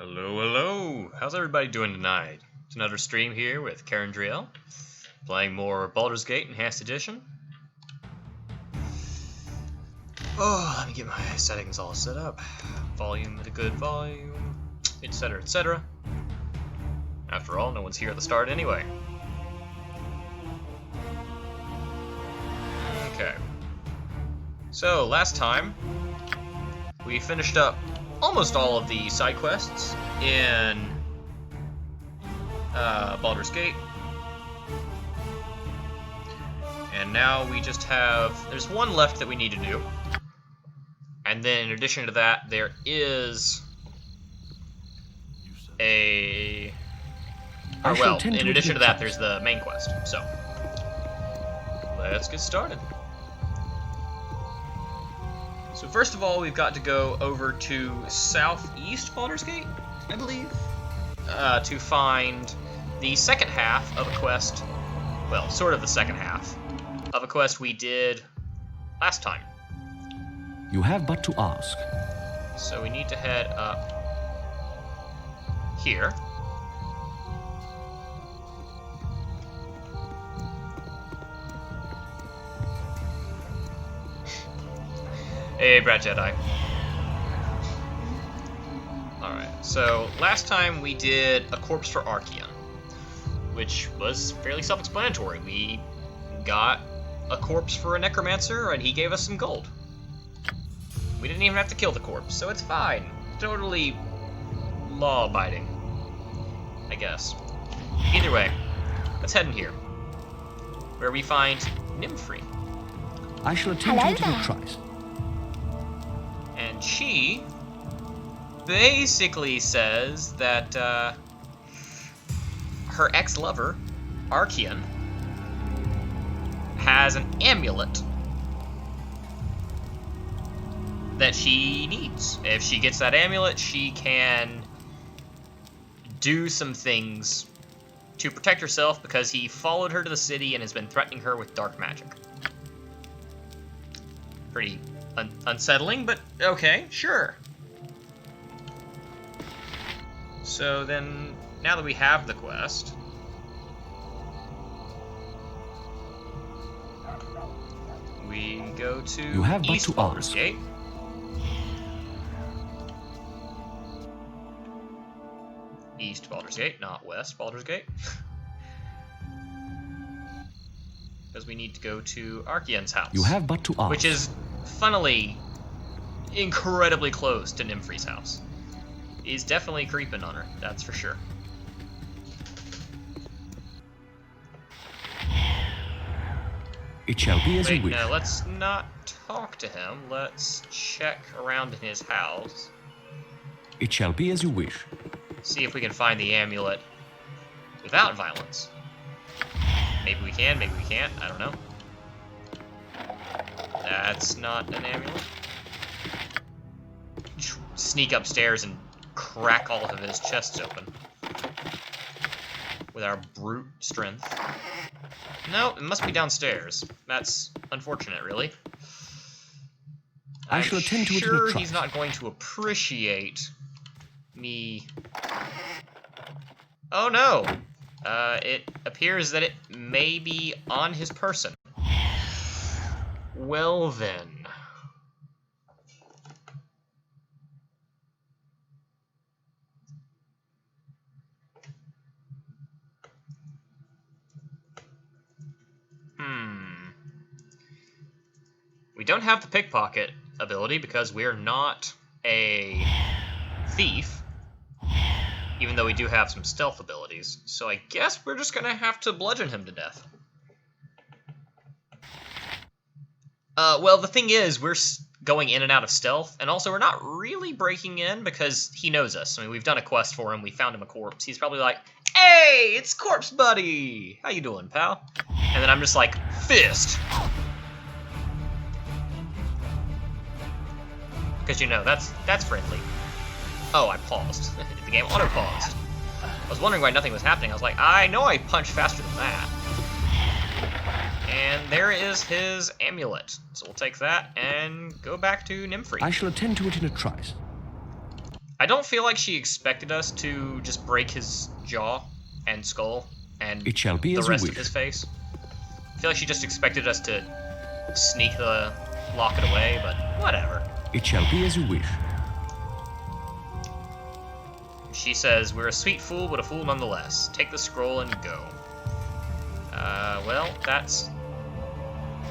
Hello, hello! How's everybody doing tonight? It's another stream here with Karen Driel, playing more Baldur's Gate Enhanced Edition. Oh, let me get my settings all set up. Volume at a good volume, etc, etc. After all, no one's here at the start anyway. Okay. So, last time, we finished up almost all of the side quests in Baldur's Gate. And now we just have... there's one left that we need to do. And then in addition to that, there is a... or, well, in addition to that, there's the main quest. So, let's get started. So first of all, we've got to go over to southeast Baldur's Gate, I believe, to find the second half of a quest, well, sort of the second half of a quest we did last time. You have but to ask. So we need to head up here. Hey, Brad Jedi. Alright, so last time we did a corpse for Archeon, which was fairly self-explanatory. We got a corpse for a necromancer, and he gave us some gold. We didn't even have to kill the corpse, so it's fine. Totally law-abiding, I guess. Either way, let's head in here, where we find Nymphri. I shall attend to it in a trice. And she basically says that her ex-lover, Archeon, has an amulet that she needs. If she gets that amulet, she can do some things to protect herself because he followed her to the city and has been threatening her with dark magic. Pretty unsettling, but okay, sure. So then, now that we have the quest, we go to East Baldur's Gate. East Baldur's Gate, not West Baldur's Gate. Because we need to go to Archeon's house. You have but to ask. Which is, funnily, incredibly close to Nymphri's house. He's definitely creeping on her, that's for sure. It shall be as you wish. No, let's not talk to him. Let's check around in his house. It shall be as you wish. See if we can find the amulet without violence. Maybe we can, maybe we can't, I don't know. That's not an amulet. Sneak upstairs and crack all of his chests open with our brute strength. No, it must be downstairs. That's unfortunate, really. I shall attend to it in a trice. Sure, he's not going to appreciate me. Oh no! It appears that it may be on his person. Well then. We don't have the pickpocket ability because we're not a thief, even though we do have some stealth abilities. So I guess we're just gonna have to bludgeon him to death. Well, the thing is, we're going in and out of stealth, and also we're not really breaking in because he knows us. I mean, we've done a quest for him, we found him a corpse. He's probably like, "Hey, it's Corpse Buddy! How you doing, pal?" And then I'm just like, fist! Because, you know, that's friendly. Oh, I paused. The game auto-paused. I was wondering why nothing was happening. I was like, I know I punched faster than that. And there is his amulet. So we'll take that and go back to Nymphri. I shall attend to it in a trice. I don't feel like she expected us to just break his jaw and skull and It shall be the as you rest of wish. his face. I feel like she just expected us to sneak the locket away, but whatever. It shall be as you wish. She says, "We're a sweet fool, but a fool nonetheless. Take the scroll and go." Well, that's...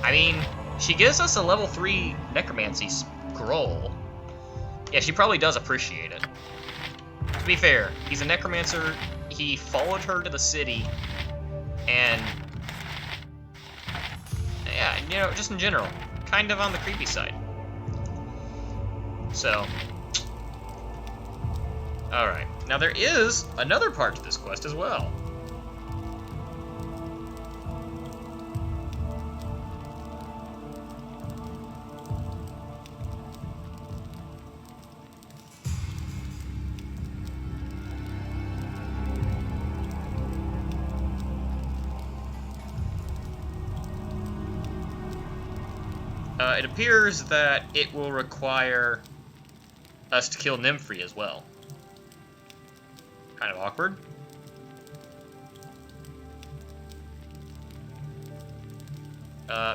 I mean, she gives us a level 3 necromancy scroll. Yeah, she probably does appreciate it. To be fair, he's a necromancer. He followed her to the city, and... yeah, you know, just in general, kind of on the creepy side. So... alright. Now there is another part to this quest as well. It appears that it will require us to kill Nymphrey as well. Kind of awkward.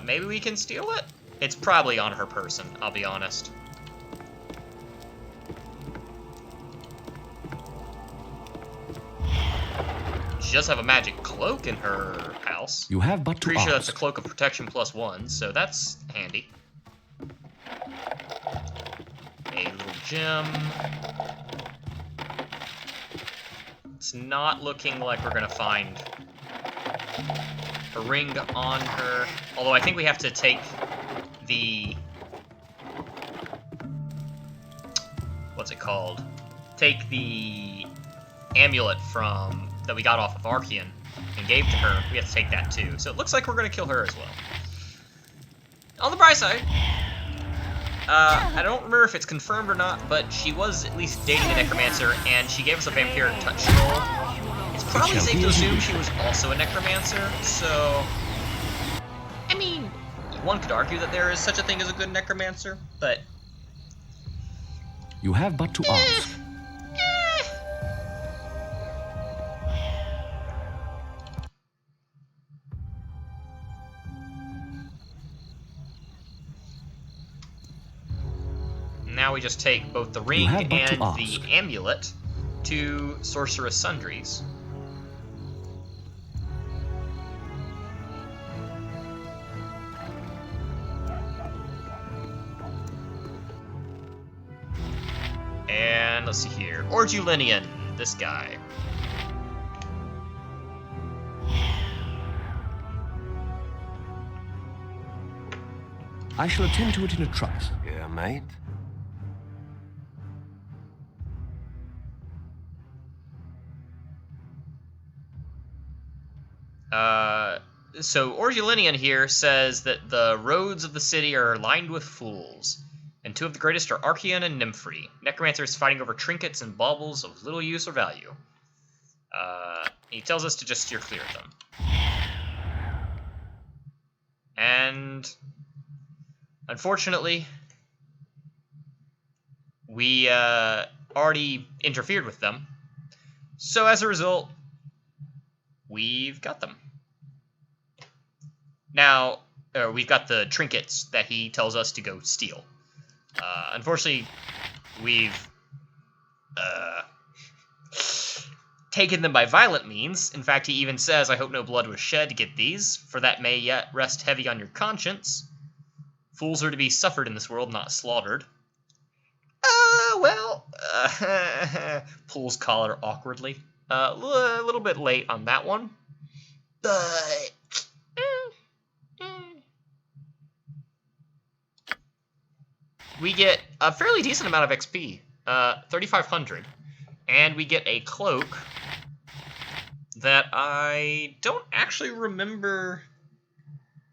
Maybe we can steal it? It's probably on her person, I'll be honest. She does have a magic cloak in her house. You have but to Pretty sure that's a ask. cloak of protection +1, so that's handy. A little gem. It's not looking like we're gonna find a ring on her. Although I think we have to take the... what's it called? Take the amulet from that we got off of Archean and gave to her. We have to take that too. So it looks like we're gonna kill her as well. On the bright side, I don't remember if it's confirmed or not, but she was at least dating a necromancer, and she gave us a vampiric touch scroll. It's probably safe to assume she was also a necromancer, so... I mean, one could argue that there is such a thing as a good necromancer, but... You have but to ask. Now we just take both the ring have but to and the ask. amulet to Sorceress Sundries. And let's see here. Orgulinian, this guy. I shall attend to it in a trice. Yeah, mate. So Orgulinian here says that the roads of the city are lined with fools, and two of the greatest are Archean and Nymphrey, necromancers fighting over trinkets and baubles of little use or value. He tells us to just steer clear of them. And unfortunately, we already interfered with them, so as a result, we've got them. Now, we've got the trinkets that he tells us to go steal. Unfortunately, we've taken them by violent means. In fact, he even says, "I hope no blood was shed to get these, for that may yet rest heavy on your conscience. Fools are to be suffered in this world, not slaughtered." Pulls collar awkwardly. A little bit late on that one, but... we get a fairly decent amount of XP, 3,500, and we get a cloak that I don't actually remember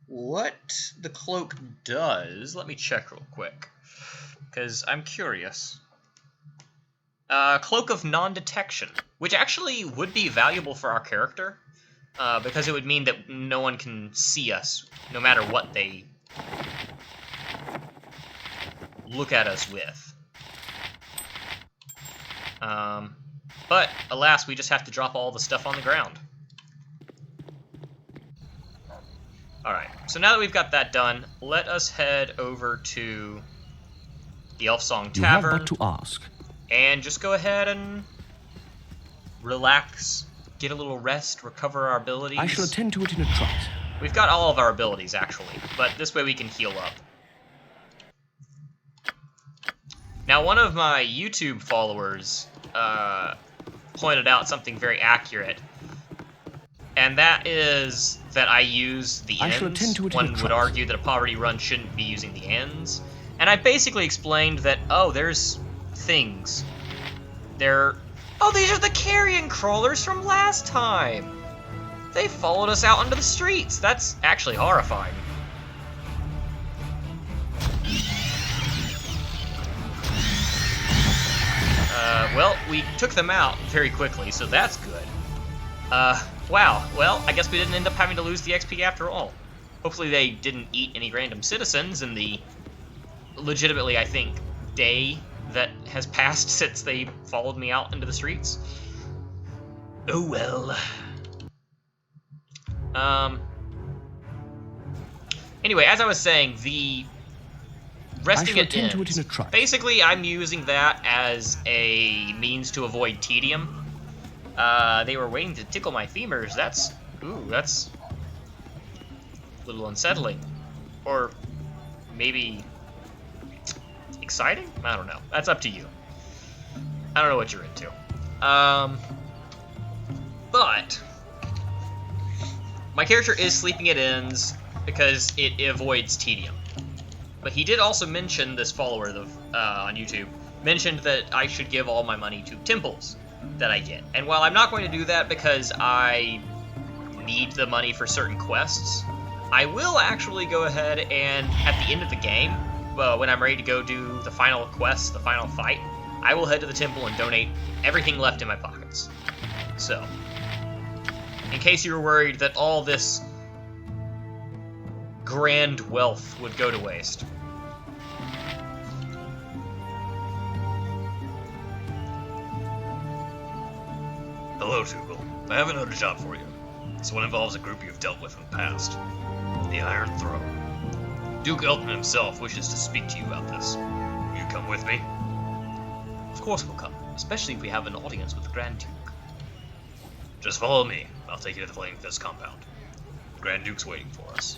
what the cloak does. Let me check real quick, because I'm curious. Cloak of Non-Detection, which actually would be valuable for our character, because it would mean that no one can see us, no matter what they look at us with. But, alas, we just have to drop all the stuff on the ground. Alright, so now that we've got that done, let us head over to the Elf Song You have Tavern but to ask. and just go ahead and relax, get a little rest, recover our abilities. I shall attend to it in a trice. We've got all of our abilities, actually, but this way we can heal up. Now, one of my YouTube followers pointed out something very accurate, and that is that I use the I ends. shall attend to it in One a would trice. argue that a poverty run shouldn't be using the ends. And I basically explained that, oh, there's things. Oh, these are the carrion crawlers from last time! They followed us out onto the streets! That's actually horrifying. Well, we took them out very quickly, so that's good. Wow. Well, I guess we didn't end up having to lose the XP after all. Hopefully they didn't eat any random citizens in the legitimately, I think, day that has passed since they followed me out into the streets. Oh well. Anyway, as I was saying, the resting at ends. Basically, I'm using that as a means to avoid tedium. They were waiting to tickle my femurs. That's a little unsettling. Or maybe exciting? I don't know. That's up to you. I don't know what you're into. But my character is sleeping at ends because it avoids tedium. But he did also mention, this follower on YouTube, mentioned that I should give all my money to temples that I get. And while I'm not going to do that because I need the money for certain quests, I will actually go ahead and, at the end of the game, when I'm ready to go do the final quest, the final fight, I will head to the temple and donate everything left in my pockets. So, in case you were worried that all this grand wealth would go to waste. Hello, Dougal. I have another job for you. This one involves a group you've dealt with in the past. The Iron Throne. Duke Elton himself wishes to speak to you about this. Will you come with me? Of course we'll come, especially if we have an audience with the Grand Duke. Just follow me. I'll take you to the Flaming Fist compound. The Grand Duke's waiting for us.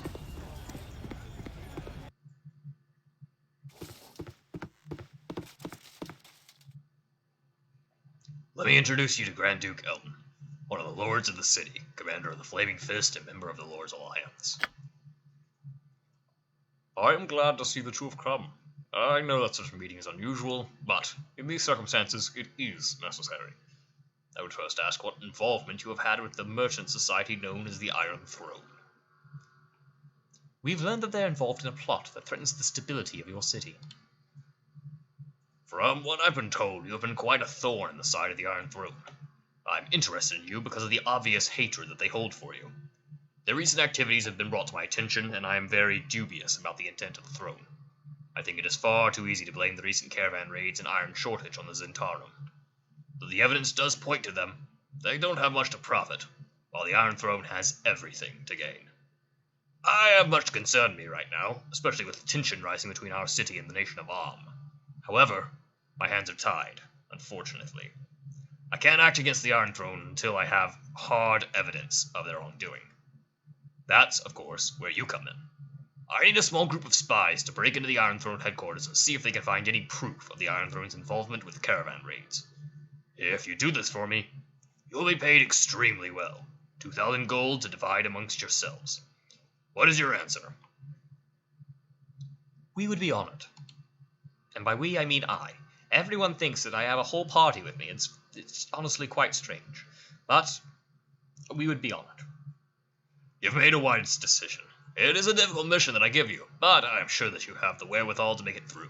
Let me introduce you to Grand Duke Elton, one of the Lords of the City, commander of the Flaming Fist and member of the Lord's Alliance. I am glad to see that you have come. I know that such a meeting is unusual, but in these circumstances, it is necessary. I would first ask what involvement you have had with the merchant society known as the Iron Throne. We've learned that they're involved in a plot that threatens the stability of your city. From what I've been told, you have been quite a thorn in the side of the Iron Throne. I'm interested in you because of the obvious hatred that they hold for you. Their recent activities have been brought to my attention, and I am very dubious about the intent of the throne. I think it is far too easy to blame the recent caravan raids and iron shortage on the Zentarum. Though the evidence does point to them, they don't have much to profit, while the Iron Throne has everything to gain. I have much to concern me right now, especially with the tension rising between our city and the nation of Arm. However, my hands are tied, unfortunately. I can't act against the Iron Throne until I have hard evidence of their wrongdoing. That's, of course, where you come in. I need a small group of spies to break into the Iron Throne headquarters and see if they can find any proof of the Iron Throne's involvement with the caravan raids. If you do this for me, you'll be paid extremely well. 2,000 gold to divide amongst yourselves. What is your answer? We would be honored. And by we, I mean I. Everyone thinks that I have a whole party with me. It's honestly quite strange. But we would be honored. You've made a wise decision. It is a difficult mission that I give you, but I am sure that you have the wherewithal to make it through.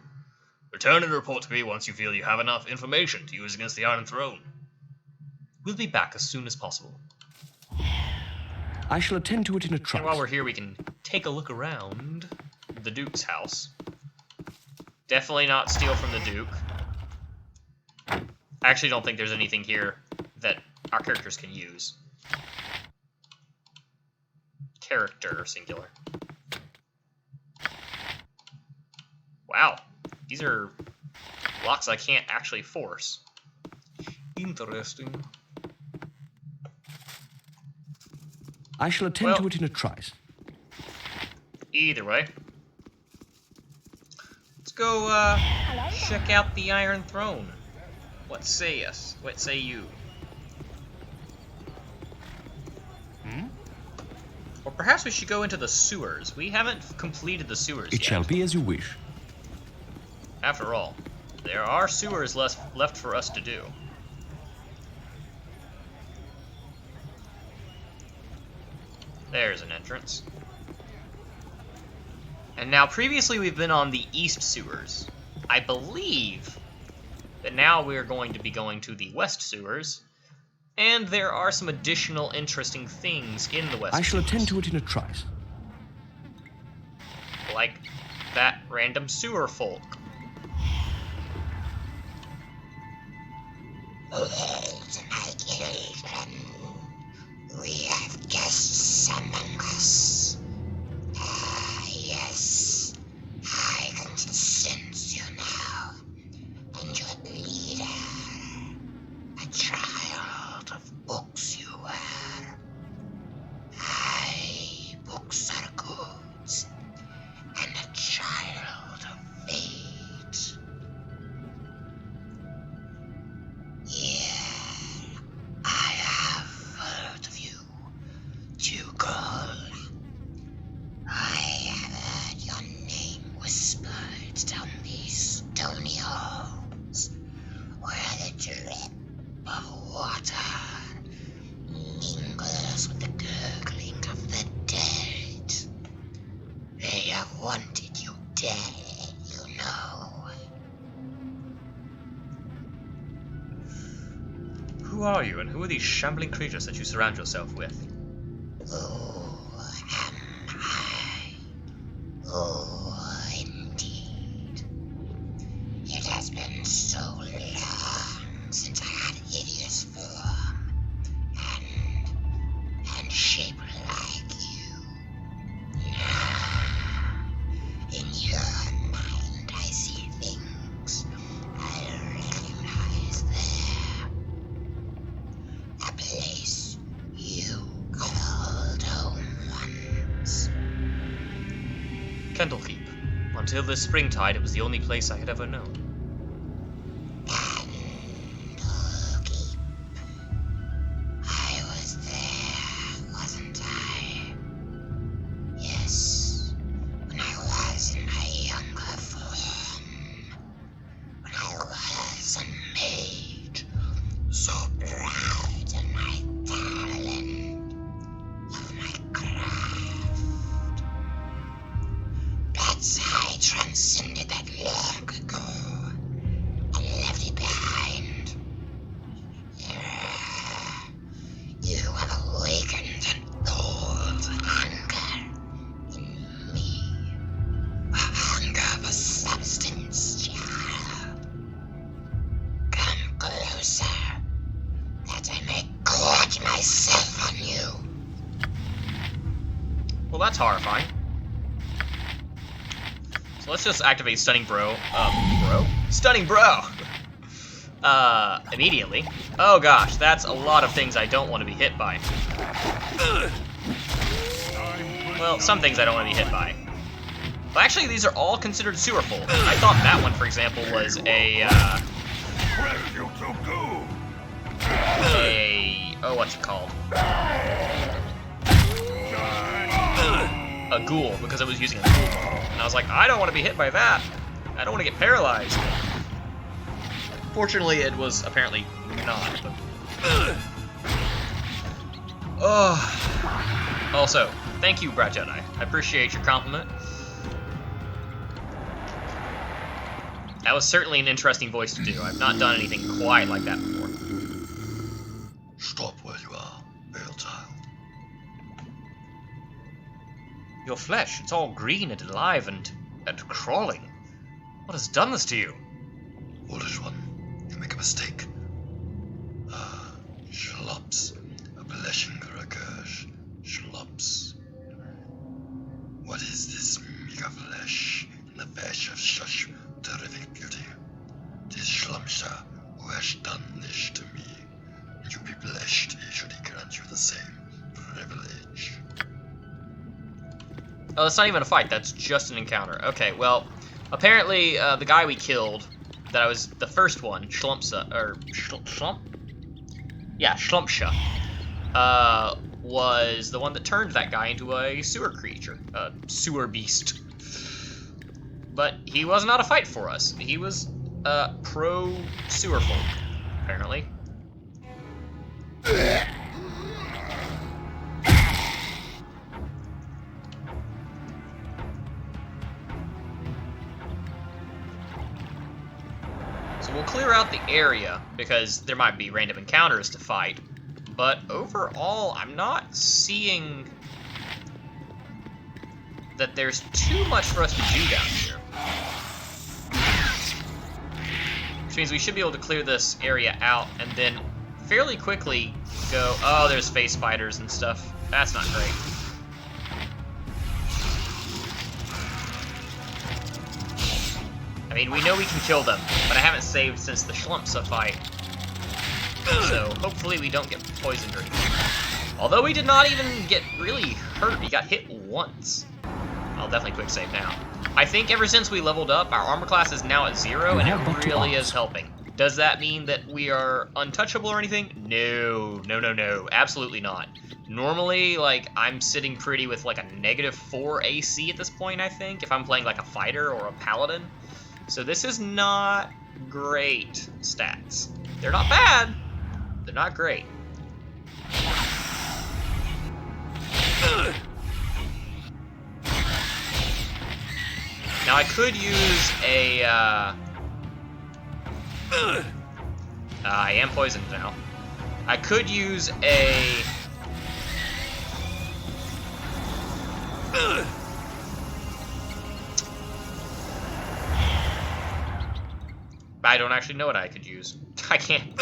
Return and report to me once you feel you have enough information to use against the Iron Throne. We'll be back as soon as possible. I shall attend to it in a trice. And while we're here, we can take a look around the Duke's house. Definitely not steal from the Duke. I actually don't think there's anything here that our characters can use. Character, singular. Wow, these are blocks I can't actually force. Interesting. I shall attend to it in a trice. Either way. Let's go, check out the Iron Throne. What say us? What say you? Or perhaps we should go into the sewers. We haven't completed the sewers yet. It shall be as you wish. After all, there are sewers left for us to do. There's an entrance. And now, previously we've been on the east sewers. I believe that now we're going to be going to the west sewers, and there are some additional interesting things in the west I shall sewers. attend to it in a trice. Like that random sewer folk. Behold my children. We have guests among us. Ah, yes. I can sense you now. And your leader. A child of books you were. Aye, books are good. And a child of fate. Yeah, I have heard of you, Dougal. I have heard your name whispered down these stony halls, where the drip of water mingles with the gurgling of the dead. They have wanted you dead, you know. Who are you, and who are these shambling creatures that you surround yourself with? Who am I? Oh, indeed. It has been so long since I had hideous form and shape like you. Now, in your mind, I see things I recognize there. A place you called home once. Candlekeep. Until this springtide, it was the only place I had ever known. Candlekeep. I was there, wasn't I? Yes, when I was in my younger form. When I was a maid, so proud of my talent, of my craft. But I transcended that long ago and left it behind. You have awakened an old hunger in me. A hunger for substance, child. Come closer, that I may gorge myself on you. Well, that's horrifying. So let's just activate Stunning Bro. Stunning Bro! Immediately. Oh gosh, that's a lot of things I don't want to be hit by. Well, some things I don't want to be hit by. Well, actually, these are all considered sewer folk. I thought that one, for example, was what's it called? A ghoul, because I was using a ghoul model. And I was like, I don't want to be hit by that. I don't want to get paralyzed. Fortunately, it was apparently not. But... Also, thank you, Brat Jedi. I appreciate your compliment. That was certainly an interesting voice to do. I've not done anything quite like that before. Stop where you are, pale child. Your flesh, it's all green and alive and crawling. What has done this to you? Foolish one, you make a mistake. Schlops. A Bleschengröckers. Schlops. What is this meager flesh in the flesh of such terrific beauty? This Schlumpster who has done this to me. You be blessed should he grant you the same privilege. Oh, that's not even a fight. That's just an encounter. Okay, well, apparently the guy we killed, that I was the first one, Schlumpsa, or Schlump? Yeah, Schlumpsha, was the one that turned that guy into a sewer creature, a sewer beast. But he was not a fight for us. He was pro sewer folk, apparently. So we'll clear out the area, because there might be random encounters to fight. But overall, I'm not seeing that there's too much for us to do down here. Which means we should be able to clear this area out, and then fairly quickly go, oh, there's face spiders and stuff. That's not great. I mean, we know we can kill them, but I haven't saved since the Schlumpsa fight. So hopefully we don't get poisoned or anything. Although we did not even get really hurt. We got hit once. I'll definitely quick save now. I think ever since we leveled up, our armor class is now at 0, and it really is helping. Does that mean that we are untouchable or anything? No, no, no, no, absolutely not. Normally, like, I'm sitting pretty with like a -4 AC at this point, I think, if I'm playing like a fighter or a paladin. So this is not great stats. They're not bad, they're not great. Now I could use a, I am poisoned now. I could use a... I don't actually know what I could use. I can't.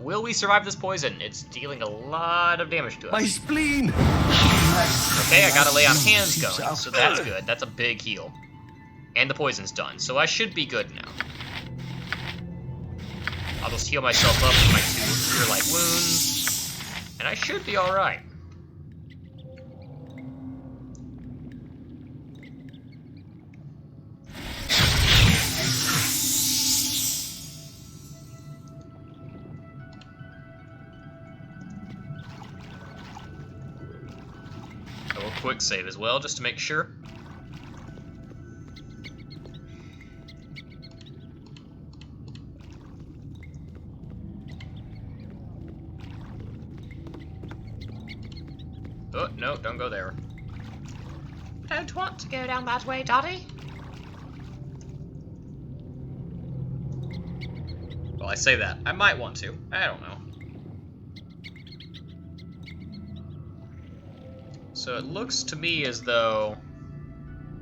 Will we survive this poison? It's dealing a lot of damage to us. My spleen! Okay, I got a lay on hands going, so that's good. That's a big heal. And the poison's done, so I should be good now. I'll just heal myself up with my 2 cure light wounds, and I should be alright. I will quick save as well, just to make sure. Oh, no, don't go there. Don't want to go down that way, Daddy. Well, I say that. I might want to. I don't know. So it looks to me as though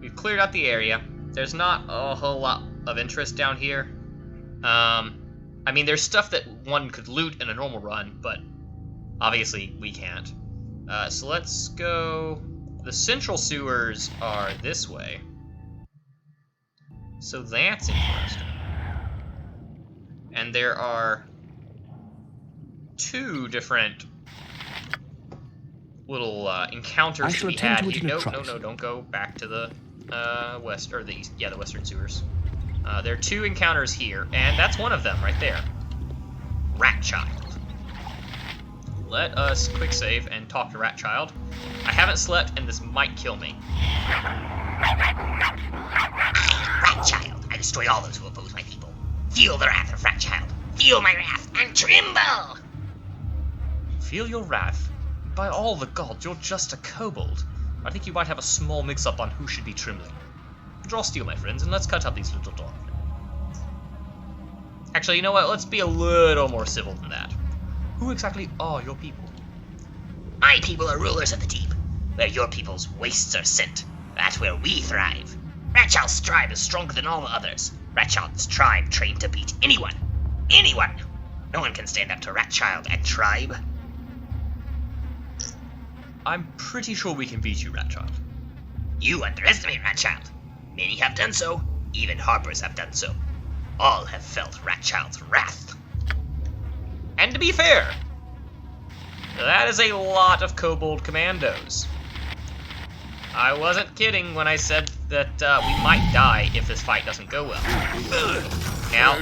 we've cleared out the area. There's not a whole lot of interest down here. I mean, there's stuff that one could loot in a normal run, but obviously we can't. So let's go... The central sewers are this way. So that's interesting. And there are 2 different little encounters to be had here. No, no, no, don't go back to the west, or the east. Yeah, the western sewers. There are 2 encounters here, and that's one of them right there. Ratchild. Let us quick save and talk to Ratchild. I haven't slept, and this might kill me. Ratchild, I destroy all those who oppose my people. Feel the wrath of Ratchild. Feel my wrath and tremble! Feel your wrath? By all the gods, you're just a kobold. I think you might have a small mix-up on who should be trembling. Draw steel, my friends, and let's cut up these little dogs. Actually, you know what? Let's be a little more civil than that. Who exactly are your people? My people are rulers of the deep. Where your people's wastes are sent, that's where we thrive. Ratchild's tribe is stronger than all the others. Ratchild's tribe trained to beat anyone. Anyone! No one can stand up to Ratchild and Tribe. I'm pretty sure we can beat you, Ratchild. You underestimate Ratchild. Many have done so. Even Harpers have done so. All have felt Ratchild's wrath. And to be fair, that is a lot of kobold commandos. I wasn't kidding when I said that we might die if this fight doesn't go well. Now,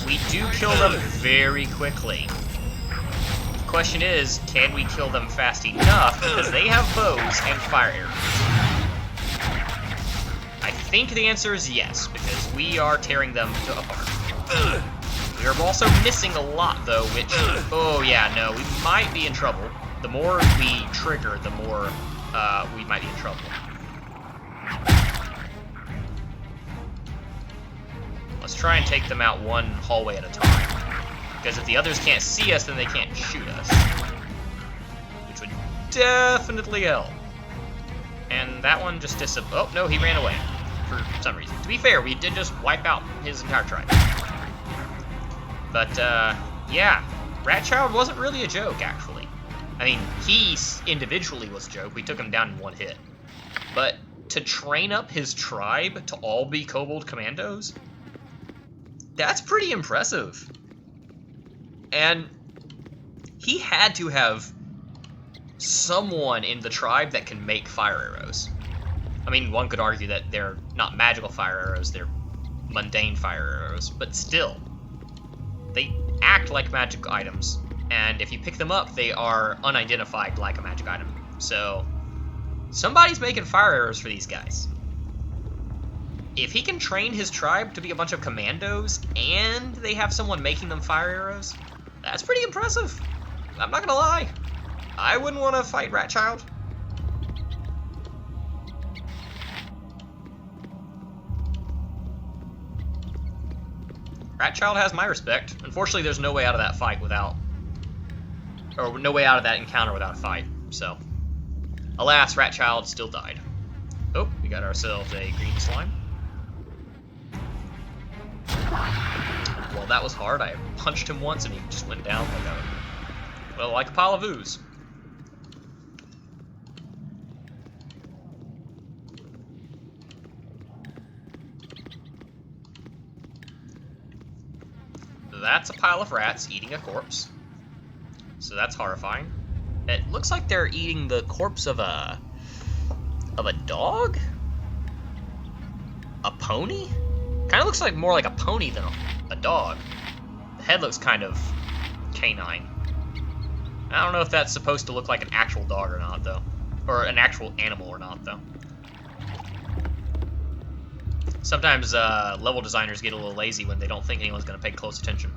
we do kill them very quickly. The question is, can we kill them fast enough? Because they have bows and fire arrows. I think the answer is yes, because we are tearing them apart. We are also missing a lot, though, which... Oh, yeah, no, we might be in trouble. The more we trigger, the more we might be in trouble. Let's try and take them out one hallway at a time. Because if the others can't see us, then they can't shoot us. Which would definitely help. And that one just disappeared. Oh, no, he ran away. For some reason. To be fair, we did just wipe out his entire tribe. But, yeah. Ratchild wasn't really a joke, actually. I mean, he individually was a joke. We took him down in one hit. But to train up his tribe to all be kobold commandos, that's pretty impressive. And he had to have someone in the tribe that can make fire arrows. I mean, one could argue that they're not magical fire arrows, they're mundane fire arrows, but still, they act like magic items, and if you pick them up, they are unidentified like a magic item. So, somebody's making fire arrows for these guys. If he can train his tribe to be a bunch of commandos, and they have someone making them fire arrows, that's pretty impressive. I'm not gonna lie. I wouldn't want to fight Ratchild. Ratchild has my respect. Unfortunately, there's no way out of that fight without... Or no way out of that encounter without a fight, so... Alas, Ratchild still died. Oh, we got ourselves a green slime. Well, that was hard. I punched him once and he just went down like a pile of ooze. That's a pile of rats eating a corpse. So that's horrifying. It looks like they're eating the corpse of a dog? A pony? Kind of looks like more like a pony than a dog. The head looks kind of canine. I don't know if that's supposed to look like an actual dog or not, though. Or an actual animal or not, though. Sometimes level designers get a little lazy when they don't think anyone's going to pay close attention.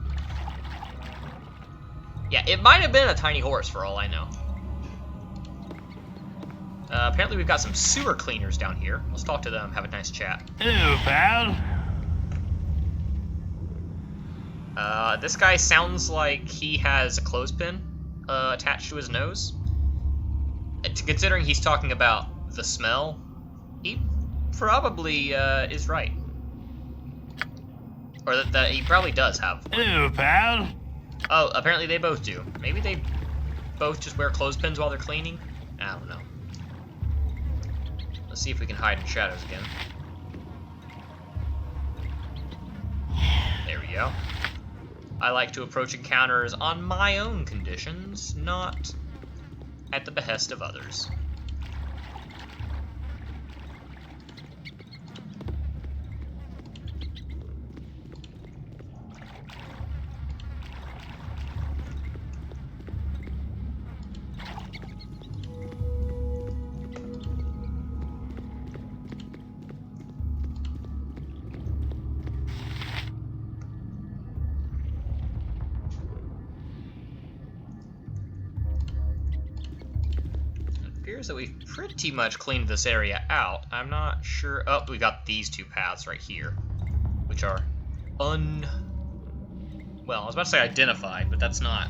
Yeah, it might have been a tiny horse for all I know. Apparently we've got some sewer cleaners down here. Let's talk to them, have a nice chat. Hello, pal. This guy sounds like he has a clothespin attached to his nose. Considering he's talking about the smell, he probably is right. Or that he probably does have one. Hello, pal. Oh, apparently they both do. Maybe they both just wear clothespins while they're cleaning? I don't know. Let's see if we can hide in shadows again. There we go. I like to approach encounters on my own conditions, not at the behest of others. That we've pretty much cleaned this area out. I'm not sure. Oh, we got these two paths right here, which are well, I was about to say identified, but that's not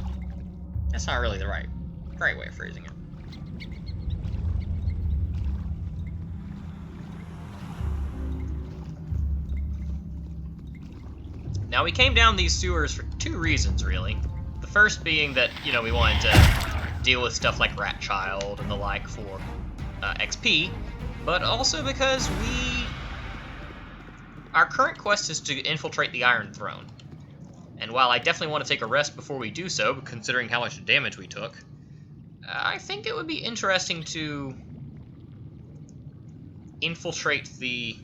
really the right way of phrasing it. Now we came down these sewers for two reasons, really. First being that, you know, we wanted to deal with stuff like Rat Child and the like for XP, but also because our current quest is to infiltrate the Iron Throne. And while I definitely want to take a rest before we do so, considering how much damage we took, I think it would be interesting to infiltrate the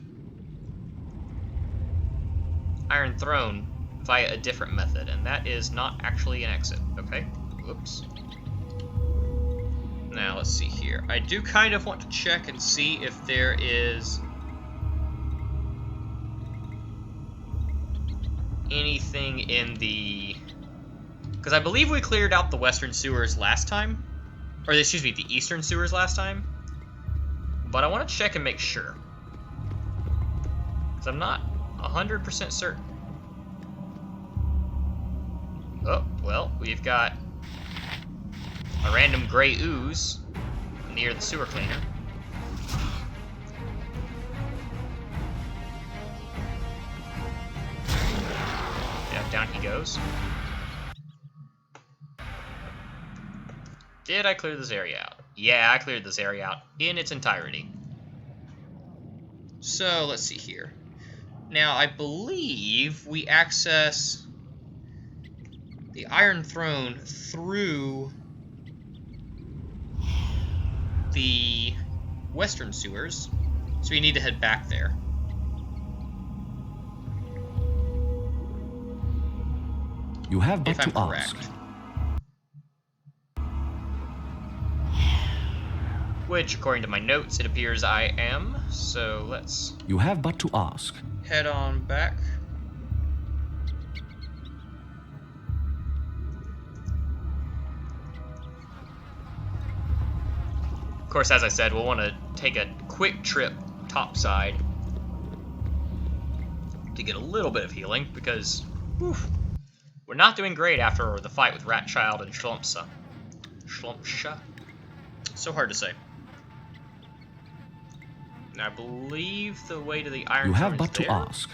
Iron Throne via a different method, and that is not actually an exit. Okay, whoops. Now, let's see here. I do kind of want to check and see if there is anything in the... Because I believe we cleared out the western sewers last time. Or, excuse me, the eastern sewers last time. But I want to check and make sure. Because I'm not 100% certain. Oh, well, we've got a random gray ooze near the sewer cleaner. Yeah, down he goes. Did I clear this area out? Yeah, I cleared this area out in its entirety. So, let's see here. Now, I believe we access the Iron Throne through the western sewers, so we need to head back there. You have but If I'm to correct. ask. Which, according to my notes, it appears I am. So let's You have but to ask. head on back. Of course, as I said, we'll want to take a quick trip topside to get a little bit of healing, because we're not doing great after the fight with Rat Child and Schlumpsa. Schlumpsha? So hard to say. And I believe the way to the Iron You have Throne but is to there. ask.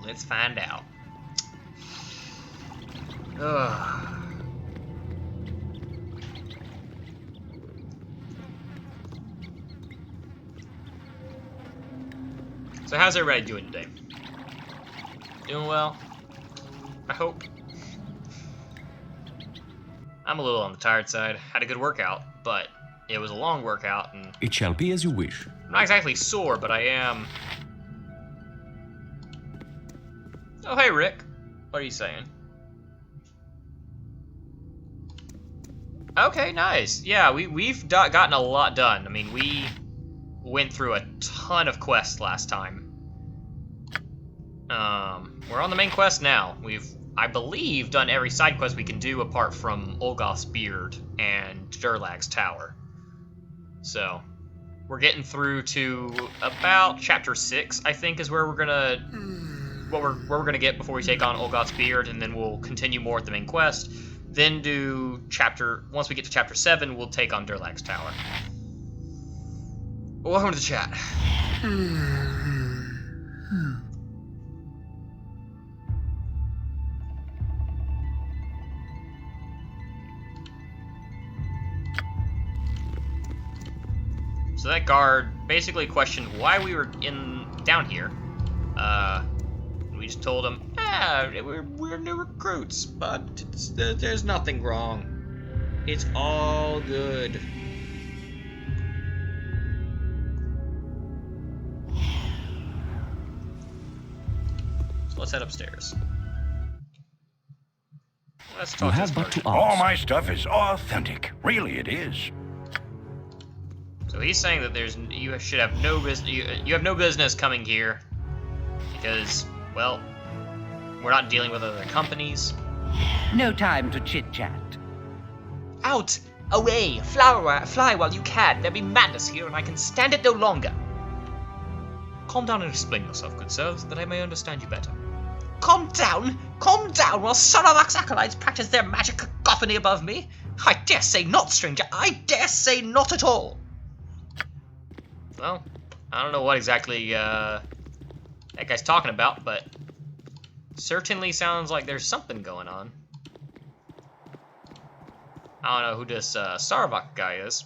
Let's find out. Ugh. So how's everybody doing today? Doing well? I hope. I'm a little on the tired side. Had a good workout, but it was a long workout, and It shall be as you wish. I'm not exactly sore, but I am... Oh, hey, Rick. What are you saying? Okay, nice. Yeah, we've gotten a lot done. I mean, we went through a ton of quests last time. We're on the main quest now. We've, I believe, done every side quest we can do apart from Olgoth's Beard and Durlag's Tower. So, we're getting through to about chapter 6, I think, is where we're gonna where we're gonna get before we take on Olgoth's Beard, and then we'll continue more at the main quest. Then do once we get to chapter 7, we'll take on Durlag's Tower. Welcome to the chat. So that guard basically questioned why we were down here. We just told him, we're new recruits, but there's nothing wrong. It's all good. So let's head upstairs. Let's You talk to have this but to merchant. All ask. my stuff is authentic. Really, it is. So he's saying that you should have no business. You have no business coming here because, well, we're not dealing with other companies. No time to chit-chat. Out! Away! Fly while you can! There be madness here, and I can stand it no longer! Calm down and explain yourself, good sir, so that I may understand you better. Calm down! Calm down while Sarlac's acolytes practice their magic cacophony above me! I dare say not, stranger! I dare say not at all! Well, I don't know what exactly that guy's talking about, but Certainly sounds like there's something going on. I don't know who this Sarvok guy is.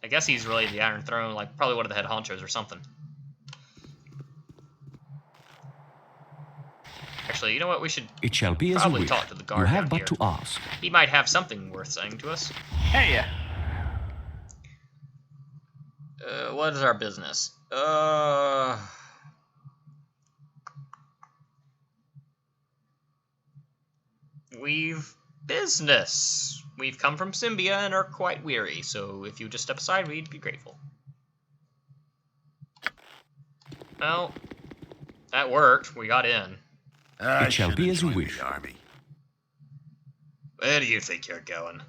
I guess he's really the Iron Throne, like probably one of the head honchos or something. Actually, you know what? We should It shall be as you probably wish. talk to the You guard have down but here. to ask. He might have something worth saying to us. Hey, What is our business? We've business. We've come from Symbia and are quite weary, so if you just step aside, we'd be grateful. Well, that worked. We got in. It shall be as you wish. Army. Where do you think you're going?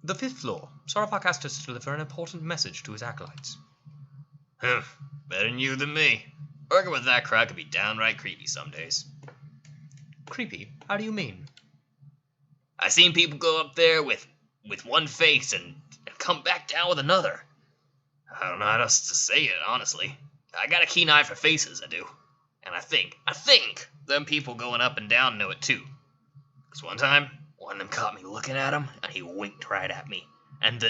The 5th floor. Sarvok asked us to deliver an important message to his acolytes. Better than you than me. Working with that crowd can be downright creepy some days. Creepy? How do you mean? I seen people go up there with one face and come back down with another. I don't know how else to say it, honestly. I got a keen eye for faces, I do. And I think them people going up and down know it too. 'Cause one time, one of them caught me looking at him, and he winked right at me. And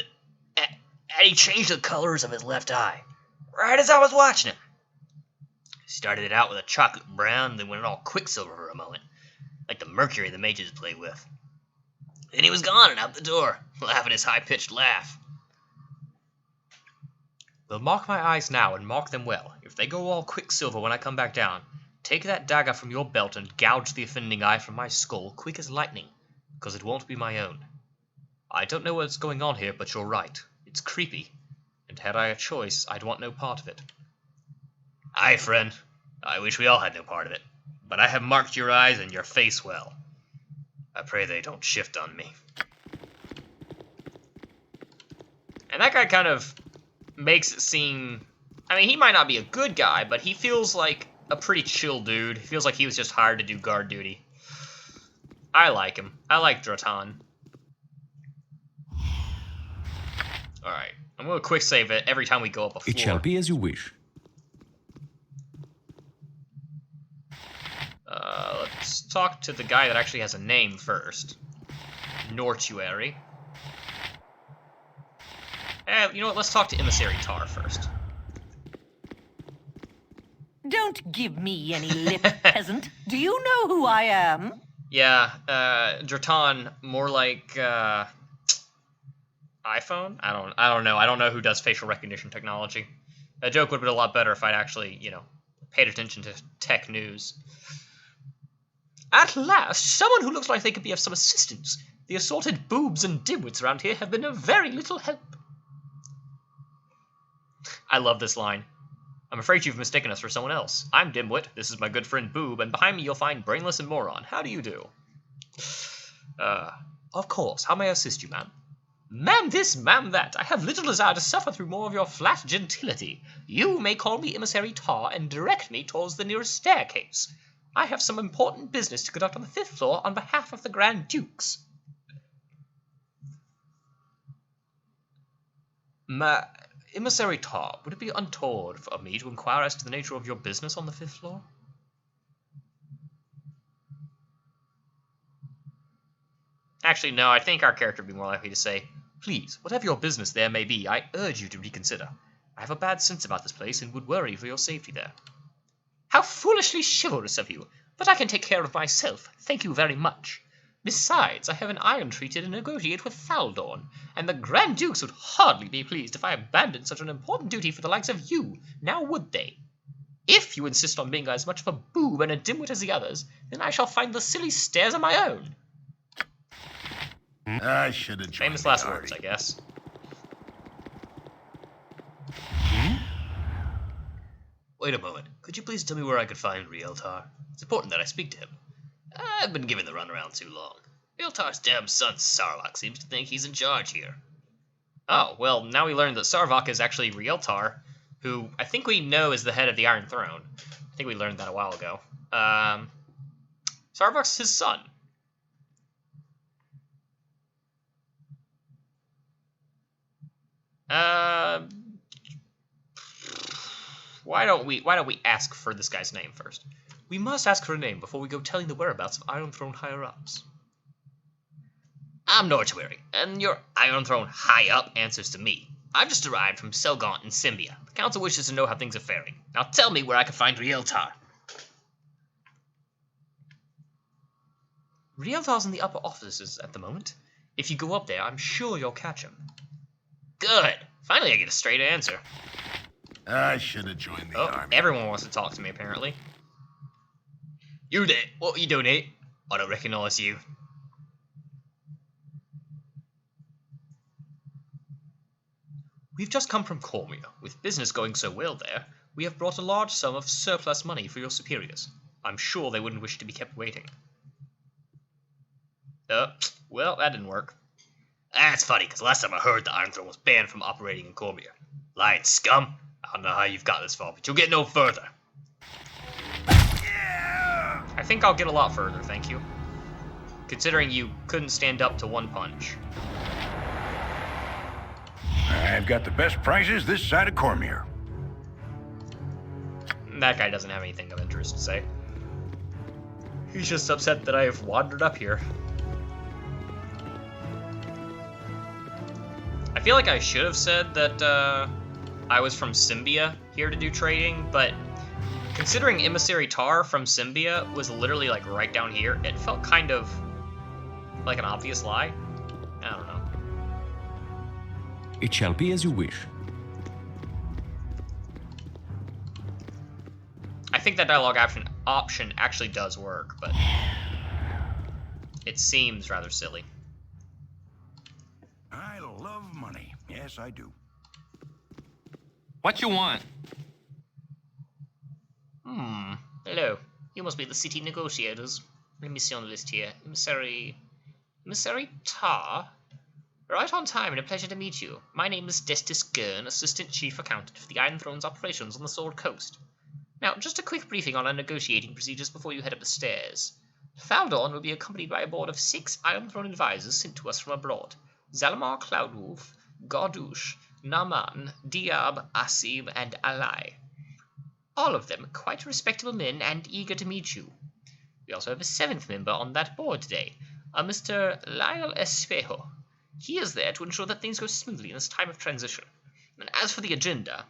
he changed the colors of his left eye, right as I was watching him. He started it out with a chocolate brown, then went all quicksilver for a moment, like the mercury the mages play with. Then he was gone and out the door, laughing his high-pitched laugh. Well, mark my eyes now, and mark them well. If they go all quicksilver when I come back down, take that dagger from your belt and gouge the offending eye from my skull quick as lightning, because it won't be my own. I don't know what's going on here, but you're right. It's creepy, and had I a choice, I'd want no part of it. Aye, friend. I wish we all had no part of it. But I have marked your eyes and your face well. I pray they don't shift on me. And that guy kind of makes it seem... I mean, he might not be a good guy, but he feels like a pretty chill dude. He feels like he was just hired to do guard duty. I like him. I like Drotan. Alright, I'm going to quick save it every time we go up a floor. It shall be as you wish. Let's talk to the guy that actually has a name first. Nortuary. You know what, let's talk to Emissary Tar first. Don't give me any lip, peasant. Do you know who I am? Yeah, Drotan, more like, iPhone? I don't know. I don't know who does facial recognition technology. That joke would have been a lot better if I'd actually, paid attention to tech news. At last, someone who looks like they could be of some assistance. The assorted boobs and dimwits around here have been of very little help. I love this line. I'm afraid you've mistaken us for someone else. I'm Dimwit, this is my good friend Boob, and behind me you'll find Brainless and Moron. How do you do? Of course. How may I assist you, ma'am? Ma'am this, ma'am that. I have little desire to suffer through more of your flat gentility. You may call me Emissary Tar and direct me towards the nearest staircase. I have some important business to conduct on the 5th floor on behalf of the Grand Dukes. Emissary Tar, would it be untoward for me to inquire as to the nature of your business on the 5th floor? Actually, no, I think our character would be more likely to say, please, whatever your business there may be, I urge you to reconsider. I have a bad sense about this place and would worry for your safety there. How foolishly chivalrous of you, but I can take care of myself, thank you very much. Besides, I have an iron treaty to negotiate with Thaldorn, and the Grand Dukes would hardly be pleased if I abandoned such an important duty for the likes of you, now would they? If you insist on being as much of a boob and a dimwit as the others, then I shall find the silly stares on my own. I should have joined Famous the last army. words, I guess. Wait a moment. Could you please tell me where I could find Rieltar? It's important that I speak to him. I've been given the runaround too long. Rieltar's damn son Sarlach seems to think he's in charge here. Oh, well, now we learned that Sarvok is actually Rieltar, who I think we know is the head of the Iron Throne. I think we learned that a while ago. Sarvok's his son. Why don't we ask for this guy's name first? We must ask for a name before we go telling the whereabouts of Iron Throne higher-ups. I'm Nortuary, and your Iron Throne high-up answers to me. I've just arrived from Selgaunt in Symbia. The council wishes to know how things are faring. Now tell me where I can find Rieltar. Rieltar's in the upper offices at the moment. If you go up there, I'm sure you'll catch him. Good. Finally I get a straight answer. I should have joined the army. Everyone wants to talk to me, apparently. You there? What are you doing here? I don't recognize you. We've just come from Cormia. With business going so well there, we have brought a large sum of surplus money for your superiors. I'm sure they wouldn't wish to be kept waiting. Well, that didn't work. That's funny, because last time I heard the Iron Throne was banned from operating in Cormia. Lying scum. I don't know how you've got this far, but you'll get no further. I think I'll get a lot further, thank you. Considering you couldn't stand up to one punch. I've got the best prizes this side of Cormir. That guy doesn't have anything of interest to say. He's just upset that I have wandered up here. I feel like I should have said that I was from Symbia here to do trading, but considering Emissary Tar from Symbia was literally like right down here, it felt kind of like an obvious lie. I don't know. It shall be as you wish. I think that dialogue option actually does work, but it seems rather silly. I love money. Yes, I do. What you want? Hello. You must be the city negotiators. Let me see on the list here. Emissary Tar? Right on time and a pleasure to meet you. My name is Destis Gurn, Assistant Chief Accountant for the Iron Throne's operations on the Sword Coast. Now, just a quick briefing on our negotiating procedures before you head up the stairs. Faldorn will be accompanied by a board of 6 Iron Throne advisors sent to us from abroad. Zalamar Cloudwolf, Gardouche, Naman, Diab, Asim, and Alai. All of them quite respectable men and eager to meet you. We also have a 7th member on that board today, a Mr. Lyle Espejo. He is there to ensure that things go smoothly in this time of transition. And as for the agenda...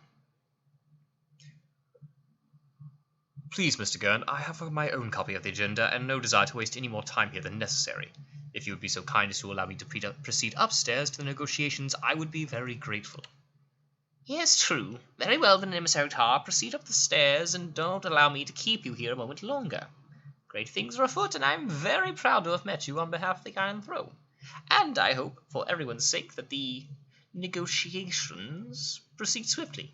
Please, Mr. Gurn, I have my own copy of the agenda and no desire to waste any more time here than necessary. If you would be so kind as to allow me to proceed upstairs to the negotiations, I would be very grateful. Yes, true. Very well then, Emissary Tar, proceed up the stairs and don't allow me to keep you here a moment longer. Great things are afoot, and I'm very proud to have met you on behalf of the Iron Throne. And I hope, for everyone's sake, that the negotiations proceed swiftly.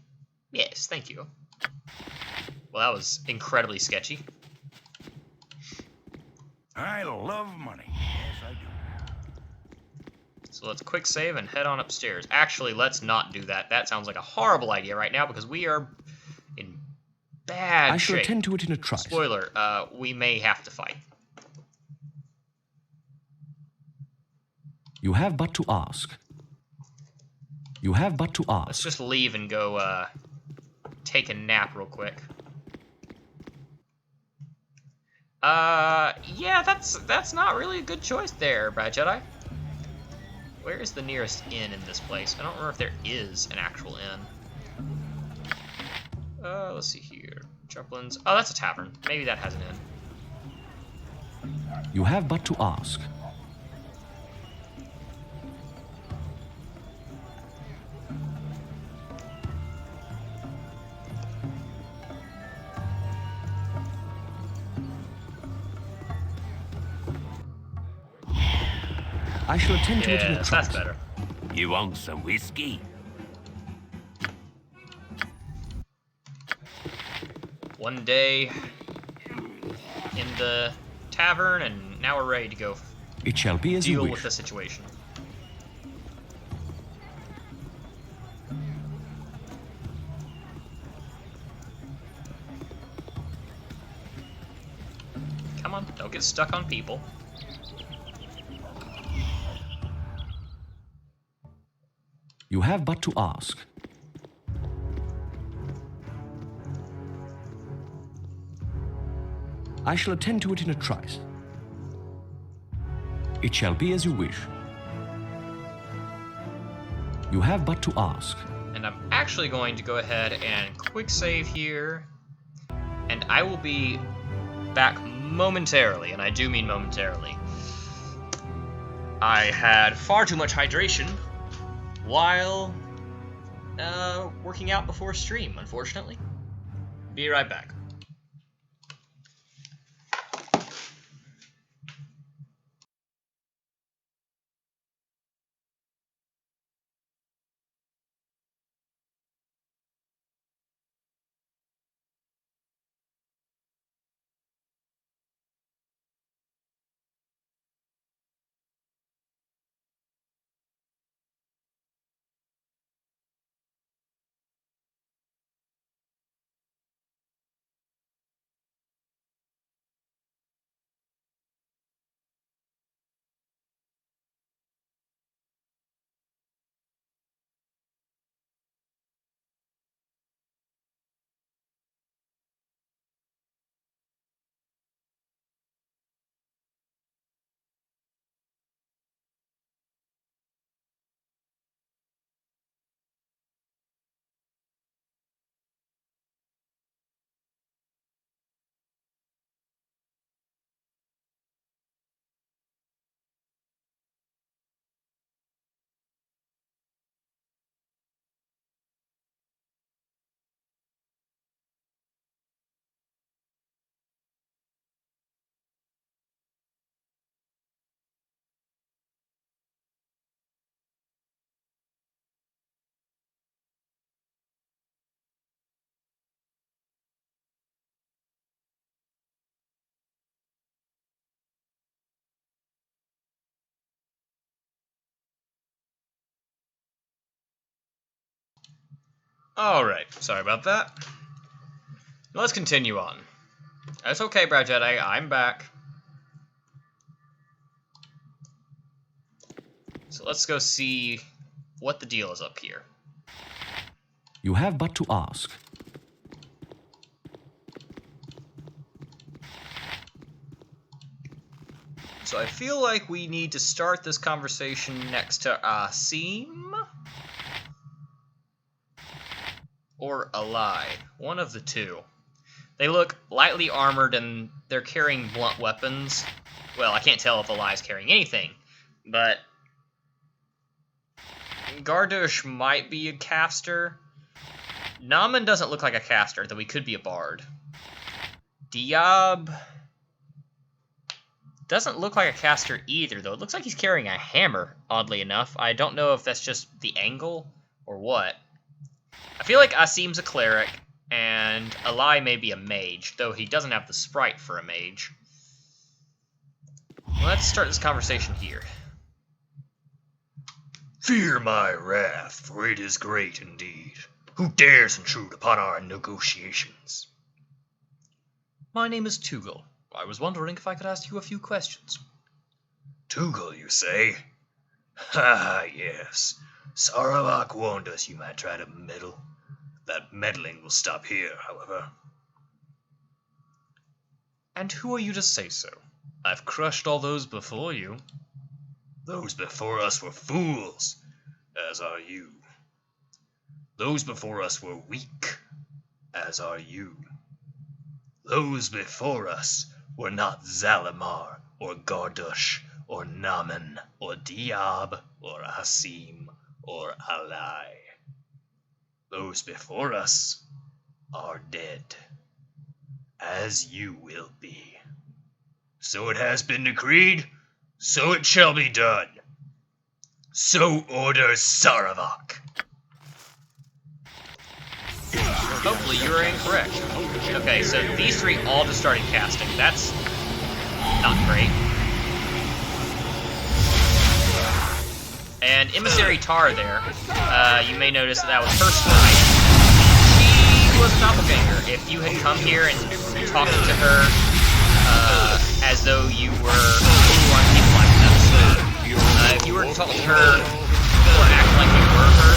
Yes, thank you. Well, that was incredibly sketchy. I love money. Yes, I do. So let's quick save and head on upstairs. Actually, let's not do that. That sounds like a horrible idea right now because we are in bad shape. I shall attend to it in a trice. Spoiler, we may have to fight. You have but to ask. You have but to ask. Let's just leave and go take a nap real quick. Yeah, that's not really a good choice there, Brad Jedi. Where is the nearest inn in this place? I don't remember if there is an actual inn. Let's see here. Jumplins. Oh, that's a tavern. Maybe that has an inn. You have but to ask. I shall attend to it in a Yes, trice. that's better. You want some whiskey? One day in the tavern, and now we're ready to go It shall be as you deal wish. with the situation. Come on, don't get stuck on people. You have but to ask. I shall attend to it in a trice. It shall be as you wish. You have but to ask. And I'm actually going to go ahead and quick save here. And I will be back momentarily, and I do mean momentarily. I had far too much hydration while working out before stream, unfortunately. Be right back. Alright, sorry about that. Let's continue on. That's okay, Brad Jedi, I'm back. So let's go see what the deal is up here. You have but to ask. So I feel like we need to start this conversation next to Asim or Alai, one of the two. They look lightly armored and they're carrying blunt weapons. Well, I can't tell if Alai's carrying anything, but Gardush might be a caster. Naman doesn't look like a caster, though he could be a bard. Diab doesn't look like a caster either, though. It looks like he's carrying a hammer, oddly enough. I don't know if that's just the angle or what. I feel like Asim's a cleric, and Alai may be a mage, though he doesn't have the sprite for a mage. Let's start this conversation here. Fear my wrath, for it is great indeed. Who dares intrude upon our negotiations? My name is Tugal. I was wondering if I could ask you a few questions. Tugal, you say? Ha, yes. Saravak warned us you might try to meddle. That meddling will stop here, however. And who are you to say so? I've crushed all those before you. Those before us were fools, as are you. Those before us were weak, as are you. Those before us were not Zalimar, or Gardush, or Naman, or Diab, or Asim, or Alai. Those before us are dead, as you will be. So it has been decreed, so it shall be done. So orders Saravak. Hopefully you are incorrect. Okay, so these three all just started casting. That's not great. And Emissary Tar there, you may notice that was her sprite. She was a doppelganger. If you had come here and talked to her as though you were... Ooh, I'm keeping like that. If you were to talk to her or act like you were her,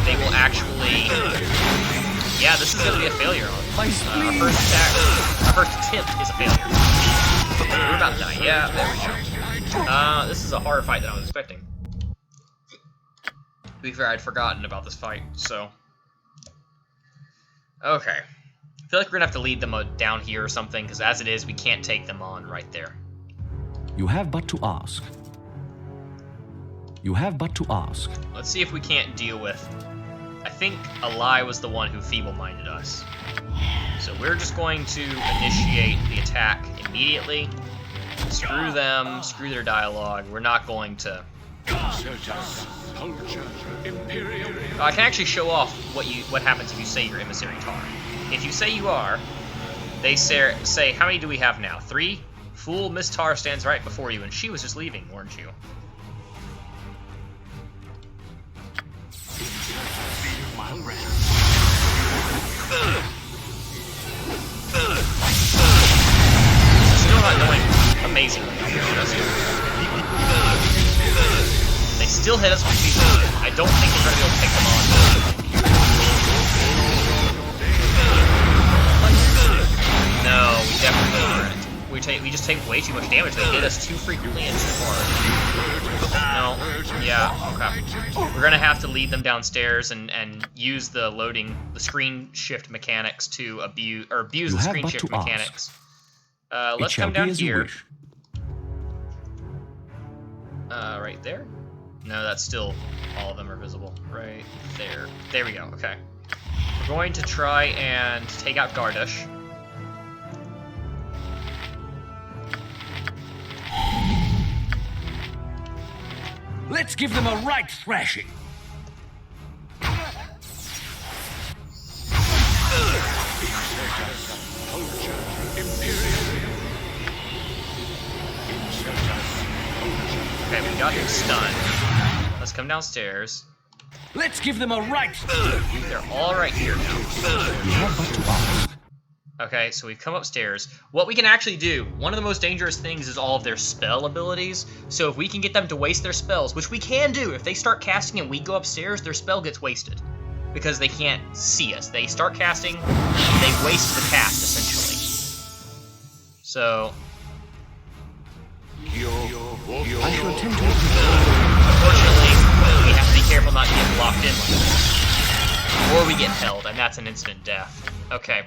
they will actually... Yeah, this is going to be a failure on our first attack. Our first attempt is a failure. We're about to die. Yeah, there we go. This is a harder fight than I was expecting. To be fair, I'd forgotten about this fight, so... Okay. I feel like we're going to have to lead them down here or something, because as it is, we can't take them on right there. You have but to ask. You have but to ask. Let's see if we can't deal with... I think Eli was the one who feeble-minded us. So we're just going to initiate the attack immediately. Screw them, screw their dialogue. We're not going to... I can actually show off what happens if you say you're emissary tar. If you say you are, they say, how many do we have now? 3? Fool, Miss Tar stands right before you, and she was just leaving, weren't you? Still not doing amazingly. They still hit us with people. I don't think we're going to be able to take them on. No, we definitely aren't. We just take way too much damage. They hit us too frequently and too hard. No, yeah, okay. We're going to have to lead them downstairs and use the screen shift mechanics to abuse the screen shift mechanics. Let's come down here. Right there? No, that's still, all of them are visible. Right there. There we go, okay. We're going to try and take out Gardush. Let's give them a right thrashing. Okay, we got him stunned. Let's come downstairs. Let's give them a right. They're all right here now. You have but to ask. Okay, so we've come upstairs. What we can actually do, one of the most dangerous things is all of their spell abilities. So if we can get them to waste their spells, which we can do, if they start casting and we go upstairs, their spell gets wasted. Because they can't see us. They start casting, they waste the cast, essentially. So... I shall attend to it. Unfortunately, we have to be careful not to get locked in like that. Or we get held, and that's an instant death. Okay.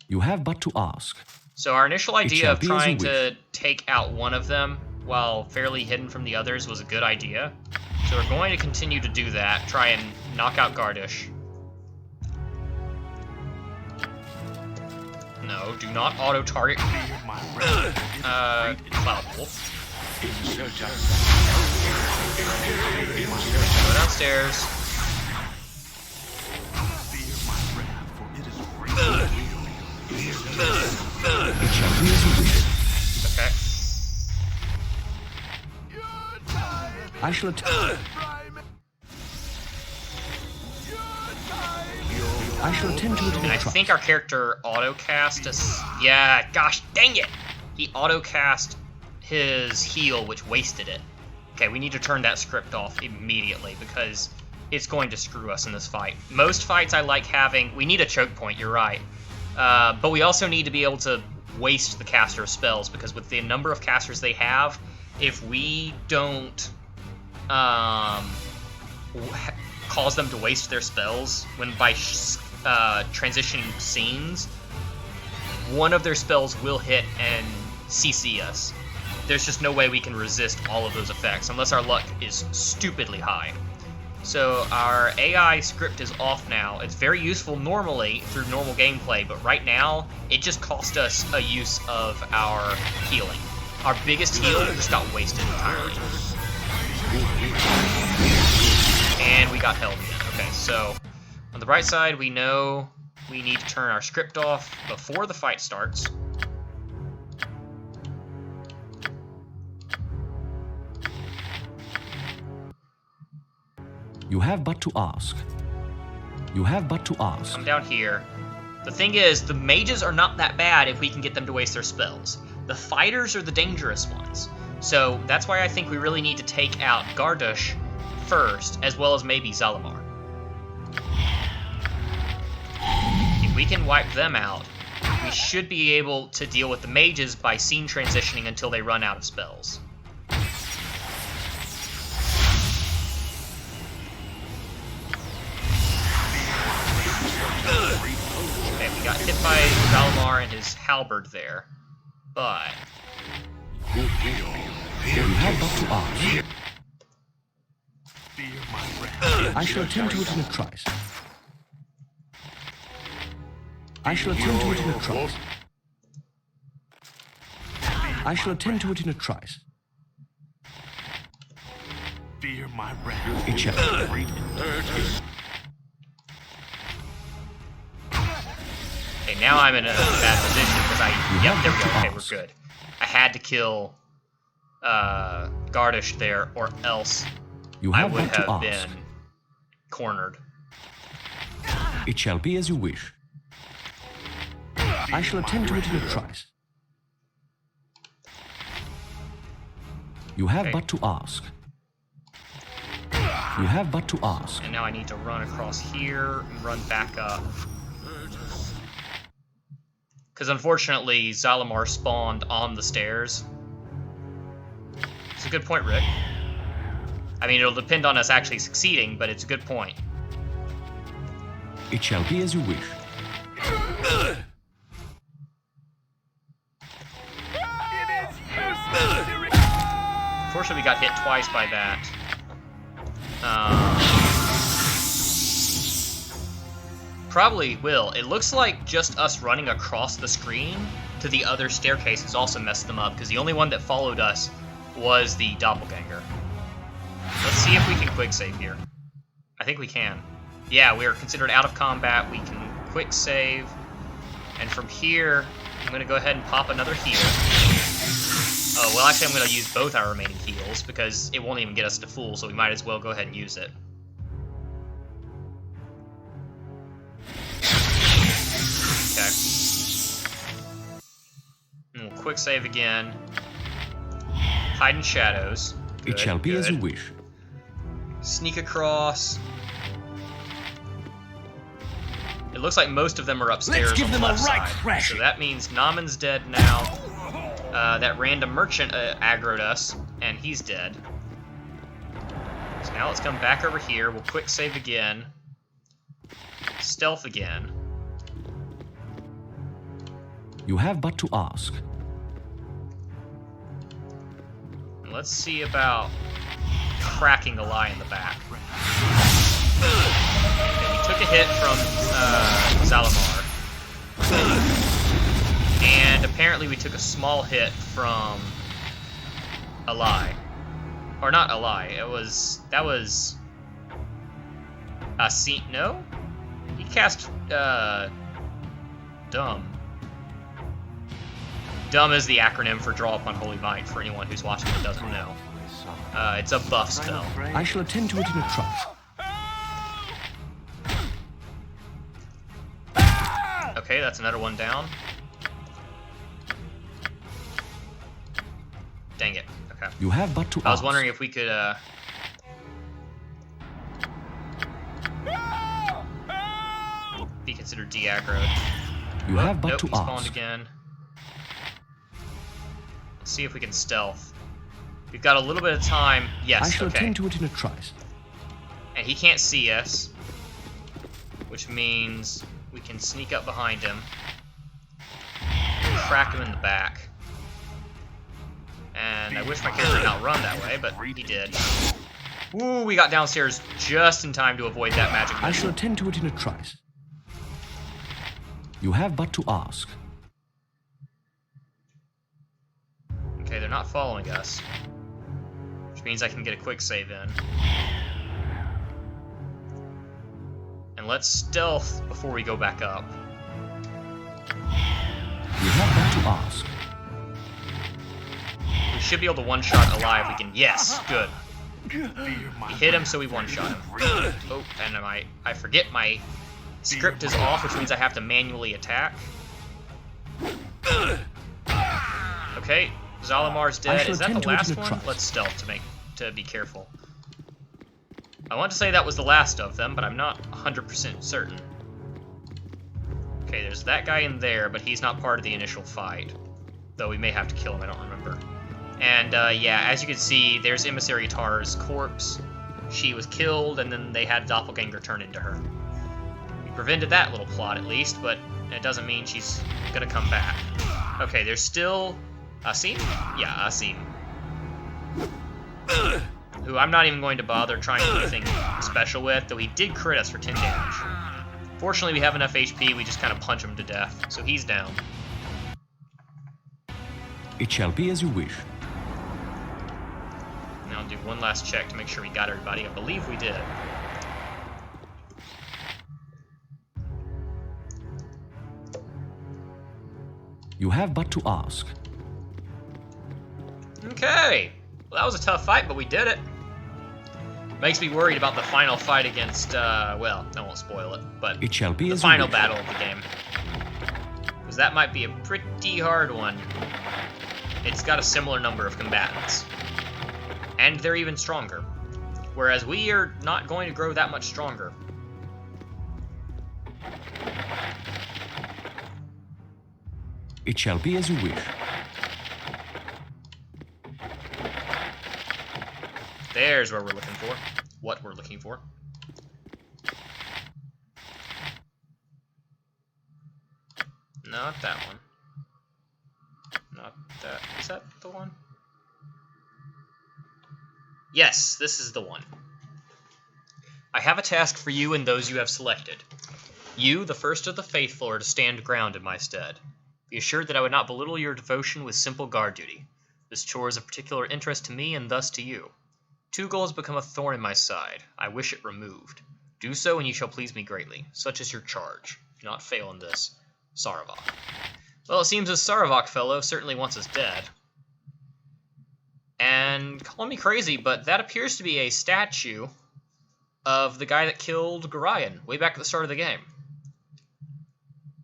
You have but to ask. So our initial idea of trying to take out one of them while fairly hidden from the others was a good idea. So we're going to continue to do that, try and knock out Gardush. No, do not auto-target. Cloud Wolf. Go downstairs. Okay. I shall attend. I shall attend to it in And a I truck. think our character auto-cast us. Yeah, gosh dang it! He auto-cast his heal, which wasted it. Okay, we need to turn that script off immediately because it's going to screw us in this fight. Most fights I like having... We need a choke point, you're right. But we also need to be able to waste the caster's spells because with the number of casters they have, if we don't cause them to waste their spells by transitioning scenes, one of their spells will hit and CC us. There's just no way we can resist all of those effects unless our luck is stupidly high. So our AI script is off now. It's very useful normally through normal gameplay, but right now it just cost us a use of our healing. Our biggest heal just got wasted entirely. And we got held again. Okay, so on the bright side, we know we need to turn our script off before the fight starts. You have but to ask. You have but to ask. Come down here. The thing is, the mages are not that bad if we can get them to waste their spells. The fighters are the dangerous ones. So that's why I think we really need to take out Gardush first, as well as maybe Zalamar. we can wipe them out. We should be able to deal with the mages by scene transitioning until they run out of spells. Okay, we got hit by Zalamar and his halberd there, but... You have but to ask. I shall attend to it in a trice. I shall attend to it in a trice. I shall attend to it in a trice. Fear my wrath. It shall be. Okay, now I'm in a bad position because Yep, there we go. Okay, we're good. I had to kill Gardish there, or else I would have been cornered. It shall be as you wish. I shall attend to it in a trice. You have but to ask. You have but to ask. And now I need to run across here and run back up. Because unfortunately, Zalamar spawned on the stairs. It's a good point, Rick. I mean, it'll depend on us actually succeeding, but it's a good point. It shall be as you wish. Unfortunately, we got hit twice by that. Probably will. It looks like just us running across the screen to the other staircase has also messed them up, because the only one that followed us was the doppelganger. Let's see if we can quick save here. I think we can. Yeah, we are considered out of combat. We can quick save. And from here, I'm going to go ahead and pop another heal. Oh, well, actually, I'm going to use both our remaining heals, because it won't even get us to full, so we might as well go ahead and use it. Okay. And we'll quick save again. Hide in shadows. Good, it shall be as you wish. Sneak across. It looks like most of them are upstairs. Let's give them the a left right side. thrashing. So that means Naman's dead now. That random merchant aggroed us, and he's dead. So now let's come back over here. We'll quick save again. Stealth again. You have but to ask. And let's see about cracking a lie in the back. Okay, we took a hit from Zalamar. And apparently we took a small hit from a lie. Or not a lie, that was a scene. No? He cast dumb. Dumb is the acronym for Draw Upon Holy Might, for anyone who's watching that doesn't know. It's a buff spell. I shall attend to it in a trice. Okay, that's another one down. Dang it. Okay. You have but to ask. I was wondering if we could, be considered de-aggroed. You have but nope, to he spawned ask. again. Let's see if we can stealth. We've got a little bit of time. Yes, I shall okay. attend to it in a trice. And he can't see us, which means we can sneak up behind him, crack him in the back. And I wish my character had not run that way, but he did. Ooh, we got downstairs just in time to avoid that magic I missile. shall attend to it in a trice. You have but to ask. Okay, they're not following us, which means I can get a quick save in. And let's stealth before we go back up. You have but to ask. We should be able to one-shot a lie if we can. Yes, good. We hit him, so we one-shot him. Oh, and I forget my script is off, which means I have to manually attack. Okay, Zalamar's dead. Is that the last one? Let's stealth to be careful. I want to say that was the last of them, but I'm not 100% certain. Okay, there's that guy in there, but he's not part of the initial fight. Though we may have to kill him, I don't remember. And, yeah, as you can see, there's Emissary Tar's corpse. She was killed, and then they had Doppelganger turn into her. We prevented that little plot, at least, but it doesn't mean she's gonna come back. Okay, there's still Asim? Yeah, Asim. Who I'm not even going to bother trying to do anything special with, though he did crit us for 10 damage. Fortunately, we have enough HP, we just kind of punch him to death, so he's down. It shall be as you wish. Now I'll do one last check to make sure we got everybody. I believe we did. You have but to ask. Okay! Well, that was a tough fight, but we did it. Makes me worried about the final fight against, well, I won't spoil it, but It shall be the as final you wish. battle of the game. Because that might be a pretty hard one. It's got a similar number of combatants. And they're even stronger. Whereas we are not going to grow that much stronger. It shall be as you wish. There's where we're looking for. What we're looking for. Not that one. Not that. Is that the one? Yes, this is the one. I have a task for you and those you have selected. You, the first of the faithful, are to stand ground in my stead. Be assured that I would not belittle your devotion with simple guard duty. This chore is of particular interest to me and thus to you. Tugal has become a thorn in my side. I wish it removed. Do so and you shall please me greatly. Such is your charge. Do not fail in this. Saravok. Well, it seems this Saravok fellow certainly wants us dead. And call me crazy, but that appears to be a statue of the guy that killed Gorion way back at the start of the game.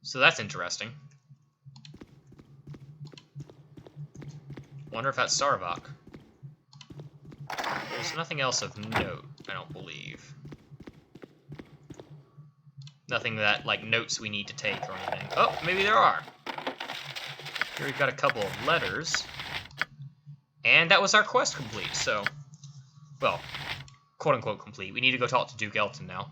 So that's interesting. Wonder if that's Saravok. There's nothing else of note, I don't believe. Nothing that, like, notes we need to take or anything. Oh, maybe there are. Here we've got a couple of letters. And that was our quest complete, so... Well, quote-unquote complete. We need to go talk to Duke Elton now.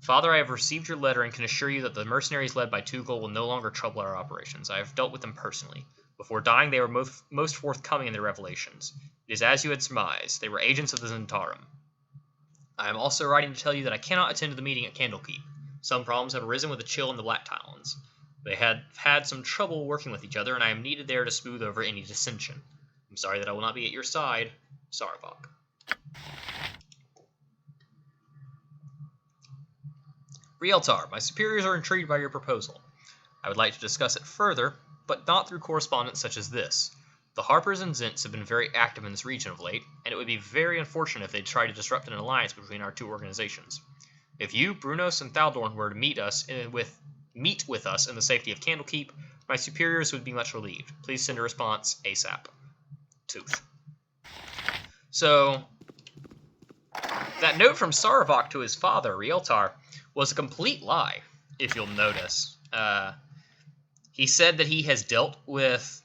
Father, I have received your letter and can assure you that the mercenaries led by Tugal will no longer trouble our operations. I have dealt with them personally. Before dying, they were most forthcoming in their revelations. It is as you had surmised. They were agents of the Zentarum. I am also writing to tell you that I cannot attend the meeting at Candlekeep. Some problems have arisen with the Chill and the Black Talons. They had had some trouble working with each other, and I am needed there to smooth over any dissension. I'm sorry that I will not be at your side. Saravok. Rieltar, my superiors are intrigued by your proposal. I would like to discuss it further, but not through correspondence such as this. The Harpers and Zents have been very active in this region of late, and it would be very unfortunate if they tried to disrupt an alliance between our two organizations. If you, Brunos, and Thaldorn were to meet with us in the safety of Candlekeep, my superiors would be much relieved. Please send a response ASAP. Tooth. So, that note from Saravok to his father, Rieltar, was a complete lie, if you'll notice. He said that he has dealt with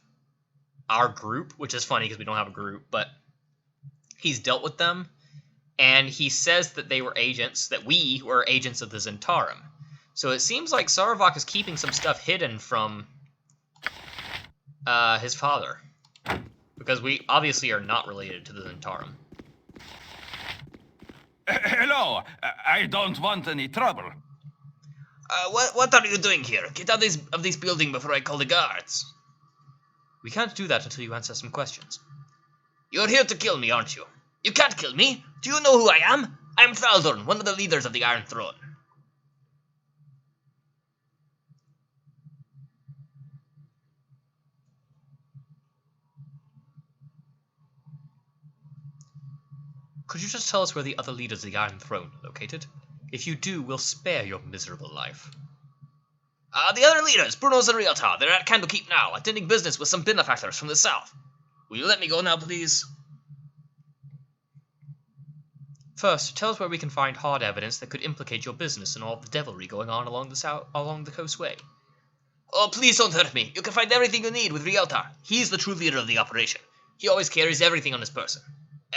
our group, which is funny because we don't have a group, but he's dealt with them, and he says that they were agents, that we were agents of the Zentarum. So it seems like Saravok is keeping some stuff hidden from his father, because we obviously are not related to the Zentarum. Hello, I don't want any trouble. What are you doing here? Get out of this building before I call the guards. We can't do that until you answer some questions. You're here to kill me, aren't you? You can't kill me. Do you know who I am? I'm Thaldorn, one of the leaders of the Iron Throne. Could you just tell us where the other leaders of the Iron Throne are located? If you do, we'll spare your miserable life. The other leaders, Brunos and Rieltar, they're at Candlekeep now, attending business with some benefactors from the south. Will you let me go now, please? First, tell us where we can find hard evidence that could implicate your business in all the devilry going on along the coastway. Oh, please don't hurt me. You can find everything you need with Rialtar. He's the true leader of the operation. He always carries everything on his person.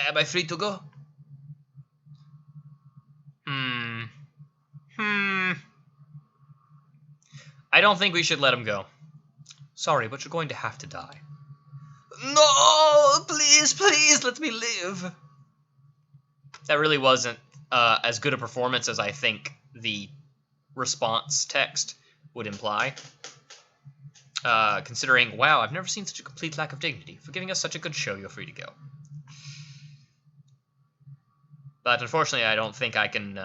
Am I free to go? I don't think we should let him go. Sorry, but you're going to have to die. No! Please, please, let me live. That really wasn't as good a performance as I think the response text would imply. Considering, wow, I've never seen such a complete lack of dignity. For giving us such a good show, you're free to go. But unfortunately, I don't think I can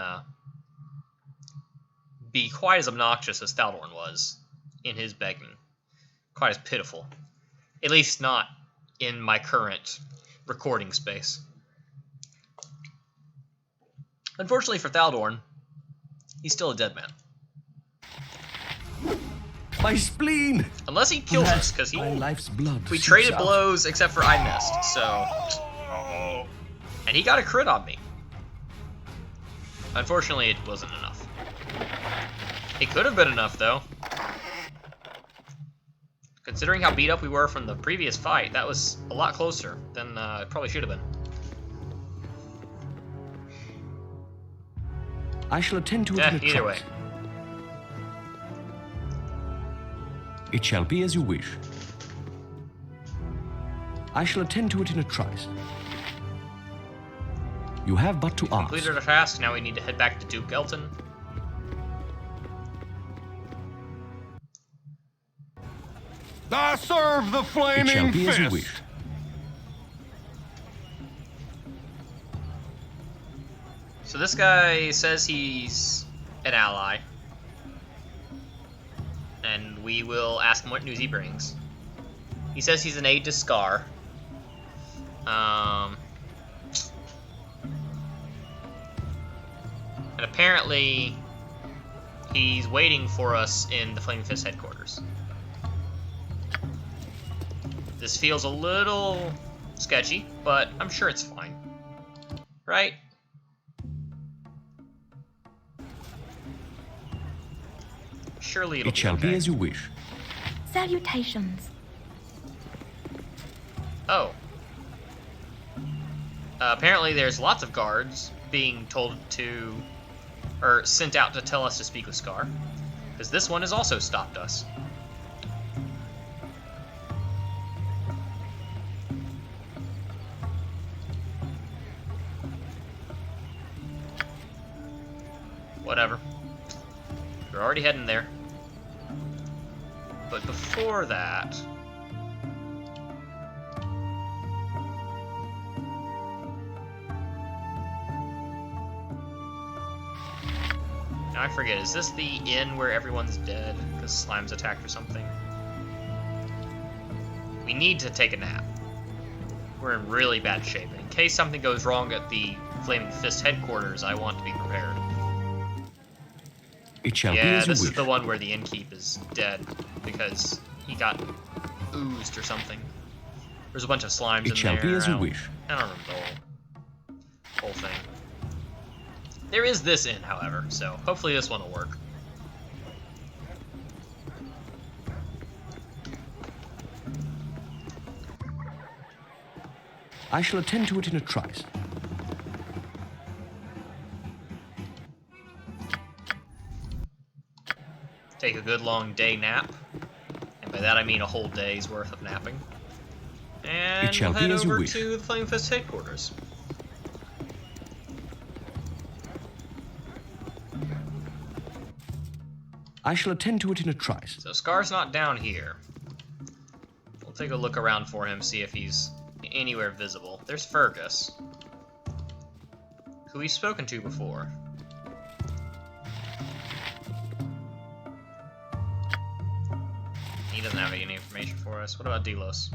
be quite as obnoxious as Thaldorn was in his begging. Quite as pitiful. At least not in my current recording space. Unfortunately for Thaldorn, he's still a dead man. My spleen! Unless he kills us, because my life's blood we seeps traded out. blows, except for I missed, so... And he got a crit on me. Unfortunately, it wasn't enough. It could have been enough, though. Considering how beat up we were from the previous fight, that was a lot closer than it probably should have been. I shall attend to it Yeah, in a either way. trice. It shall be as you wish. I shall attend to it in a trice. You have but to ask. Completed our task, now we need to head back to Duke Elton. I serve the It flaming shall be as you fist. wish. So this guy says he's an ally. And we will ask him what news he brings. He says he's an aide to Scar. And apparently, he's waiting for us in the Flaming Fist headquarters. This feels a little sketchy, but I'm sure it's fine. Right? Surely it'll It shall okay. be as you wish. Salutations. Oh. Apparently there's lots of guards being told to... or sent out to tell us to speak with Scar. Because this one has also stopped us. Whatever. We're already heading there. But before that... Now I forget, is this the inn where everyone's dead because Slime's attacked or something? We need to take a nap. We're in really bad shape. In case something goes wrong at the Flaming Fist headquarters, I want to be prepared. It shall be Yeah, as you this wish. is the one where the innkeep is dead because he got oozed or something. There's a bunch of slimes in there. It shall be as you wish. I don't remember the whole thing. There is this inn, however, so hopefully this one will work. I shall attend to it in a trice. Take a good long day nap. And by that I mean a whole day's worth of napping. And It shall we'll be head as you over wish. to the Flaming Fist headquarters. I shall attend to it in a trice. So Scar's not down here. We'll take a look around for him, see if he's anywhere visible. There's Fergus, who we've spoken to before. He doesn't have any information for us. What about Delos?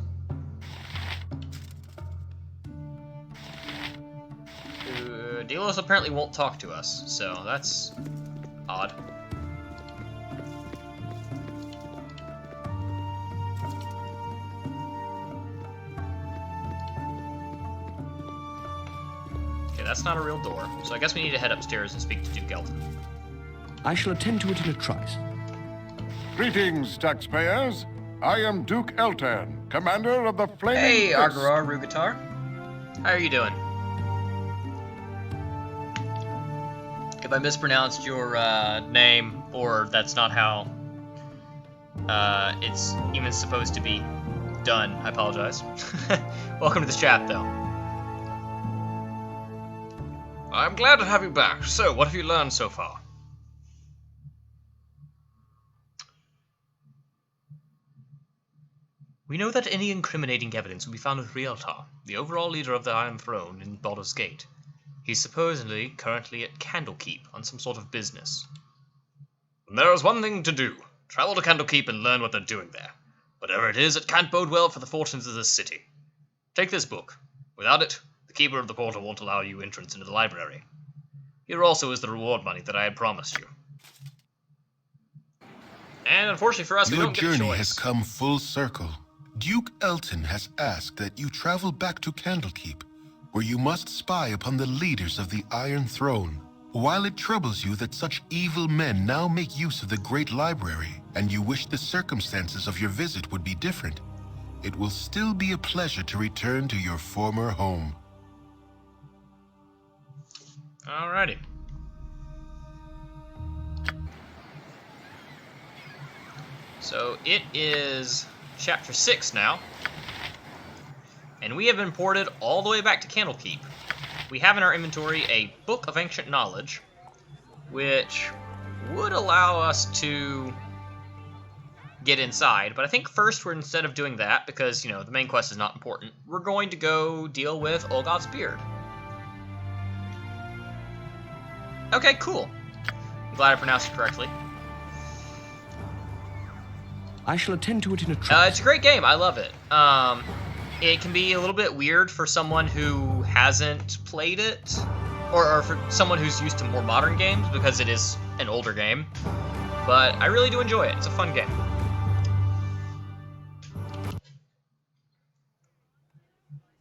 Delos apparently won't talk to us, so that's odd. that's not a real door. So I guess we need to head upstairs and speak to Duke Elton. I shall attend to it in a trice. Greetings, taxpayers. I am Duke Eltan, commander of the Flaming Hey, Fist. Argarar Rugatar. How are you doing? If I mispronounced your name, or that's not how it's even supposed to be done, I apologize. Welcome to the chat, though. I'm glad to have you back. So, what have you learned so far? We know that any incriminating evidence will be found with Rialtar, the overall leader of the Iron Throne in Baldur's Gate. He's supposedly currently at Candlekeep on some sort of business. And there is one thing to do. Travel to Candlekeep and learn what they're doing there. Whatever it is, it can't bode well for the fortunes of this city. Take this book. Without it, the keeper of the portal won't allow you entrance into the library. Here also is the reward money that I had promised you. And unfortunately for us, we don't get a choice. Your journey has come full circle. Duke Elton has asked that you travel back to Candlekeep, where you must spy upon the leaders of the Iron Throne. While it troubles you that such evil men now make use of the Great Library, and you wish the circumstances of your visit would be different, it will still be a pleasure to return to your former home. Alrighty. So it is Chapter 6 now, and we have been ported all the way back to Candlekeep. We have in our inventory a Book of Ancient Knowledge, which would allow us to get inside, but I think first we're, instead of doing that, because, you know, the main quest is not important, we're going to go deal with Olgoth's Beard. Okay, cool. I'm glad I pronounced it correctly. I shall attend to it in a trice. It's a great game. I love it. It can be a little bit weird for someone who hasn't played it, or for someone who's used to more modern games, because it is an older game. But I really do enjoy it. It's a fun game.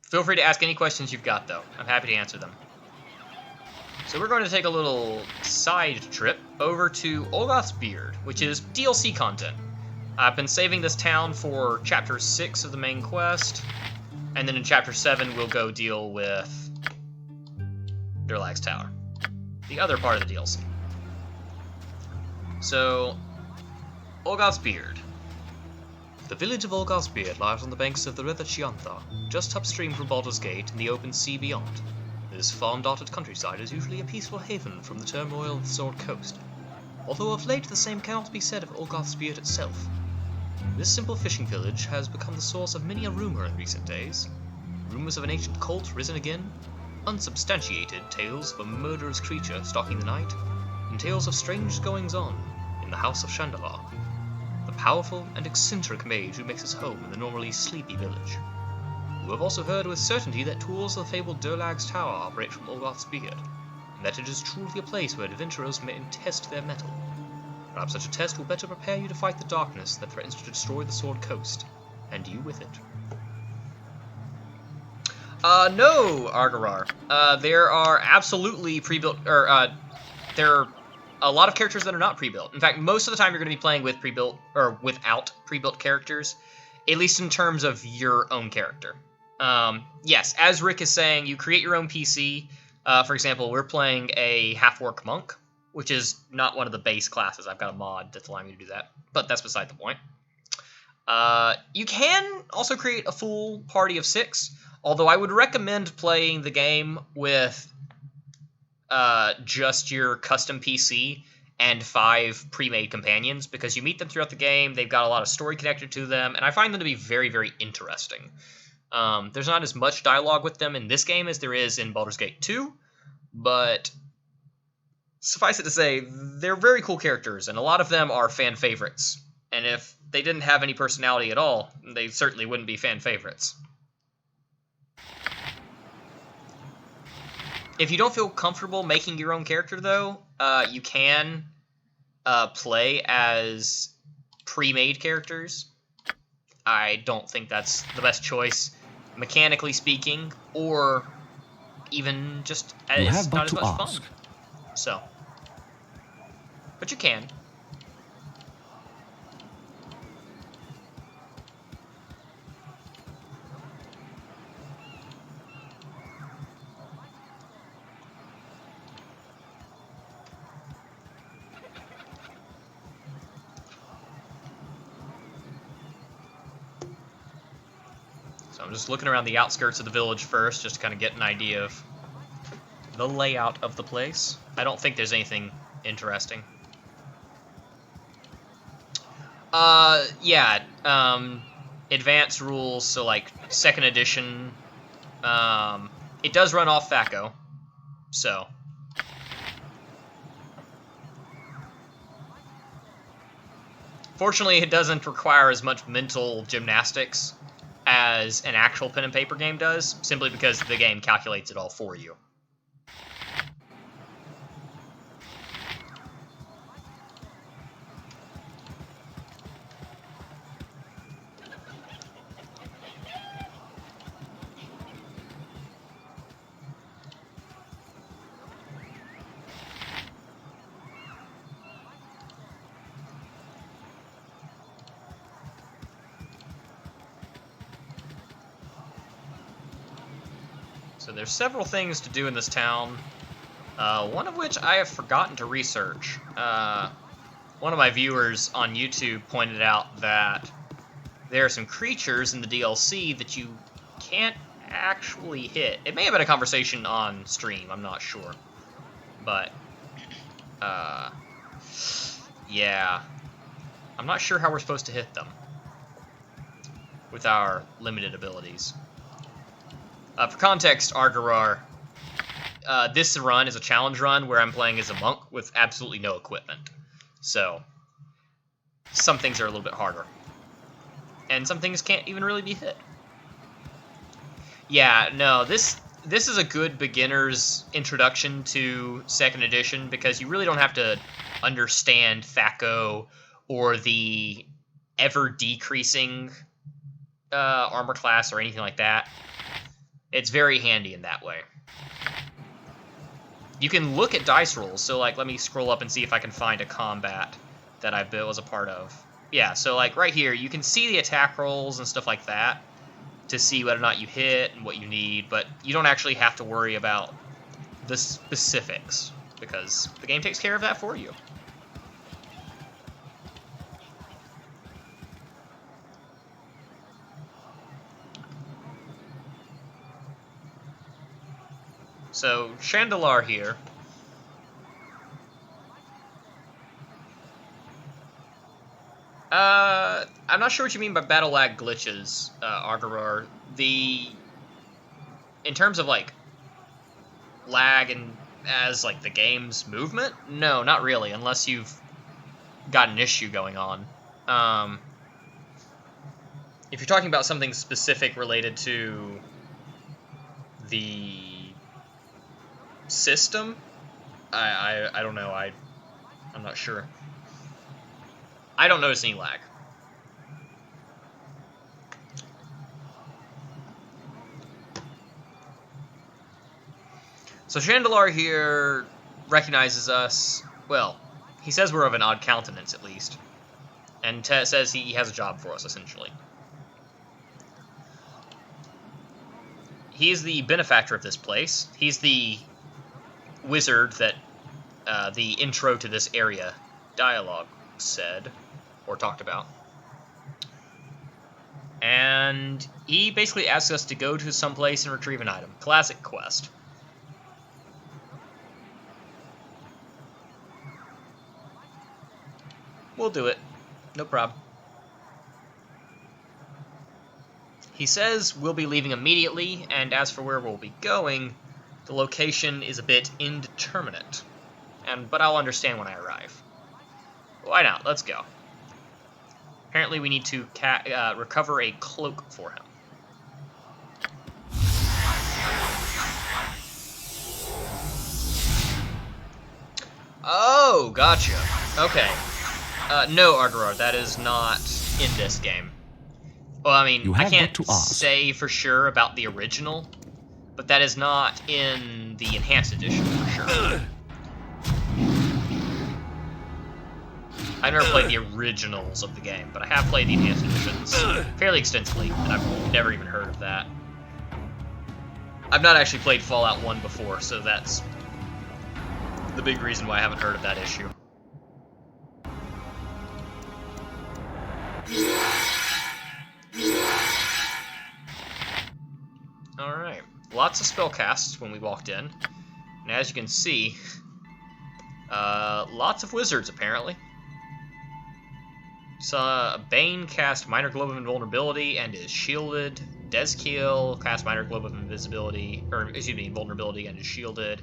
Feel free to ask any questions you've got, though. I'm happy to answer them. So we're going to take a little side trip over to Olgoth's Beard, which is DLC content. I've been saving this town for Chapter 6 of the main quest, and then in Chapter 7 we'll go deal with Durlag's Tower, the other part of the DLC. So, Olgoth's Beard. The village of Olgoth's Beard lies on the banks of the river Chiantha, just upstream from Baldur's Gate in the open sea beyond. This farm-dotted countryside is usually a peaceful haven from the turmoil of the Sword Coast, although of late the same cannot be said of Olgoth's Beard itself. This simple fishing village has become the source of many a rumor in recent days. Rumors of an ancient cult risen again, unsubstantiated tales of a murderous creature stalking the night, and tales of strange goings-on in the House of Shandalar, the powerful and eccentric mage who makes his home in the normally sleepy village. You have also heard with certainty that tools of the fabled Durlag's Tower operate from Olgoth's Beard, and that it is truly a place where adventurers may test their mettle. Perhaps such a test will better prepare you to fight the darkness that threatens to destroy the Sword Coast, and you with it. No, Argarar. There are absolutely pre-built, or, there are a lot of characters that are not pre-built. In fact, most of the time you're going to be playing with pre-built, or without pre-built characters, at least in terms of your own character. Yes, as Rick is saying, you create your own PC. For example, we're playing a half-orc monk, which is not one of the base classes. I've got a mod that's allowing me to do that, but that's beside the point. You can also create a full party of 6, although I would recommend playing the game with just your custom PC and 5 pre-made companions, because you meet them throughout the game, they've got a lot of story connected to them, and I find them to be very, very interesting. There's not as much dialogue with them in this game as there is in Baldur's Gate 2, but suffice it to say, they're very cool characters, and a lot of them are fan favorites. And if they didn't have any personality at all, they certainly wouldn't be fan favorites. If you don't feel comfortable making your own character, though, you can play as pre-made characters. I don't think that's the best choice, mechanically speaking, or even just You it's have but not as to much ask. fun. So, but you can. So I'm just looking around the outskirts of the village first, just to kind of get an idea of the layout of the place. I don't think there's anything interesting. Yeah, advanced rules, so like 2nd edition, it does run off FACO, so. Fortunately, it doesn't require as much mental gymnastics as an actual pen and paper game does, simply because the game calculates it all for you. So there's several things to do in this town, one of which I have forgotten to research. One of my viewers on YouTube pointed out that there are some creatures in the DLC that you can't actually hit. It may have been a conversation on stream, I'm not sure. But, yeah. I'm not sure how we're supposed to hit them with our limited abilities. For context, Argarar, this run is a challenge run where I'm playing as a monk with absolutely no equipment. So, some things are a little bit harder. And some things can't even really be hit. Yeah, no, this is a good beginner's introduction to 2nd edition because you really don't have to understand FACO or the ever-decreasing armor class or anything like that. It's very handy in that way. You can look at dice rolls, so like let me scroll up and see if I can find a combat that I was a part of. Yeah, so like right here, you can see the attack rolls and stuff like that to see whether or not you hit and what you need, but you don't actually have to worry about the specifics because the game takes care of that for you. So, Chandelar here. I'm not sure what you mean by battle lag glitches, Argarar. In terms of, like, lag and as, like, the game's movement? No, not really, unless you've got an issue going on. If you're talking about something specific related to the system, I don't know. I'm not sure. I don't notice any lag. So Chandelar here recognizes us. Well, he says we're of an odd countenance, at least. And says he has a job for us, essentially. He's the benefactor of this place. He's the wizard that the intro to this area dialogue said, or talked about. And he basically asks us to go to some place and retrieve an item. Classic quest. We'll do it. No problem. He says we'll be leaving immediately, and as for where we'll be going, the location is a bit indeterminate. But I'll understand when I arrive. Why not? Let's go. Apparently we need to recover a cloak for him. Oh, gotcha. Okay. No, Argarar, that is not in this game. Well, I mean, I can't say for sure about the original, but that is not in the Enhanced Edition for sure. I've never played the originals of the game, but I have played the Enhanced Editions fairly extensively, and I've never even heard of that. I've not actually played Fallout 1 before, so that's the big reason why I haven't heard of that issue. Alright, lots of spell casts when we walked in, and as you can see, lots of wizards apparently. So, Bane cast Minor Globe of Invulnerability and is shielded. Dezkiel cast Minor Globe of Invisibility, or excuse me, Invulnerability and is shielded.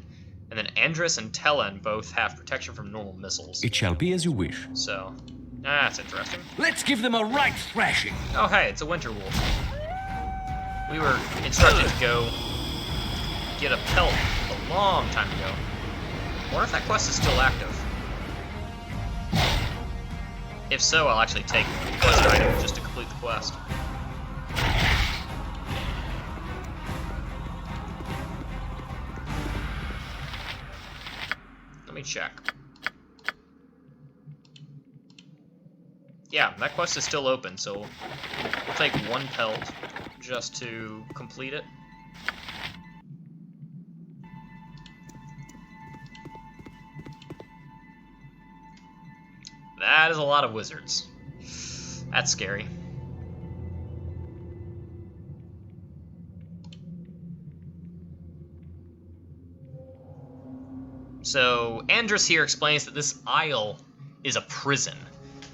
And then Andrus and Tellan both have protection from normal missiles. It shall be as you wish. So, that's interesting. Let's give them a right thrashing. Oh hey, it's a Winter Wolf. We were instructed to go get a pelt a long time ago. I wonder if that quest is still active. If so, I'll actually take the quest item just to complete the quest. Let me check. Yeah, that quest is still open, so we'll take one pelt just to complete it. That is a lot of wizards. That's scary. So, Andrus here explains that this isle is a prison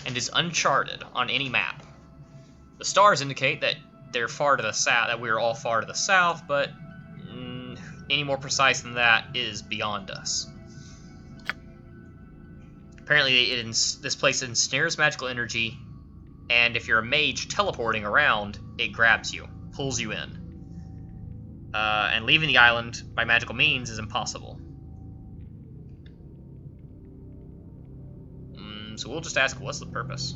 and is uncharted on any map. The stars indicate that they're far to the south, that we're all far to the south, but any more precise than that is beyond us. Apparently, this place ensnares magical energy, and if you're a mage teleporting around, it grabs you, pulls you in. And leaving the island by magical means is impossible. So we'll just ask, what's the purpose?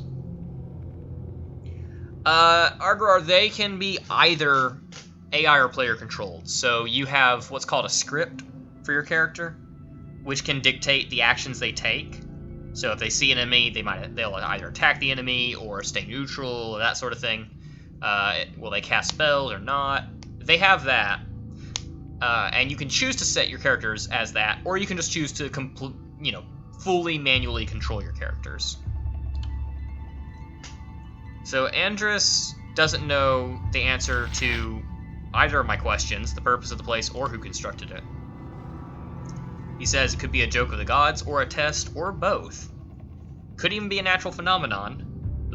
Argrar, they can be either AI or player controlled. So you have what's called a script for your character, which can dictate the actions they take. So if they see an enemy, they'll either attack the enemy or stay neutral or that sort of thing. Will they cast spells or not? They have that, and you can choose to set your characters as that, or you can just choose to fully manually control your characters. So Andrus doesn't know the answer to either of my questions, the purpose of the place or who constructed it. He says it could be a joke of the gods, or a test, or both. Could even be a natural phenomenon,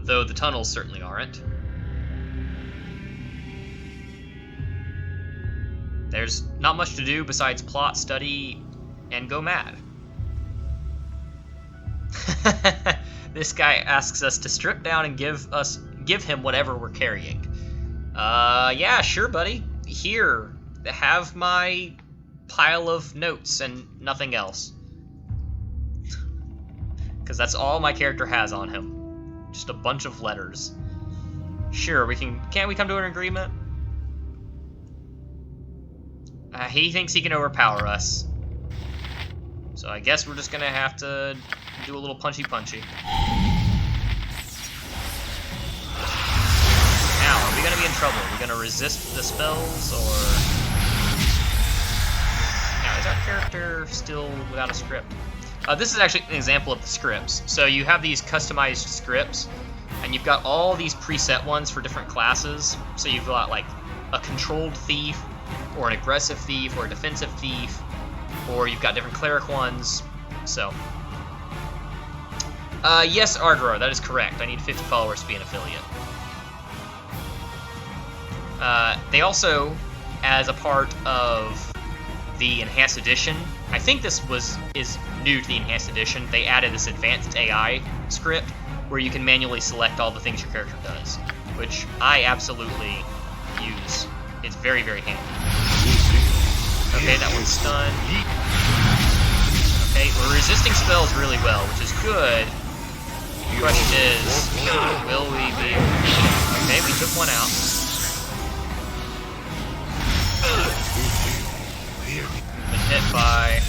though the tunnels certainly aren't. There's not much to do besides plot, study, and go mad. This guy asks us to strip down and give him whatever we're carrying. Yeah, sure, buddy. Here, have my pile of notes and nothing else. Because that's all my character has on him. Just a bunch of letters. Sure, can't we come to an agreement? He thinks he can overpower us. So I guess we're just gonna have to do a little punchy-punchy. Now, are we gonna be in trouble? Are we gonna resist the spells, or... Now, is our character still without a script? This is actually an example of the scripts. So you have these customized scripts, and you've got all these preset ones for different classes. So you've got like a controlled thief, or an aggressive thief, or a defensive thief, or you've got different cleric ones. So, yes, Argrar, that is correct. I need 50 followers to be an affiliate. They also, as a part of the Enhanced Edition, I think this is new to the Enhanced Edition, they added this advanced AI script where you can manually select all the things your character does, which I absolutely use. It's very, very handy. Okay, that one's stunned. Okay, we're resisting spells really well, which is good. The question is, will we be... Okay, we took one out. hit by...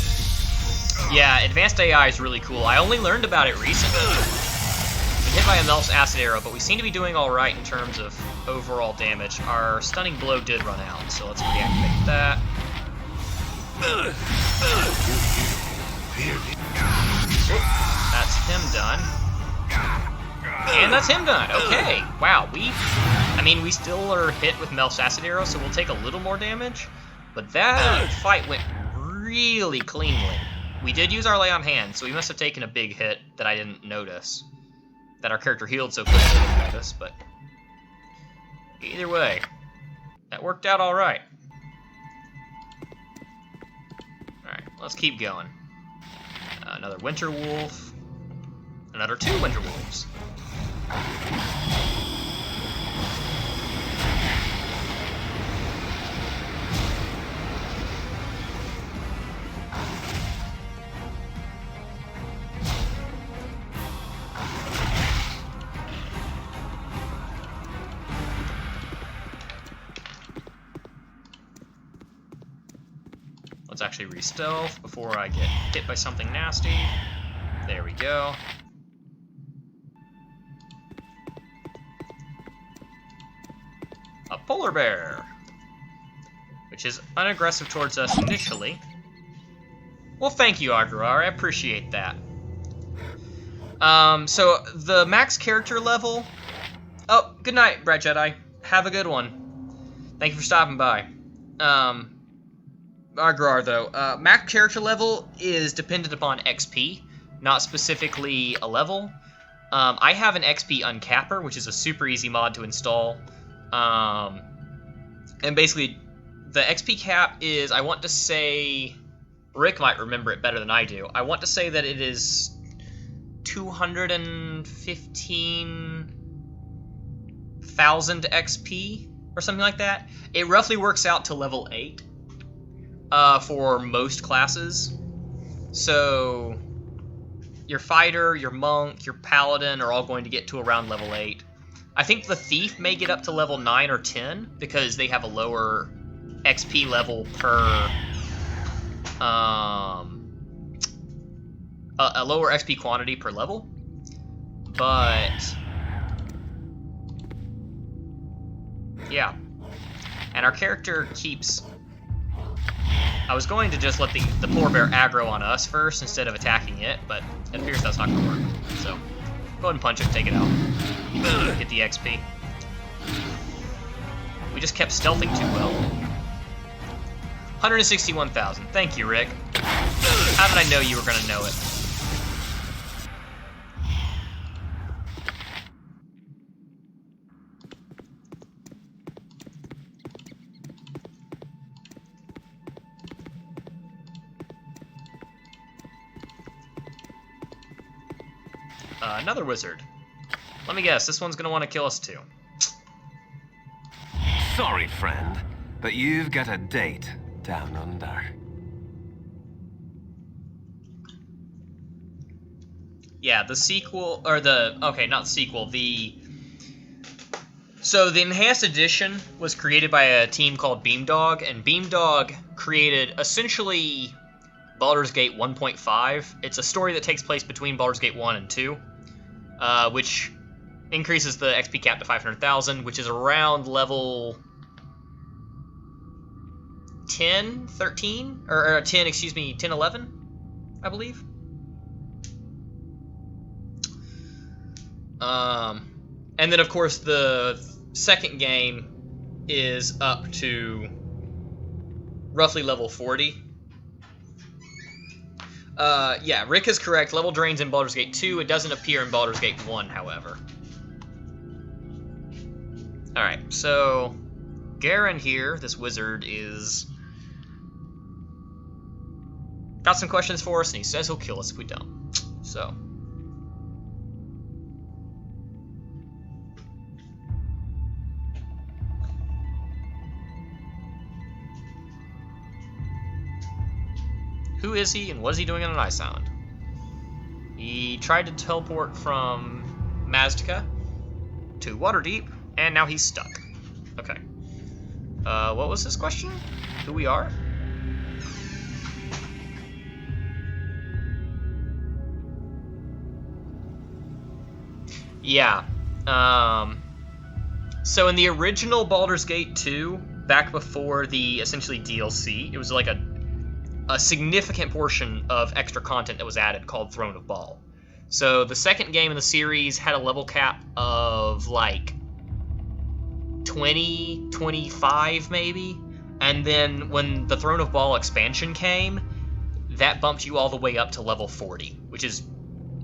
Yeah, advanced AI is really cool. I only learned about it recently. Been hit by a Melf's acid arrow, but we seem to be doing alright in terms of overall damage. Our stunning blow did run out, so let's reactivate that. That's him done. And that's him done. Okay. Wow, we still are hit with Melf's acid arrow, so we'll take a little more damage. But that fight went really cleanly. We did use our lay on hand, so we must have taken a big hit that I didn't notice. That our character healed so quickly I didn't notice, but either way, that worked out alright. Alright, let's keep going. Another winter wolf. Another 2 winter wolves. Let's actually re-stealth before I get hit by something nasty. There we go. A polar bear, which is unaggressive towards us initially. Well, thank you, Agrar. I appreciate that. So the max character level... Oh, good night, Brad Jedi. Have a good one. Thank you for stopping by. Agrar, though, max character level is dependent upon XP, not specifically a level. I have an XP uncapper, which is a super easy mod to install. And basically, the XP cap is, I want to say, Rick might remember it better than I do. I want to say that it is 215,000 XP or something like that. It roughly works out to level 8 for most classes. So your fighter, your monk, your paladin are all going to get to around level 8. I think the thief may get up to level 9 or 10 because they have a lower XP level per a lower XP quantity per level. But yeah, and our character keeps... I was going to just let the poor bear aggro on us first instead of attacking it, but it appears that's not going to work. So go ahead and punch it, take it out. Get the XP. We just kept stealthing too well. 161,000. Thank you, Rick. How did I know you were going to know it? Another wizard. Let me guess, this one's gonna want to kill us too. Sorry, friend, but you've got a date down under. Yeah, the sequel, or the, okay, not sequel, so the Enhanced Edition was created by a team called Beamdog, and Beamdog created essentially Baldur's Gate 1.5. It's a story that takes place between Baldur's Gate 1 and 2, which increases the XP cap to 500,000, which is around level 10, 13, or 10, excuse me, 10, 11, I believe. And then, of course, the second game is up to roughly level 40. Yeah, Rick is correct. Level drains in Baldur's Gate 2. It doesn't appear in Baldur's Gate 1, however. Alright, so Garen here, this wizard, is got some questions for us, and he says he'll kill us if we don't. So who is he, and what is he doing on an ice island? He tried to teleport from Mazdaca to Waterdeep, and now he's stuck. Okay. What was his question? Who we are? Yeah. So in the original Baldur's Gate 2, back before the essentially DLC, it was like a significant portion of extra content that was added called Throne of Ball. So the second game in the series had a level cap of like 20, 25 maybe. And then when the Throne of Ball expansion came, that bumped you all the way up to level 40, which is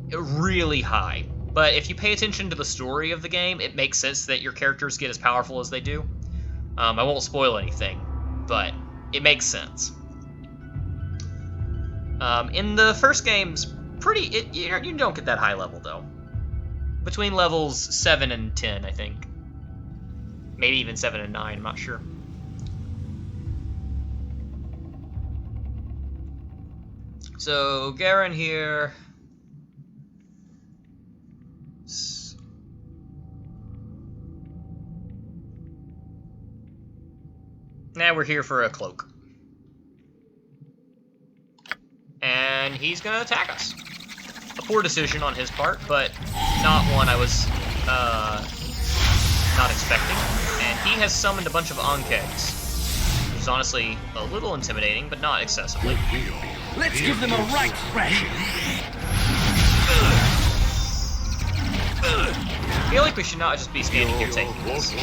really high. But if you pay attention to the story of the game, it makes sense that your characters get as powerful as they do. I won't spoil anything, but it makes sense. In the first game's you don't get that high level though. Between levels 7 and 10, I think. Maybe even 7 and 9, I'm not sure. So, Garen here. Now we're here for a cloak. And he's gonna attack us. A poor decision on his part, but not one I was not expecting. And he has summoned a bunch of Ankegs, which is honestly a little intimidating, but not excessively. Let's give them a right thrashing. I feel like we should not just be standing here taking this.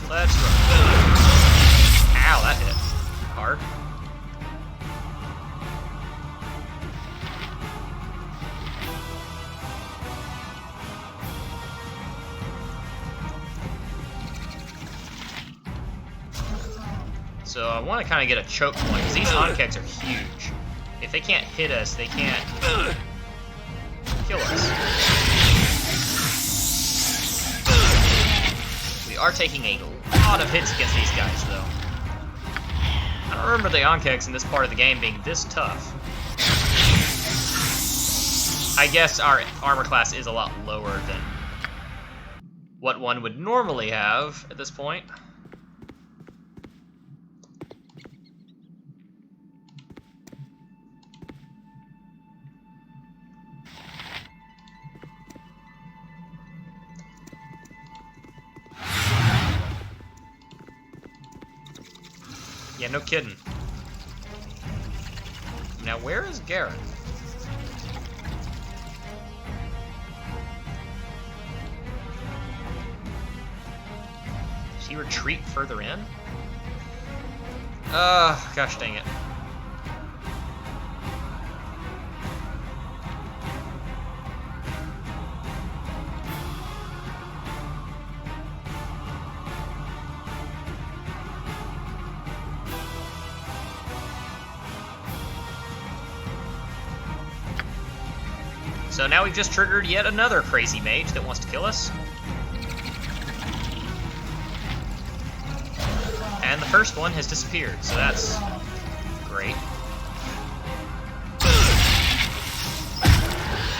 Let's run. Ow, that hit hard. So I want to kind of get a choke point, because these Ankegs are huge. If they can't hit us, they can't kill us. We are taking a lot of hits against these guys, though. I don't remember the Ankegs in this part of the game being this tough. I guess our armor class is a lot lower than what one would normally have at this point. Yeah, no kidding. Now, where is Garen? Does he retreat further in? Gosh dang it. So now we've just triggered yet another crazy mage that wants to kill us. And the first one has disappeared, so that's great.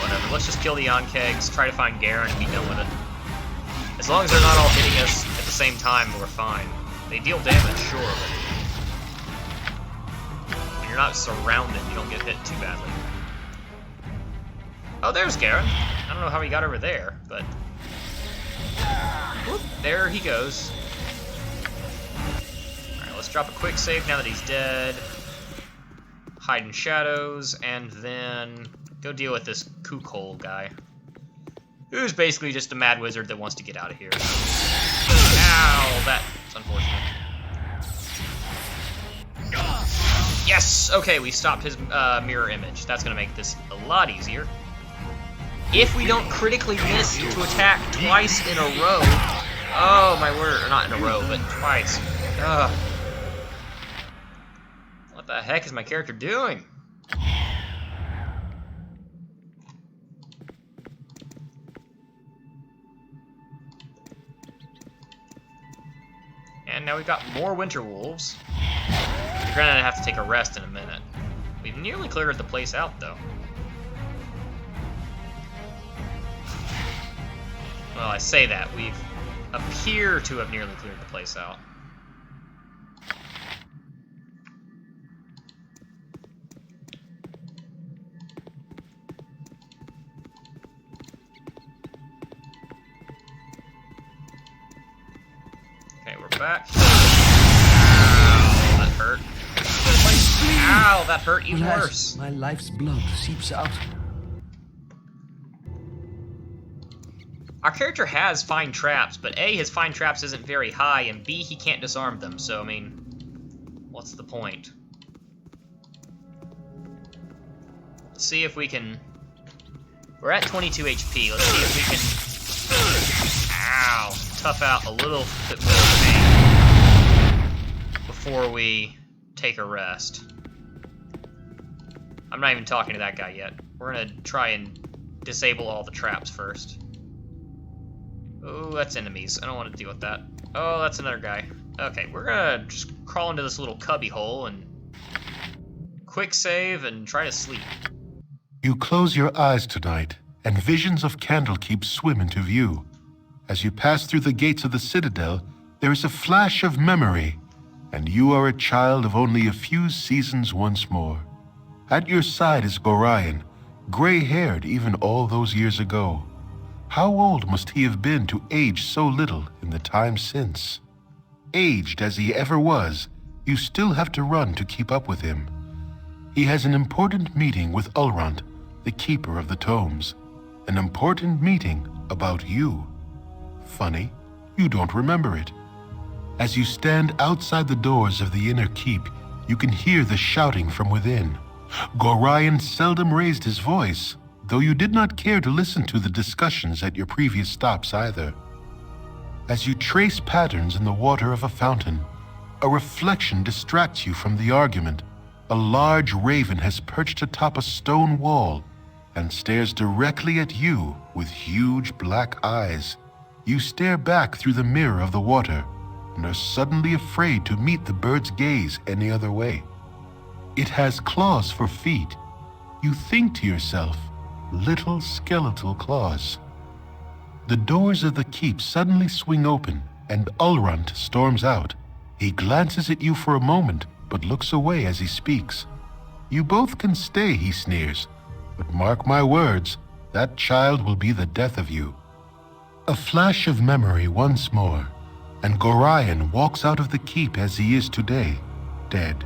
Whatever, let's just kill the Ankegs, try to find Garen, and be done with it. As long as they're not all hitting us at the same time, we're fine. They deal damage, sure, but when you're not surrounded, you don't get hit too badly. Oh, there's Garen. I don't know how he got over there, but... Whoop, there he goes. Alright, let's drop a quick save now that he's dead. Hide in shadows, and then go deal with this Kookhole guy. Who's basically just a mad wizard that wants to get out of here. Ow, that's unfortunate. Yes! Okay, we stopped his mirror image. That's gonna make this a lot easier. If we don't critically miss to attack twice in a row... Oh, my word. Or not in a row, but twice. Ugh. What the heck is my character doing? And now we've got more winter wolves. You're gonna have to take a rest in a minute. We've nearly cleared the place out, though. Well, I say that. We appear to have nearly cleared the place out. back. Ow, that hurt. My spleen! Ow, that hurt even Alas, worse. my life's blood seeps out. Our character has fine traps, but A, his fine traps isn't very high, and B, he can't disarm them, so, I mean, what's the point? Let's see if we can... We're at 22 HP, let's see if we can... Ow! Tough out a little bit more pain before we take a rest. I'm not even talking to that guy yet. We're gonna try and disable all the traps first. Oh, that's enemies. I don't want to deal with that. Oh, that's another guy. Okay, we're gonna just crawl into this little cubby hole and quick save and try to sleep. You close your eyes tonight, and visions of Candlekeep swim into view. As you pass through the gates of the Citadel, there is a flash of memory, and you are a child of only a few seasons once more. At your side is Gorion, gray-haired even all those years ago. How old must he have been to age so little in the time since? Aged as he ever was, you still have to run to keep up with him. He has an important meeting with Ulrant, the keeper of the tomes. An important meeting about you. Funny, you don't remember it. As you stand outside the doors of the inner keep, you can hear the shouting from within. Gorion seldom raised his voice, though you did not care to listen to the discussions at your previous stops either. As you trace patterns in the water of a fountain, a reflection distracts you from the argument. A large raven has perched atop a stone wall and stares directly at you with huge black eyes. You stare back through the mirror of the water and are suddenly afraid to meet the bird's gaze any other way. It has claws for feet. You think to yourself, little skeletal claws. The doors of the keep suddenly swing open, and Ulrant storms out. He glances at you for a moment, but looks away as he speaks. You both can stay, he sneers, but mark my words, that child will be the death of you. A flash of memory once more, and Gorion walks out of the keep as he is today, dead.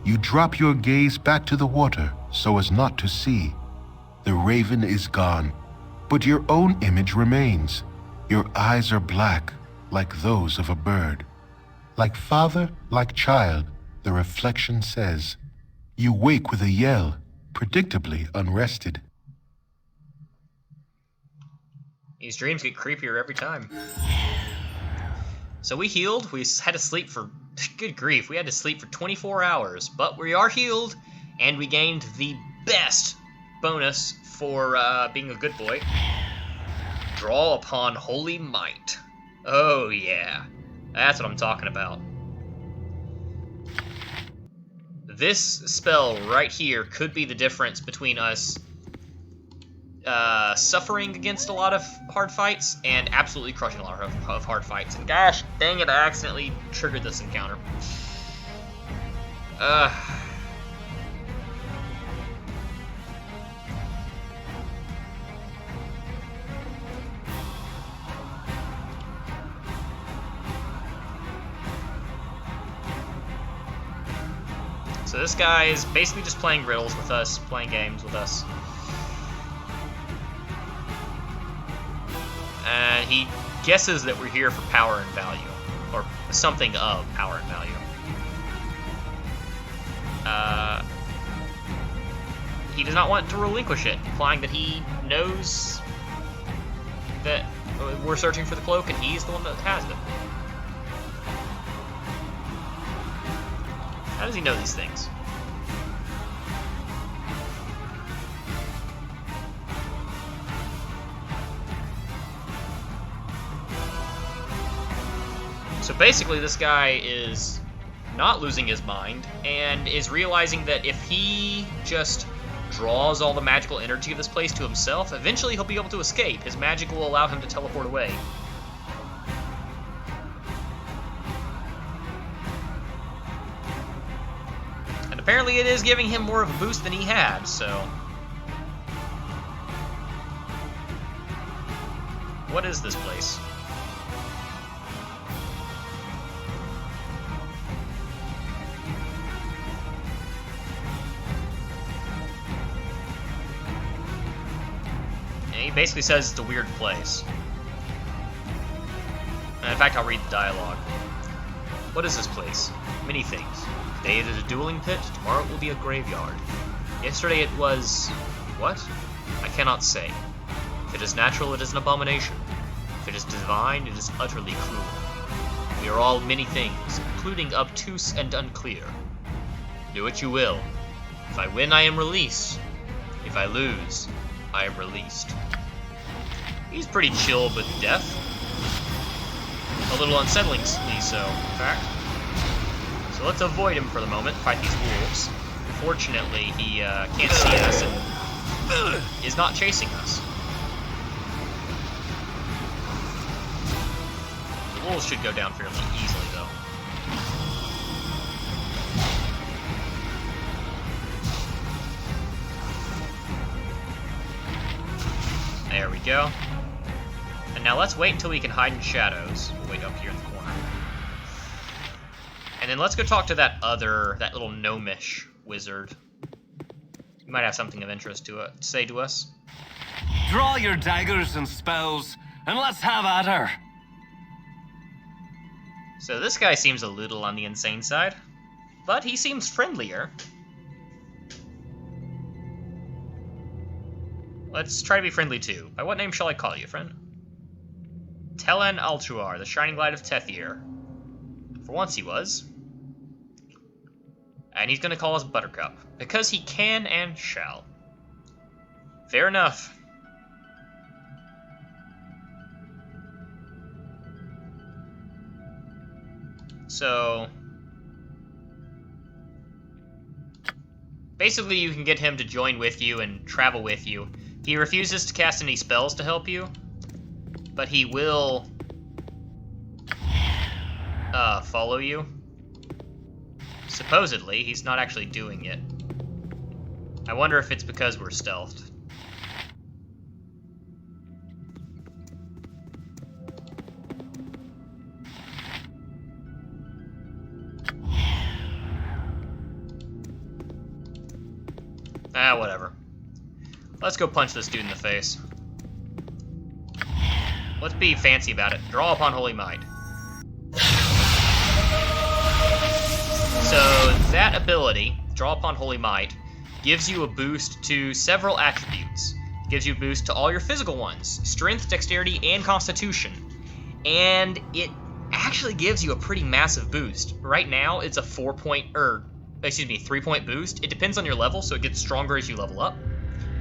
You drop your gaze back to the water so as not to see. The raven is gone, but your own image remains. Your eyes are black, like those of a bird. Like father, like child, the reflection says. You wake with a yell, predictably unrested. These dreams get creepier every time. So we healed. We had to sleep for... Good grief, we had to sleep for 24 hours. But we are healed, and we gained the best bonus for being a good boy. Draw upon Holy Might. Oh yeah, that's what I'm talking about. This spell right here could be the difference between us suffering against a lot of hard fights and absolutely crushing a lot of hard fights. And gosh dang it, I accidentally triggered this encounter. So this guy is basically just playing riddles with us, playing games with us. And he guesses that we're here for power and value, or something of power and value. He does not want to relinquish it, implying that he knows that we're searching for the cloak and he's the one that has it. How does he know these things? So basically this guy is not losing his mind and is realizing that if he just draws all the magical energy of this place to himself, eventually he'll be able to escape. His magic will allow him to teleport away. And apparently it is giving him more of a boost than he had, so... What is this place? He basically says it's a weird place. And in fact, I'll read the dialogue. What is this place? Many things. Today it is a dueling pit, tomorrow it will be a graveyard. Yesterday it was... what? I cannot say. If it is natural, it is an abomination. If it is divine, it is utterly cruel. We are all many things, including obtuse and unclear. Do what you will. If I win, I am released. If I lose, I am released. He's pretty chill with death. A little unsettlingly so, in fact. So let's avoid him for the moment, fight these wolves. Fortunately, he can't see us and is not chasing us. The wolves should go down fairly easily, though. There we go. And now let's wait until we can hide in shadows. We'll wait up here in the corner. And then let's go talk to that little gnomish wizard. He might have something of interest to say to us. Draw your daggers and spells, and let's have at her. So this guy seems a little on the insane side, but he seems friendlier. Let's try to be friendly too. By what name shall I call you, friend? Telan Altruar, the shining light of Tethyr. For once he was. And he's gonna call us Buttercup, because he can and shall. Fair enough. So... basically you can get him to join with you and travel with you. He refuses to cast any spells to help you, but he will follow you. Supposedly, he's not actually doing it. I wonder if it's because we're stealthed. Whatever. Let's go punch this dude in the face. Let's be fancy about it. Draw upon Holy Might. So that ability, Draw upon Holy Might, gives you a boost to several attributes. It gives you a boost to all your physical ones, strength, dexterity, and constitution. And it actually gives you a pretty massive boost. Right now, it's a 3-point boost. It depends on your level, so it gets stronger as you level up.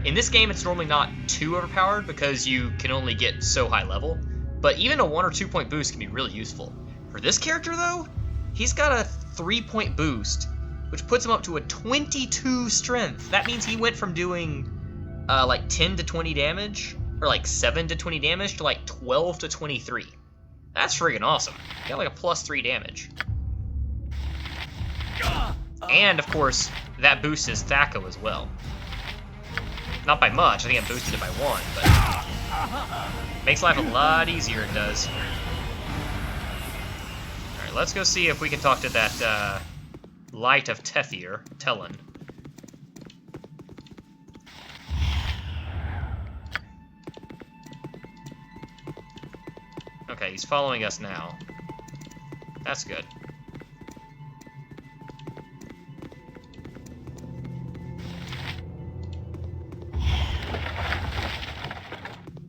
In this game, it's normally not too overpowered because you can only get so high level, but even a 1 or 2 point boost can be really useful. For this character, though, he's got a 3-point boost, which puts him up to a 22 strength. That means he went from doing like 10 to 20 damage, or like 7 to 20 damage, to like 12 to 23. That's friggin' awesome. Got like a +3 damage. And, of course, that boosts his Thaco as well. Not by much, I think I boosted it by 1, but makes life a lot easier, it does. Alright, let's go see if we can talk to that Light of Tethyr, Telan. Okay, he's following us now. That's good.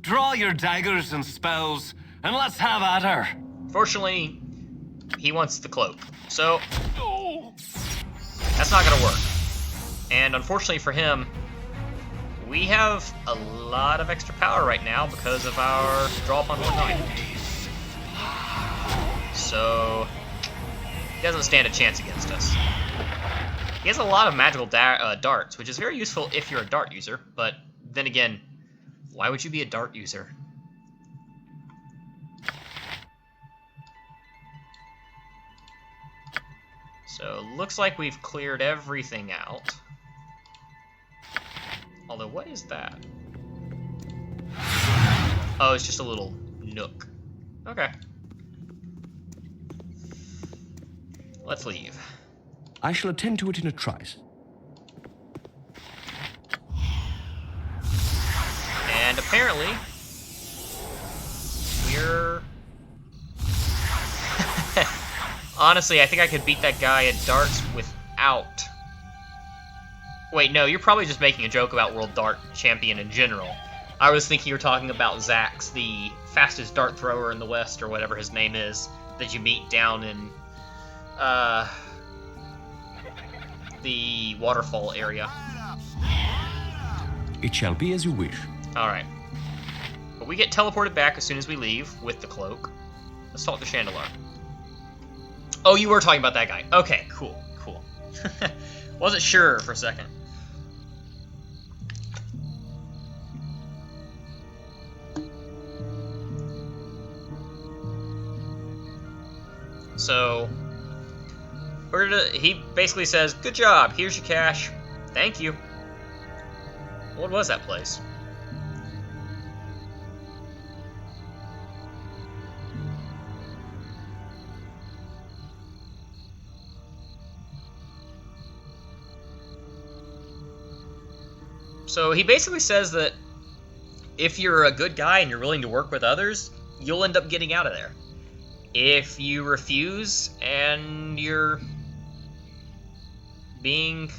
Draw your daggers and spells, and let's have at her. Fortunately, he wants the cloak, so that's not gonna work. And unfortunately for him, we have a lot of extra power right now because of our draw upon Holy Might. So he doesn't stand a chance against us. He has a lot of magical darts, which is very useful if you're a dart user, but then again, why would you be a dart user? So, looks like we've cleared everything out. Although, what is that? Oh, it's just a little nook. Okay. Let's leave. I shall attend to it in a trice. And apparently, we're... Honestly, I think I could beat that guy at darts without... Wait, no, you're probably just making a joke about World Dart Champion in general. I was thinking you were talking about Zax, the fastest dart thrower in the West, or whatever his name is, that you meet down in the waterfall area. It shall be as you wish. Alright. But we get teleported back as soon as we leave with the cloak. Let's talk to Chandelar. Oh, you were talking about that guy. Okay, cool, cool. Wasn't sure for a second. So, he basically says, "Good job, here's your cash. Thank you." What was that place? So he basically says that if you're a good guy and you're willing to work with others, you'll end up getting out of there. If you refuse and you're being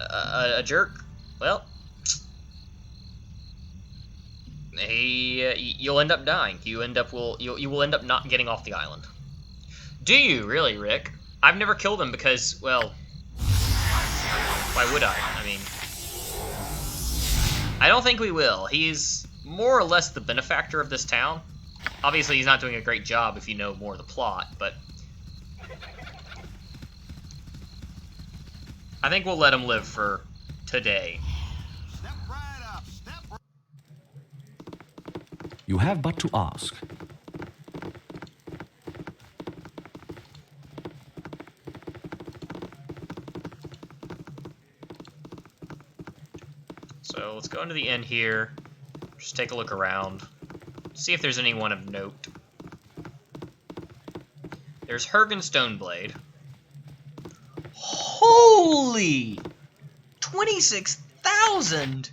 a jerk, well, you'll end up dying. You will end up not getting off the island. Do you really, Rick? I've never killed him because, well, why would I? I mean, I don't think we will. He's more or less the benefactor of this town. Obviously, he's not doing a great job if you know more of the plot, but I think we'll let him live for today. You have but to ask. So let's go into the inn here. Just take a look around. See if there's anyone of note. There's Hergen Stoneblade. Holy! 26,000!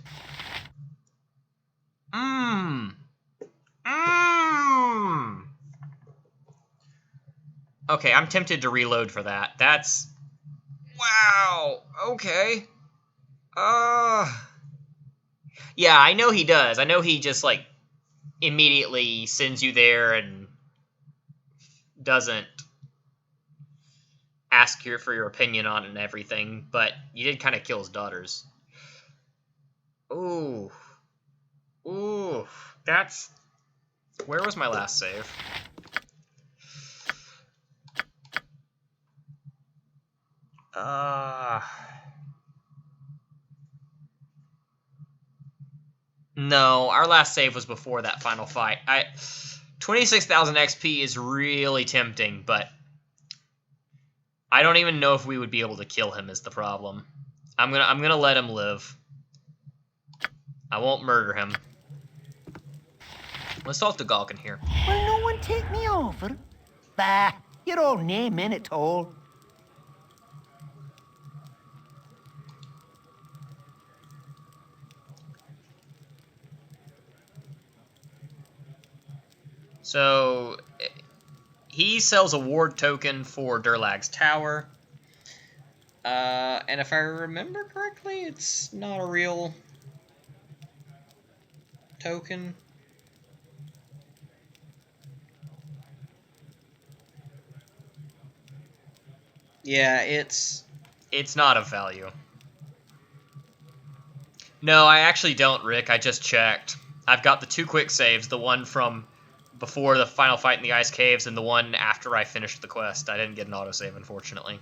Okay, I'm tempted to reload for that. That's... Wow! Okay. Yeah, I know he does. I know he just, like, immediately sends you there and doesn't ask you for your opinion on it and everything, but you did kind of kill his daughters. Ooh. Ooh. That's... Where was my last save? No, our last save was before that final fight. 26,000 XP is really tempting, but I don't even know if we would be able to kill him is the problem. I'm gonna let him live. I won't murder him. Let's talk to Galkin here. Will no one take me over? Bah, your own name in it all. So, he sells a ward token for Durlag's Tower. And if I remember correctly, it's not a real token. Yeah, it's not of value. No, I actually don't, Rick. I just checked. I've got the 2 quick saves, the one from before the final fight in the ice caves and the one after I finished the quest. I didn't get an autosave, unfortunately.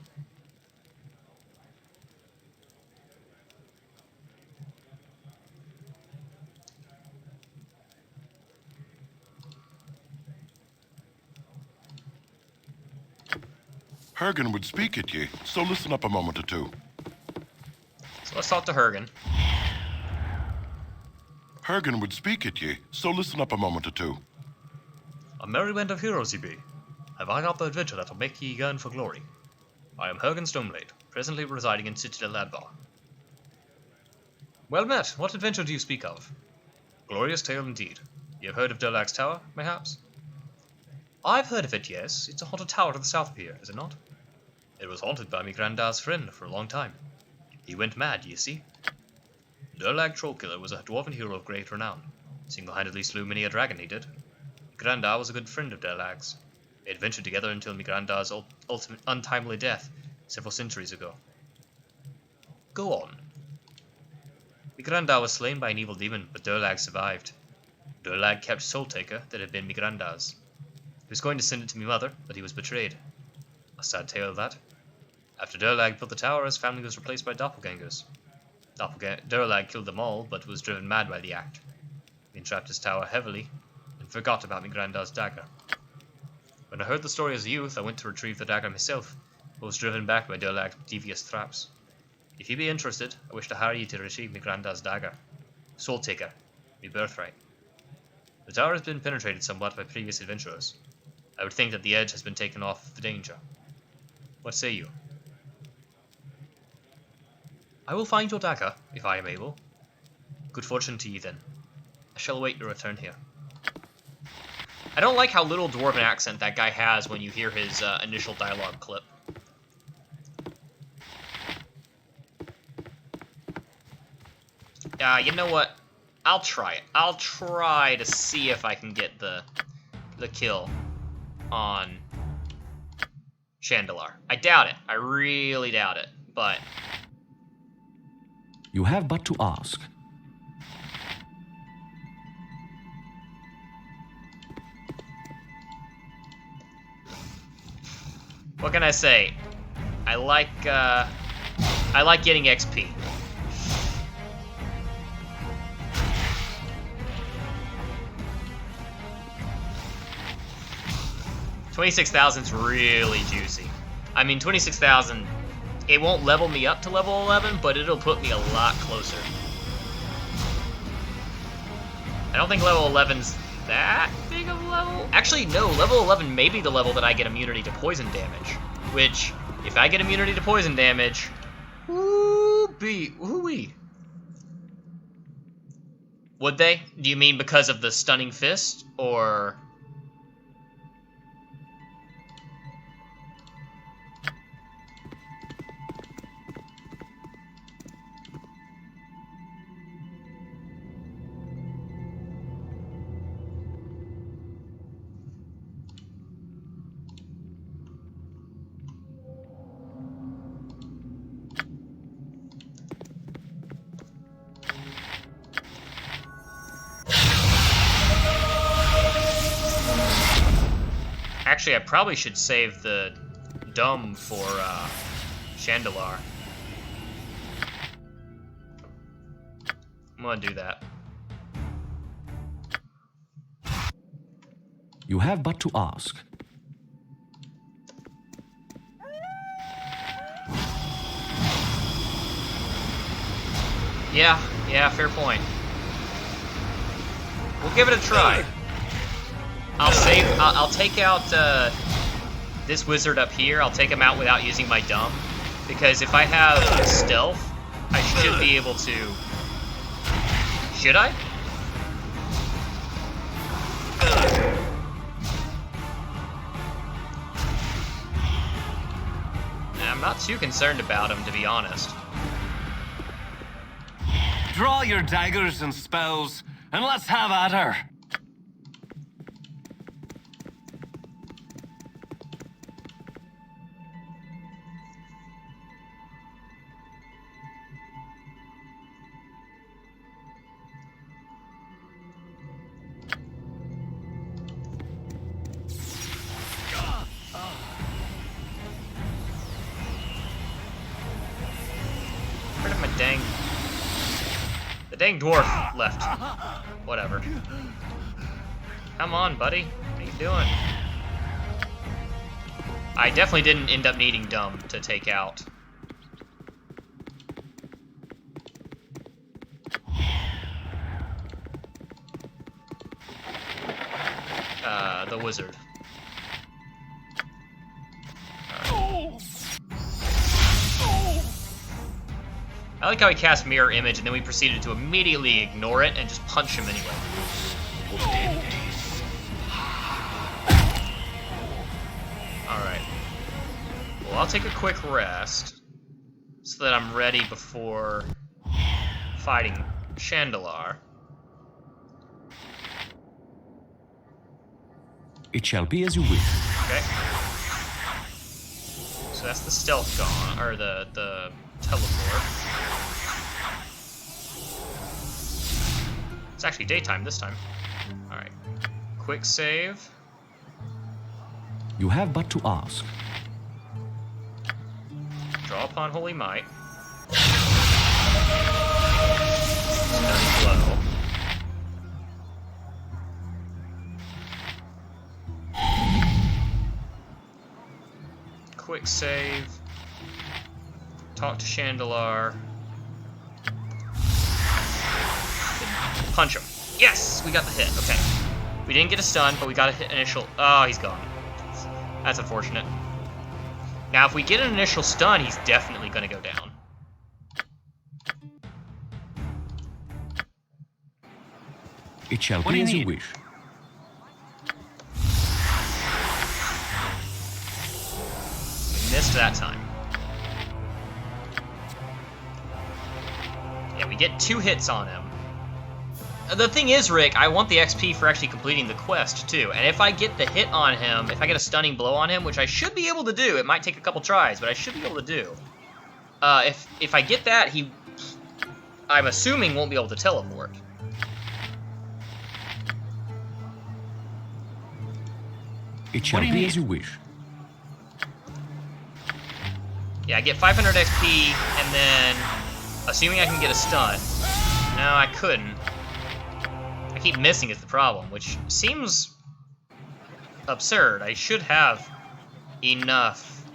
Hergen would speak at ye, so listen up a moment or two. So let's talk to Hergen. Hergen would speak at ye, so listen up a moment or two. A merry band of heroes ye be. Have I got the adventure that will make ye yearn for glory? I am Hergen Stoneblade, presently residing in Citadel Advar. Well met, what adventure do you speak of? Glorious tale indeed. You have heard of Durlag's Tower, mayhaps? I've heard of it, yes. It's a haunted tower to the south of here, is it not? It was haunted by me granddad's friend for a long time. He went mad, you see. Durlag Trollkiller was a dwarven hero of great renown. Single-handedly slew many a dragon, he did. Grandad was a good friend of Durlag's. They adventured together until me granddad's ultimate untimely death several centuries ago. Go on. Me granddad was slain by an evil demon, but Durlag survived. Durlag kept Soul Taker that had been me granddad's. He was going to send it to me mother, but he was betrayed. A sad tale that. After Durlag built the tower, his family was replaced by doppelgangers. Durlag killed them all, but was driven mad by the act. He entrapped his tower heavily, and forgot about me granddad's dagger. When I heard the story as a youth, I went to retrieve the dagger myself, but was driven back by Durlag's devious traps. If you be interested, I wish to hire you to retrieve me granddad's dagger. Soul Taker, me birthright. The tower has been penetrated somewhat by previous adventurers. I would think that the edge has been taken off the danger. What say you? I will find your dagger, if I am able. Good fortune to you then. I shall await your return here. I don't like how little dwarven accent that guy has when you hear his initial dialogue clip. You know what? I'll try it. I'll try to see if I can get the kill on Chandelar. I doubt it. I really doubt it. But You have but to ask. what can I say? I like getting XP. $26,000's really juicy. I mean, 26,000, it won't level me up to level 11, but it'll put me a lot closer. I don't think level 11's that big of a level. Actually, no, level 11 may be the level that I get immunity to poison damage. Which, if I get immunity to poison damage, woo-wee. Would they? Do you mean because of the stunning fist, or... Actually, I probably should save the dumb for Chandelar. I'm gonna do that. You have but to ask. Yeah, fair point. We'll give it a try. I'll take out this wizard up here. I'll take him out without using my dumb, because if I have stealth, I should be able to. Should I? I'm not too concerned about him, to be honest. Draw your daggers and spells, and let's have at her. Where did my dang... The dang dwarf left. Whatever. Come on, buddy. What are you doing? I definitely didn't end up needing dumb to take out. The wizard. I like how he cast Mirror Image and then we proceeded to immediately ignore it and just punch him anyway. Alright. Well, I'll take a quick rest so that I'm ready before fighting Chandelar. It shall be as you wish. Okay. So that's the stealth gone, or the teleport. It's actually daytime this time. Alright. Quick save. You have but to ask. Draw upon Holy Might. Stunning blow. Quick save. Talk to Chandelar. Punch him. Yes! We got the hit. Okay. We didn't get a stun, but we got a hit initial. Oh, he's gone. That's unfortunate. Now, if we get an initial stun, he's definitely going to go down. It shall be as you wish. Missed that time. Yeah, we get 2 hits on him. The thing is, Rick, I want the XP for actually completing the quest, too. And if I get the hit on him, if I get a stunning blow on him, which I should be able to do, it might take a couple tries, but I should be able to do. If I get that, he, I'm assuming, won't be able to teleport. It shall be as you wish. Yeah, I get 500 XP, and then, assuming I can get a stun. No, I couldn't. I keep missing is the problem, which seems absurd. I should have enough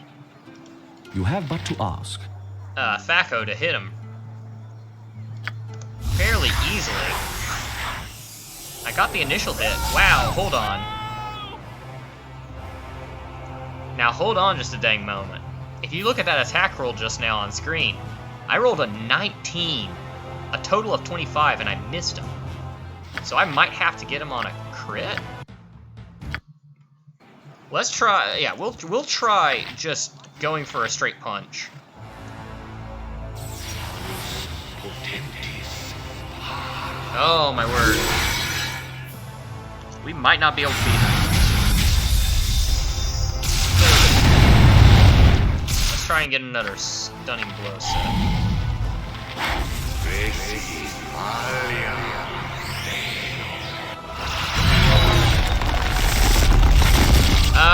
You have but to ask. Thaco to hit him fairly easily. I got the initial hit. Wow, hold on. Now hold on just a dang moment. If you look at that attack roll just now on screen, I rolled a 19, a total of 25, and I missed him. So I might have to get him on a crit. Let's try, yeah, we'll try just going for a straight punch. Oh my word. We might not be able to beat him. Let's try and get another stunning blow set.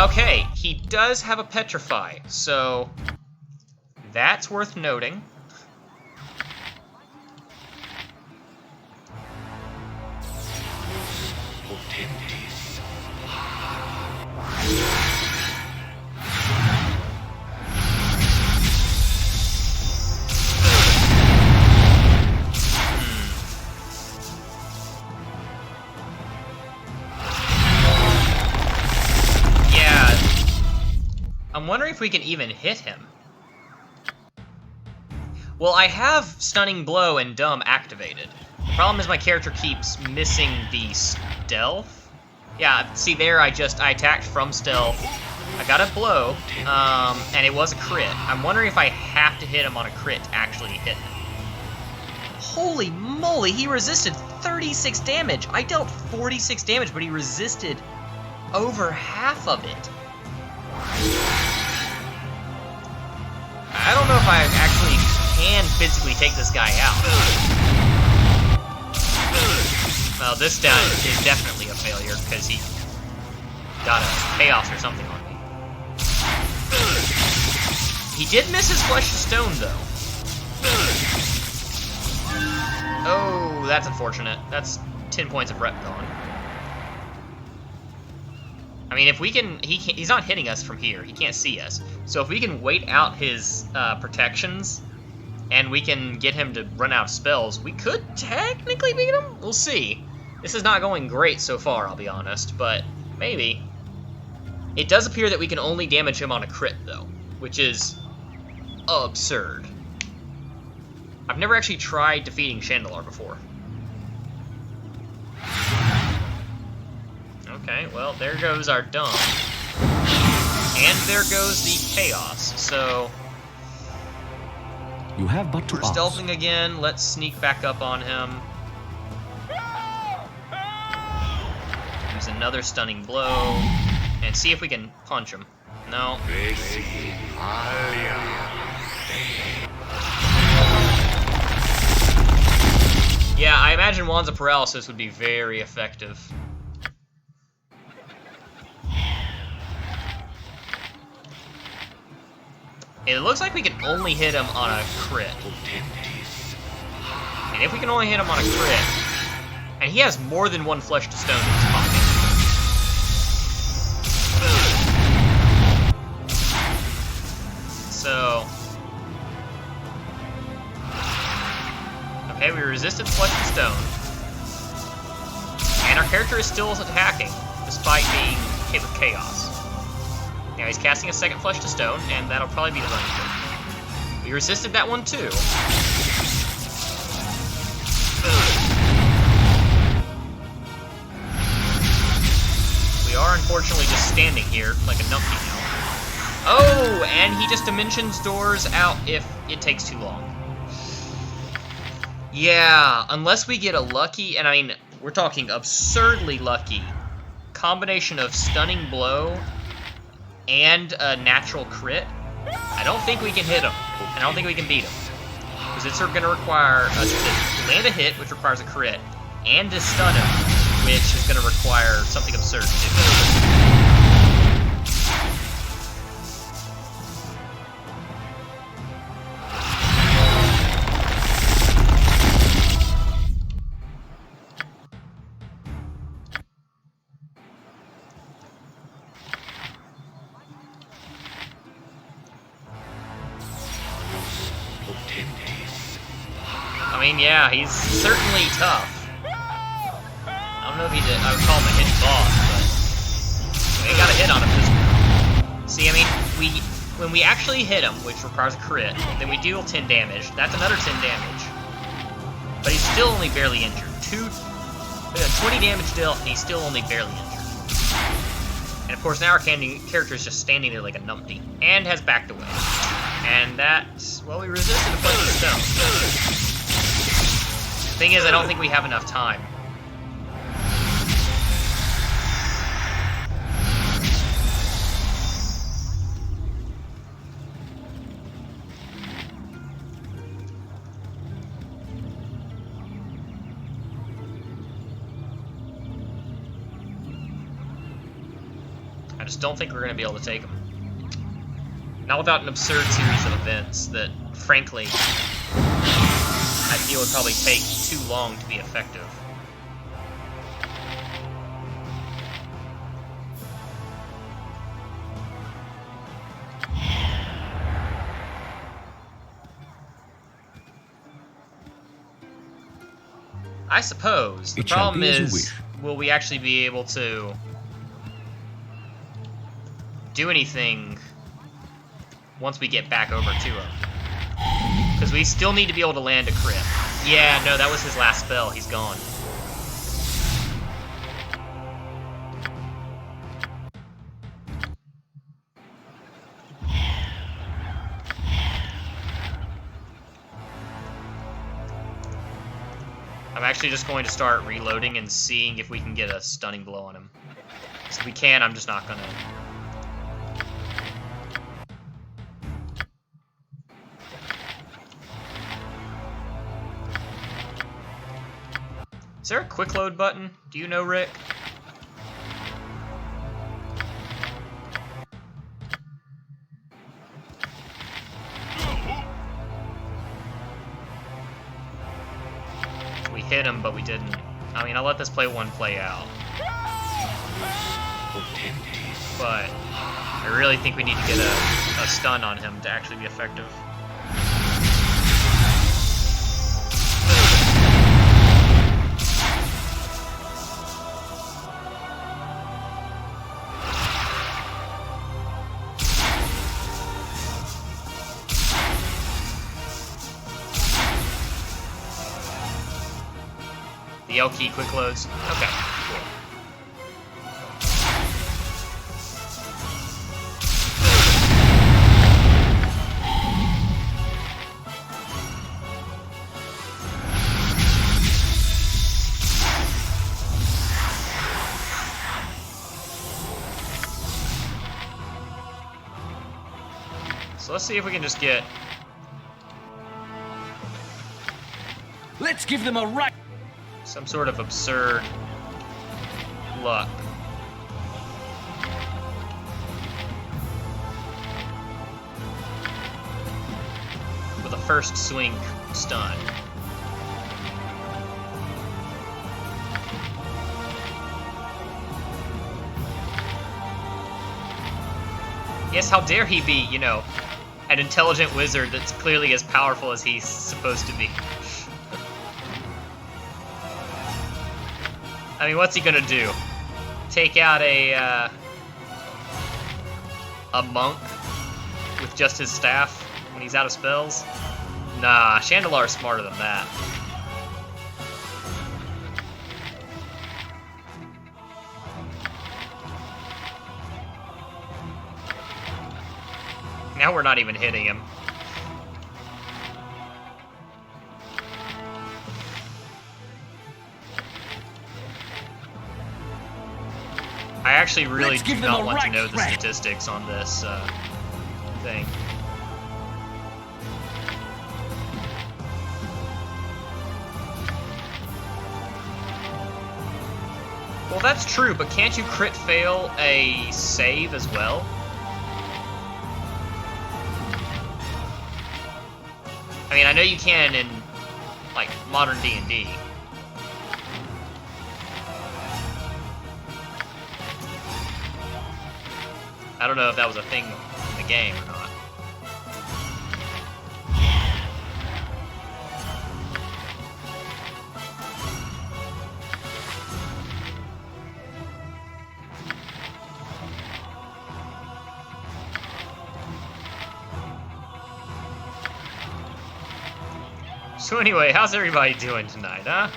Okay, he does have a petrify, so that's worth noting. I'm wondering if we can even hit him. Well, I have Stunning Blow and Dumb activated. The problem is my character keeps missing the stealth. Yeah, see there, I attacked from stealth. I got a blow, and it was a crit. I'm wondering if I have to hit him on a crit to actually hit him. Holy moly, he resisted 36 damage. I dealt 46 damage, but he resisted over half of it. I don't know if I actually can physically take this guy out. Well, this down is definitely a failure because he got a payoff or something on me. He did miss his Flesh to Stone, though. Oh, that's unfortunate. That's 10 points of rep gone. I mean, if we can, he's not hitting us from here. He can't see us. So if we can wait out his protections, and we can get him to run out of spells, we could technically beat him? We'll see. This is not going great so far, I'll be honest, but maybe. It does appear that we can only damage him on a crit, though, which is absurd. I've never actually tried defeating Chandelar before. Okay, well, there goes our dump. And there goes the chaos, so... You have but to We're ask. stealthing again, let's sneak back up on him. Use another stunning blow, and see if we can punch him. No. Yeah, I imagine Wands of Paralysis would be very effective. It looks like we can only hit him on a crit. And if we can only hit him on a crit, and he has more than one flesh to stone in his pocket. So... Okay, we resisted flesh to stone. And our character is still attacking, despite being hit with chaos. Now he's casting a second flesh to stone, and that'll probably be the running trick. We resisted that one too. We are unfortunately just standing here like a numpty now. Oh, and he just dimensions doors out if it takes too long. Yeah, unless we get a lucky, and I mean, we're talking absurdly lucky, combination of stunning blow and a natural crit, I don't think we can hit him, and I don't think we can beat him. Because it's going to require us to land a hit, which requires a crit, and to stun him, which is going to require something absurd too. I mean, yeah, he's certainly tough. I don't know if I would call him a hit boss, but we ain't got a hit on him this time. See, I mean, when we actually hit him, which requires a crit, then we deal 10 damage. That's another 10 damage. But he's still only barely injured. 20 damage dealt, and he's still only barely injured. And of course, now our character is just standing there like a numpty, and has backed away. And that's, well, we resisted a bunch of stone. Thing is, I don't think we have enough time. I just don't think we're going to be able to take him. Not without an absurd series of events that, frankly, I feel would probably take too long to be effective. I suppose. The problem is, will we actually be able to do anything once we get back over to him? Because we still need to be able to land a crit. Yeah, no, that was his last spell. He's gone. I'm actually just going to start reloading and seeing if we can get a stunning blow on him. So if we can, I'm just not gonna... Is there a quick load button? Do you know, Rick? We hit him, but we didn't. I mean, I'll let this play out. But I really think we need to get a stun on him to actually be effective. The L key quick loads. Okay, cool. So let's see if we can just get... Let's give them a right. some sort of absurd luck. With a first swing stun. Yes, how dare he be, you know, an intelligent wizard that's clearly as powerful as he's supposed to be. I mean, what's he gonna do? Take out a monk with just his staff when he's out of spells? Nah, Chandelar's smarter than that. Now we're not even hitting him. I actually really do not want to know the statistics on this thing. Well, that's true, but can't you crit fail a save as well? I mean, I know you can in, like, modern D&D. I don't know if that was a thing in the game or not. So anyway, how's everybody doing tonight, huh?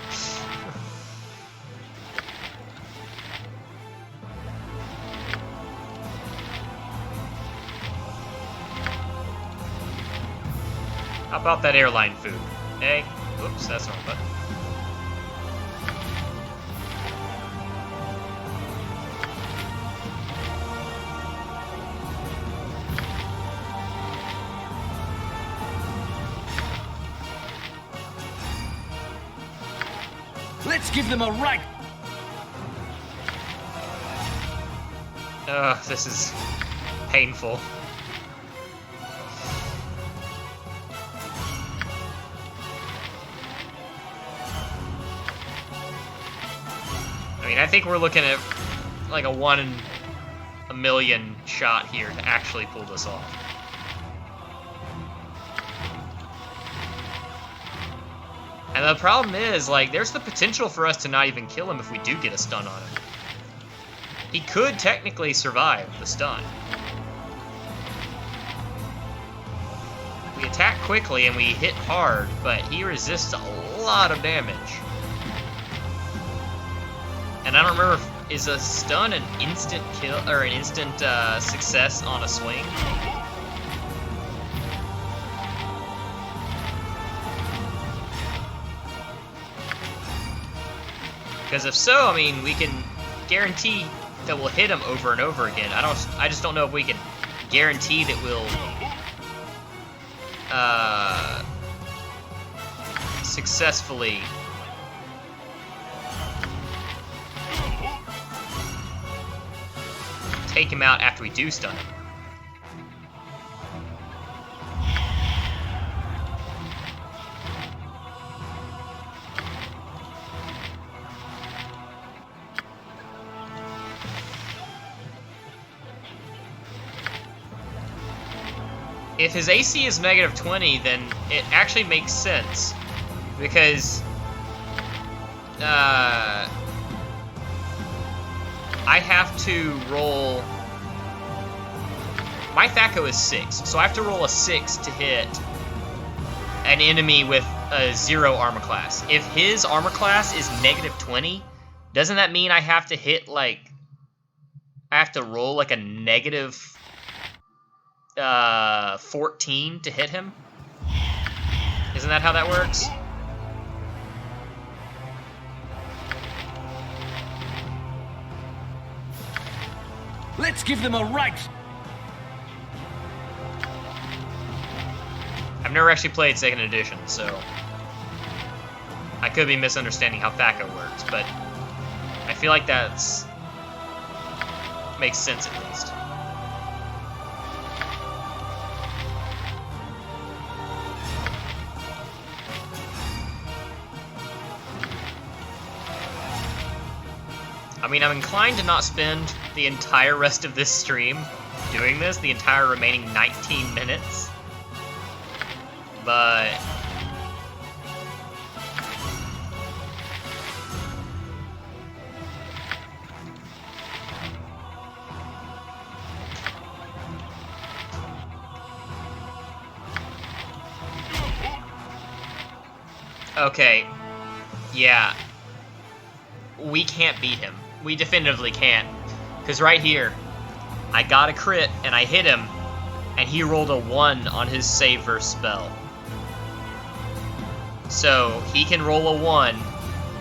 How about that airline food? Hey, whoops, that's the wrong button. Let's give them a right. Ugh, this is painful. I mean, I think we're looking at like a 1 in a million shot here to actually pull this off. And the problem is, like, there's the potential for us to not even kill him if we do get a stun on him. He could technically survive the stun. We attack quickly and we hit hard, but he resists a lot of damage. And I don't remember if, is a stun an instant kill or an instant success on a swing? Because if so, I mean, we can guarantee that we'll hit him over and over again. I just don't know if we can guarantee that we'll successfully take him out after we do stun him. If his AC is -20, then it actually makes sense, because I have to roll. My THAC0 is 6, so I have to roll a 6 to hit an enemy with a 0 armor class. If his armor class is -20, doesn't that mean I have to hit like I have to roll like a negative 14 to hit him? Isn't that how that works? Let's give them a right. I've never actually played 2nd edition, so I could be misunderstanding how THACO works, but I feel like that's makes sense at least. I mean, I'm inclined to not spend the entire rest of this stream doing this, the entire remaining 19 minutes. But okay, yeah, we can't beat him. We definitively can't. Because right here, I got a crit, and I hit him, and he rolled a 1 on his save versus spell. So, he can roll a 1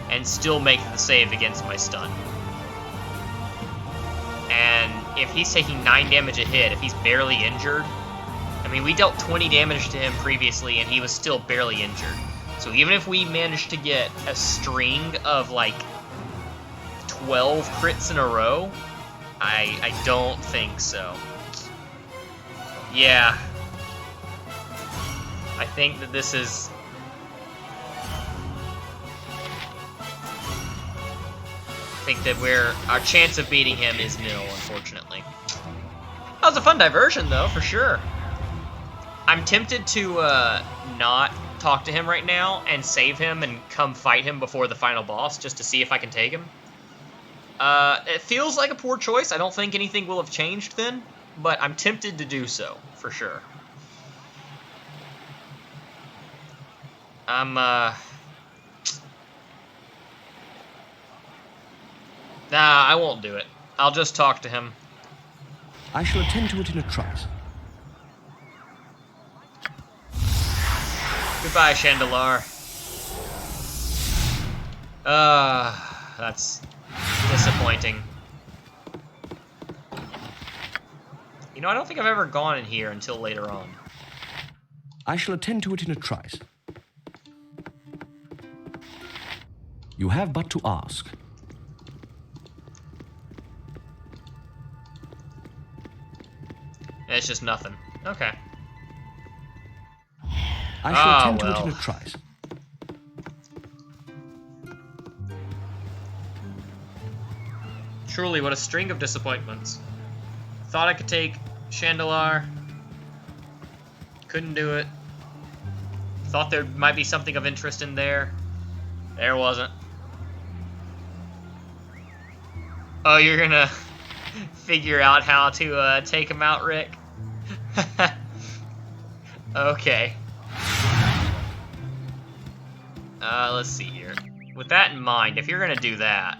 and still make the save against my stun. And if he's taking 9 damage a hit, if he's barely injured, I mean, we dealt 20 damage to him previously, and he was still barely injured. So even if we managed to get a string of, like, 12 crits in a row, I don't think so. Yeah. I think that this is... I think that our chance of beating him is nil, unfortunately. That was a fun diversion, though, for sure. I'm tempted to not talk to him right now and save him and come fight him before the final boss, just to see if I can take him. It feels like a poor choice. I don't think anything will have changed then, but I'm tempted to do so, for sure. Nah, I won't do it. I'll just talk to him. I shall attend to it in a trice. Goodbye, Chandelar. That's disappointing. You know, I don't think I've ever gone in here until later on. I shall attend to it in a trice. You have but to ask. It's just nothing. Okay. I shall attend to it in a trice. Truly, what a string of disappointments. Thought I could take Chandelar. Couldn't do it. Thought there might be something of interest in there. There wasn't. Oh, you're gonna figure out how to take him out, Rick? Okay. Let's see here. With that in mind, if you're gonna do that,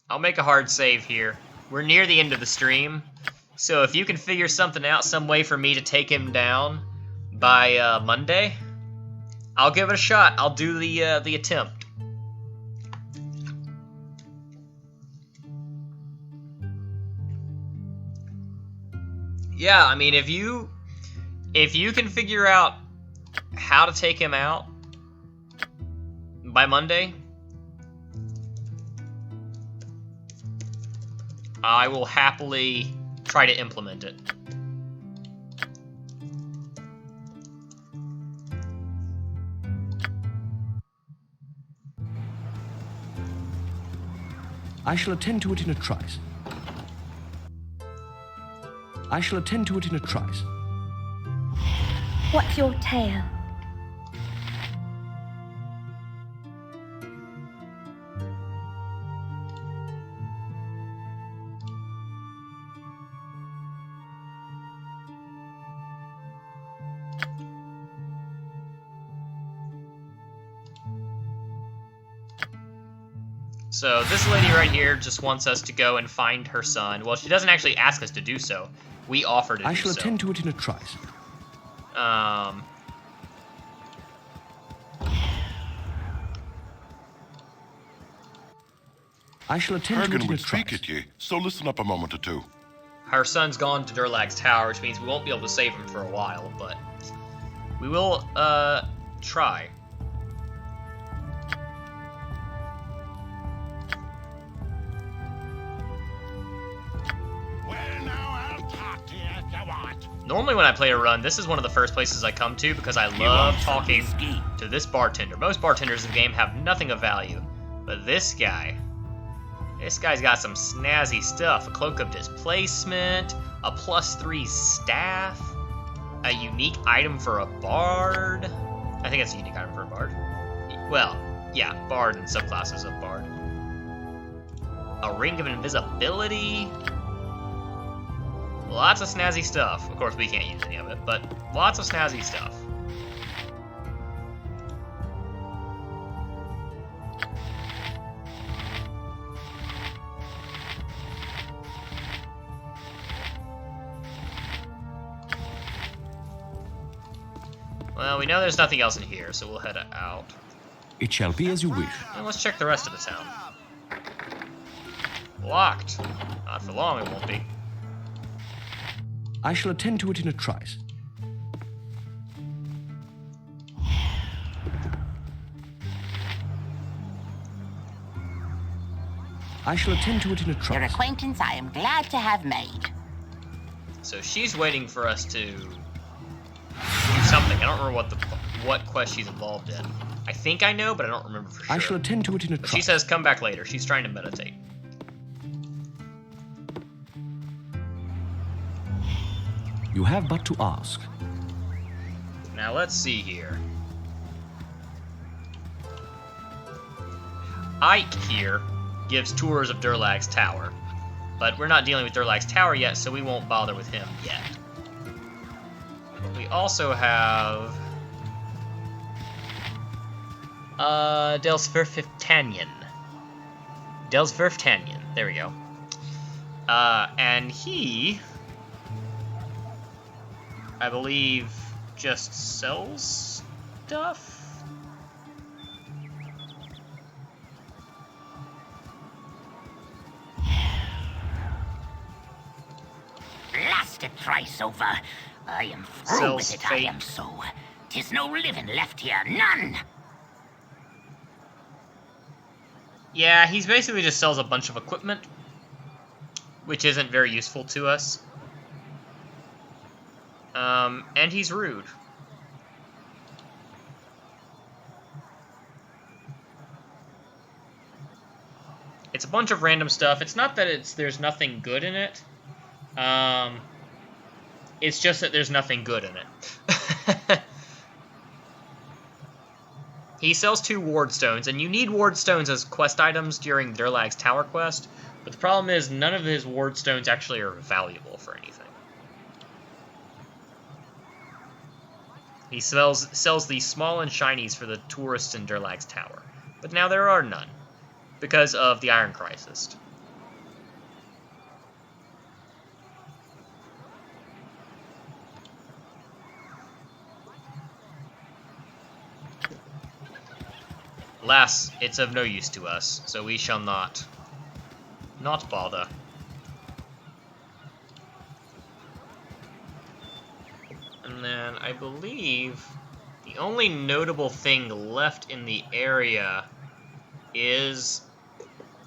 I'll make a hard save here. We're near the end of the stream, so if you can figure something out, some way for me to take him down by Monday, I'll give it a shot. I'll do the attempt. Yeah, I mean, if you can figure out how to take him out by Monday, I will happily try to implement it. I shall attend to it in a trice. I shall attend to it in a trice. What's your tale? So this lady right here just wants us to go and find her son. Well, she doesn't actually ask us to do so. We offer to do so. I shall attend to it in a trice. I shall attend to it Kurgan in a would speak trice. at ye, so listen up a moment or two. Her son's gone to Durlag's tower, which means we won't be able to save him for a while, but we will, try. Well, now I'll talk to you if you want. Normally when I play a run, this is one of the first places I come to because I love talking to this bartender. Most bartenders in the game have nothing of value, but this guy's got some snazzy stuff. A cloak of displacement, a +3 staff, a unique item for a bard. I think it's a unique item for a bard. Well, yeah, bard and subclasses of bard. A ring of invisibility. Lots of snazzy stuff. Of course, we can't use any of it, but lots of snazzy stuff. Well, we know there's nothing else in here, so we'll head out. It shall be as you wish. And let's check the rest of the town. Locked. Not for long, it won't be. I shall attend to it in a trice. I shall attend to it in a Your trice. acquaintance I am glad to have made. So she's waiting for us to do something. I don't remember what quest she's involved in. I think I know, but I don't remember for sure. I shall attend to it in a But trice. she says come back later. She's trying to meditate. You have but to ask. Now let's see here. Ike here gives tours of Durlag's tower, but we're not dealing with Durlag's tower yet, so we won't bother with him yet. We also have Delsverftanian. Delsverftanian. There we go. And he, I believe, just sells stuff? Blast it thrice over. I am through Sells with it, fate. I am so. 'Tis no living left here, none. Yeah, he's basically just sells a bunch of equipment, which isn't very useful to us. And he's rude. It's a bunch of random stuff. It's not that there's nothing good in it. It's just that there's nothing good in it. He sells 2 ward stones, and you need ward stones as quest items during Durlag's tower quest, but the problem is none of his ward stones actually are valuable for anything. He sells these small and shinies for the tourists in Durlag's tower, but now there are none, because of the Iron Crisis. Alas, it's of no use to us, so we shall not bother. And then I believe the only notable thing left in the area is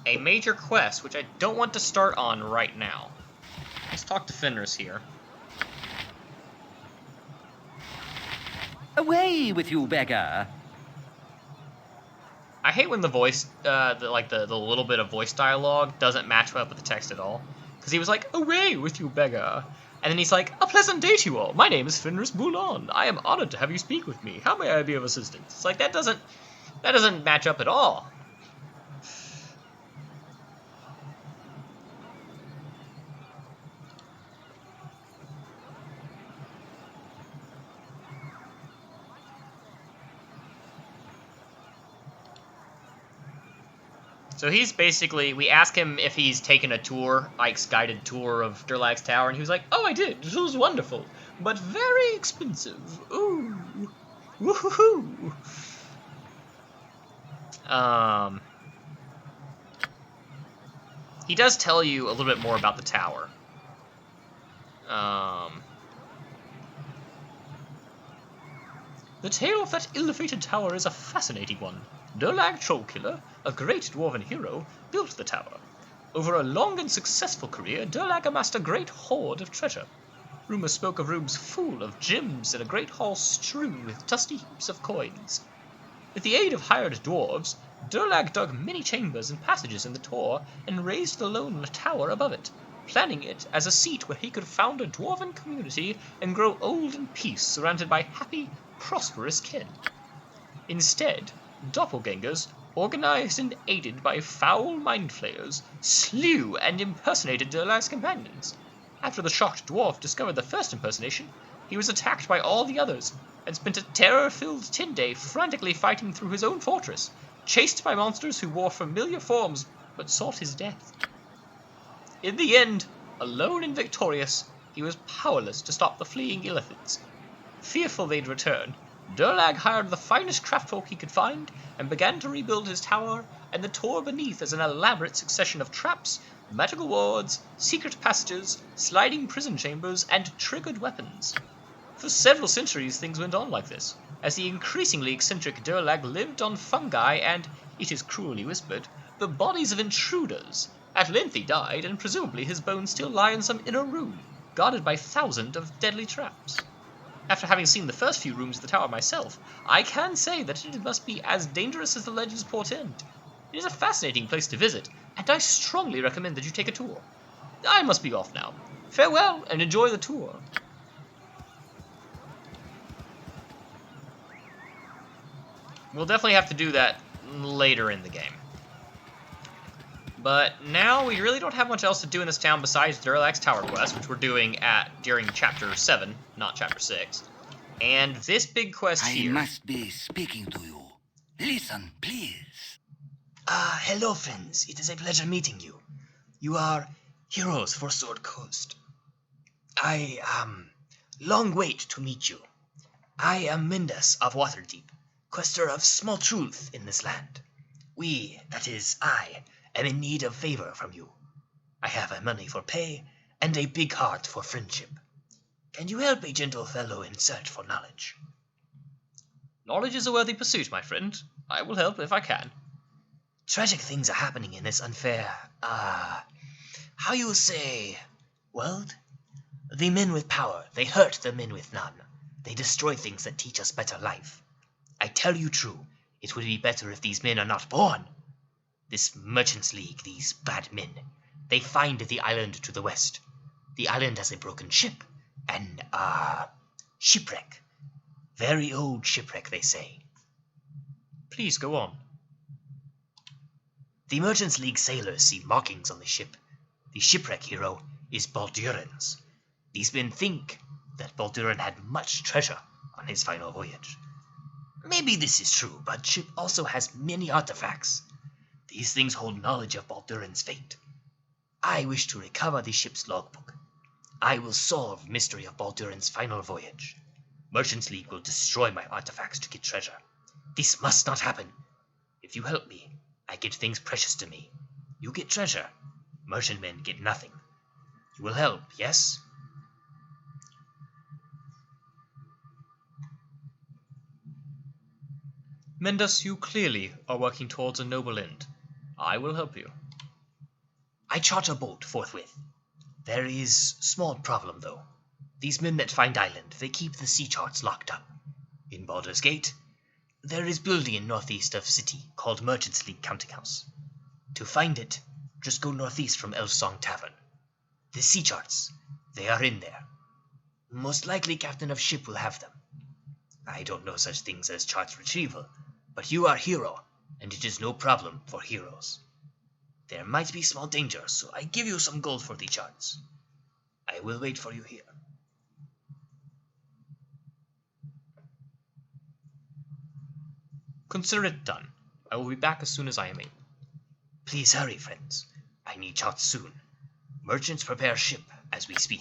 a major quest, which I don't want to start on right now. Let's talk to Fenris here. Away with you, beggar! I hate when the voice, the little bit of voice dialogue doesn't match up with the text at all. Because he was like, away with you, beggar. And then he's like, a pleasant day to you all. My name is Fenris Boulon. I am honored to have you speak with me. How may I be of assistance? It's like, that doesn't match up at all. So he's basically, we ask him if he's taken a tour, Ike's guided tour of Durlag's tower, and he was like, "Oh, I did. It was wonderful, but very expensive. Ooh, woohoo." He does tell you a little bit more about the tower. The tale of that ill-fated tower is a fascinating one. Durlag Trollkiller, a great dwarven hero, built the tower. Over a long and successful career, Durlag amassed a great hoard of treasure. Rumor spoke of rooms full of gems and a great hall strewn with dusty heaps of coins. With the aid of hired dwarves, Durlag dug many chambers and passages in the tower and raised the lone tower above it, planning it as a seat where he could found a dwarven community and grow old in peace surrounded by happy, prosperous kin. Instead, doppelgangers, organized and aided by foul mind flayers, slew and impersonated Durlag's companions. After the shocked dwarf discovered the first impersonation, he was attacked by all the others, and spent a terror-filled 10-day frantically fighting through his own fortress, chased by monsters who wore familiar forms but sought his death. In the end, alone and victorious, he was powerless to stop the fleeing Illithids. Fearful they'd return, Durlag hired the finest craftfolk he could find and began to rebuild his tower and the tower beneath as an elaborate succession of traps, magical wards, secret passages, sliding prison chambers, and triggered weapons. For several centuries things went on like this, as the increasingly eccentric Durlag lived on fungi and, it is cruelly whispered, the bodies of intruders. At length he died, and presumably his bones still lie in some inner room, guarded by thousands of deadly traps. After having seen the first few rooms of the tower myself, I can say that it must be as dangerous as the legends portend. It is a fascinating place to visit, and I strongly recommend that you take a tour. I must be off now. Farewell, and enjoy the tour. We'll definitely have to do that later in the game. But now we really don't have much else to do in this town besides Durlag's Tower Quest, which we're doing during Chapter 7, not Chapter 6. And this big quest here. I must be speaking to you. Listen, please. Hello, friends. It is a pleasure meeting you. You are heroes for Sword Coast. I, long wait to meet you. I am Mendes of Waterdeep, quester of small truth in this land. We, that is, I, am in need of favor from you. I have a money for pay, and a big heart for friendship. Can you help a gentle fellow in search for knowledge? Knowledge is a worthy pursuit, my friend. I will help if I can. Tragic things are happening in this unfair, how you say, world? The men with power, they hurt the men with none. They destroy things that teach us better life. I tell you true, it would be better if these men are not born. This Merchants League, these bad men, they find the island to the west. The island has a broken ship, an, shipwreck. Very old shipwreck, they say. Please go on. The Merchants League sailors see markings on the ship. The shipwreck hero is Baldurans. These men think that Balduran had much treasure on his final voyage. Maybe this is true, but ship also has many artifacts. These things hold knowledge of Balduran's fate. I wish to recover the ship's logbook. I will solve mystery of Balduran's final voyage. Merchants League will destroy my artifacts to get treasure. This must not happen. If you help me, I get things precious to me. You get treasure. Merchantmen get nothing. You will help, yes? Mendes, you clearly are working towards a noble end. I will help you. I charter a boat forthwith. There is small problem, though. These men that find island, they keep the sea charts locked up. In Baldur's Gate, there is building in northeast of city called Merchants League Counting House. To find it, just go northeast from Elfsong Tavern. The sea charts, they are in there. Most likely captain of ship will have them. I don't know such things as charts retrieval, but you are hero, and it is no problem for heroes. There might be small danger, so I give you some gold for the charts. I will wait for you here. Consider it done. I will be back as soon as I am able. Please hurry, friends. I need charts soon. Merchants prepare ship as we speak.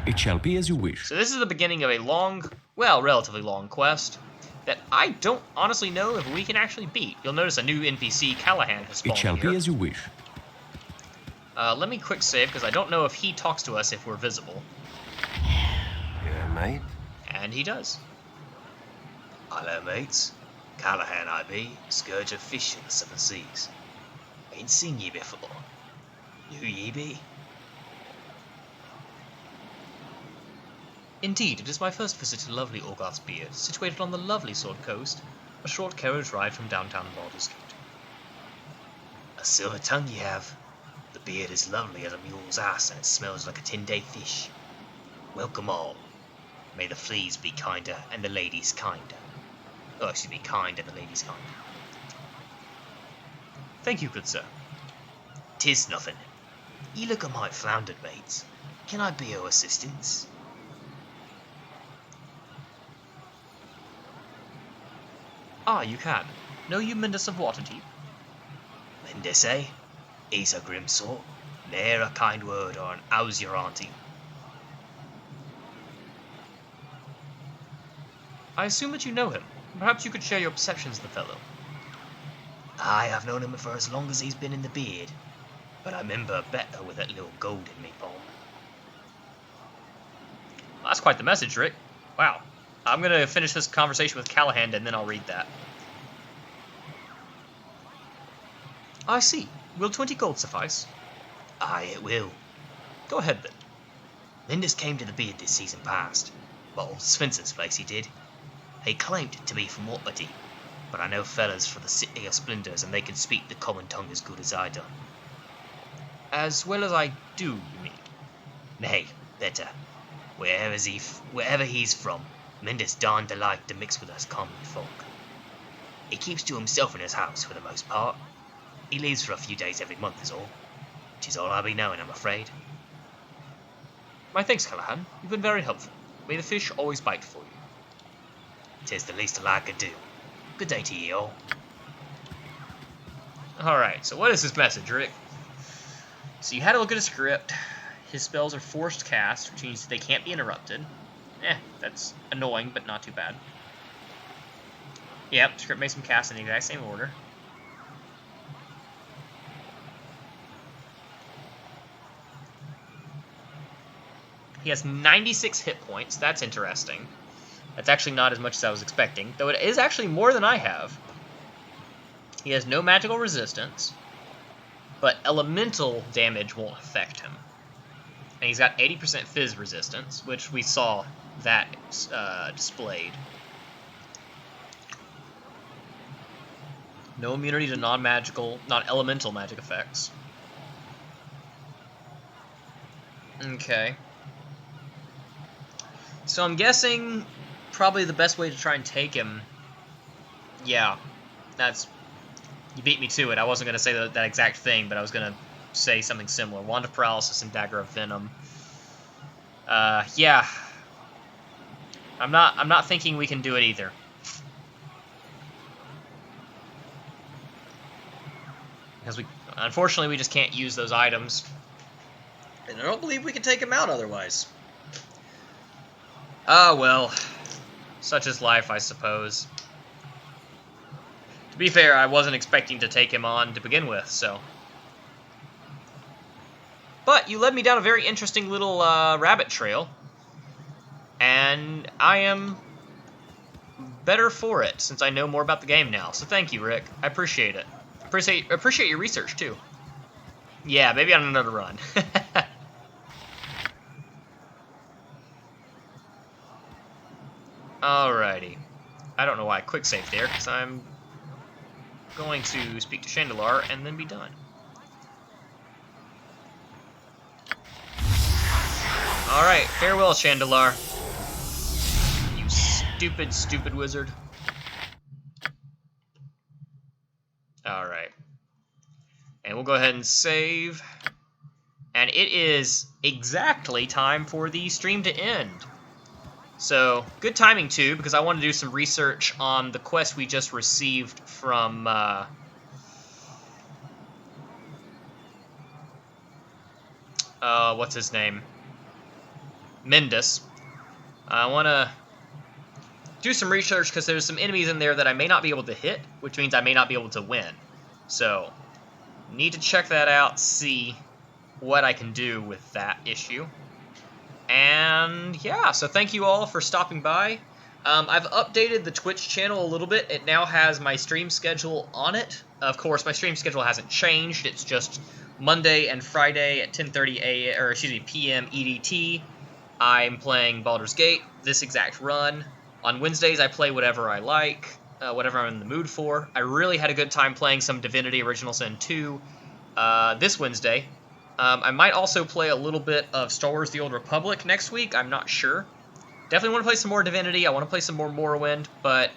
It shall be as you wish. So this is the beginning of a long, well, relatively long quest that I don't honestly know if we can actually beat. You'll notice a new NPC, Callahan, has spawned It shall here. be as you wish. Let me quick save, because I don't know if he talks to us if we're visible. Yeah, mate. And he does. Hello, mates. Callahan I be, scourge of fish in the seven seas. Ain't seen ye before. Who ye be? Indeed, it is my first visit to lovely Orgoth's Beard, situated on the lovely Sword Coast, a short carriage ride from downtown Baldur Street. A silver tongue ye have. The beard is lovely as a mule's ass, and it smells like a 10-day fish. Welcome all. May the fleas be kinder, and the ladies kinder. Oh, excuse me, kind and the ladies kinder. Thank you, good sir. 'Tis nothing. Ye look a mite floundered, mates. Can I be o' assistance? Ah, you can. Know you Mindus of Waterdeep? Mindus, eh? He's a grim sort. Ne'er a kind word or an how's your auntie. I assume that you know him. Perhaps you could share your perceptions of the fellow. I've known him for as long as he's been in the beard, but I remember better with that little gold in me palm. Well, that's quite the message, Rick. Wow. I'm going to finish this conversation with Callahan, and then I'll read that. I see. Will 20 gold suffice? Aye, it will. Go ahead, then. Lindis came to the beard this season past. Bottled Spencer's place he did. He claimed to be from Waterdeep, but I know fellas for the City of Splendors, and they can speak the common tongue as good as I done. As well as I do, you mean? Nay, better. Wherever he's from, Lindis darned delight to mix with us common folk. He keeps to himself in his house for the most part. He leaves for a few days every month is all. Which is all I be knowing, I'm afraid. My thanks, Callahan. You've been very helpful. May the fish always bite for you. 'Tis the least I could do. Good day to ye all. Alright, so what is this message, Rick? So you had to look at his script. His spells are forced cast, which means they can't be interrupted. That's annoying, but not too bad. Yep, script makes him cast in the exact same order. He has 96 hit points. That's interesting. That's actually not as much as I was expecting, though it is actually more than I have. He has no magical resistance, but elemental damage won't affect him. And he's got 80% fizz resistance, which we saw that displayed. No immunity to non-elemental magic effects. Okay. So I'm guessing probably the best way to try and take him... Yeah, that's... You beat me to it. I wasn't going to say that exact thing, but I was going to say something similar. Wand of Paralysis and Dagger of Venom. Yeah. I'm not thinking we can do it either. Because unfortunately, we just can't use those items. And I don't believe we can take him out otherwise. Ah, well. Such is life, I suppose. To be fair, I wasn't expecting to take him on to begin with, so... But you led me down a very interesting little rabbit trail. And I am better for it, since I know more about the game now. So thank you, Rick. I appreciate it. Appreciate your research, too. Yeah, maybe on another run. Alrighty. I don't know why I quick saved there, because I'm going to speak to Chandelar and then be done. Alright, farewell, Chandelar. You stupid, stupid wizard. Alright. And we'll go ahead and save. And it is exactly time for the stream to end. So, good timing too, because I want to do some research on the quest we just received from what's his name? Mendus. I want to do some research because there's some enemies in there that I may not be able to hit, which means I may not be able to win. So, need to check that out, see what I can do with that issue. And yeah, so thank you all for stopping by. I've updated the Twitch channel a little bit. It now has my stream schedule on it. Of course, my stream schedule hasn't changed. It's just Monday and Friday at 10:30 p.m. EDT. I'm playing Baldur's Gate, this exact run. On Wednesdays, I play whatever I like, whatever I'm in the mood for. I really had a good time playing some Divinity Original Sin 2 this Wednesday. I might also play a little bit of Star Wars The Old Republic next week. I'm not sure. Definitely want to play some more Divinity. I want to play some more Morrowind, but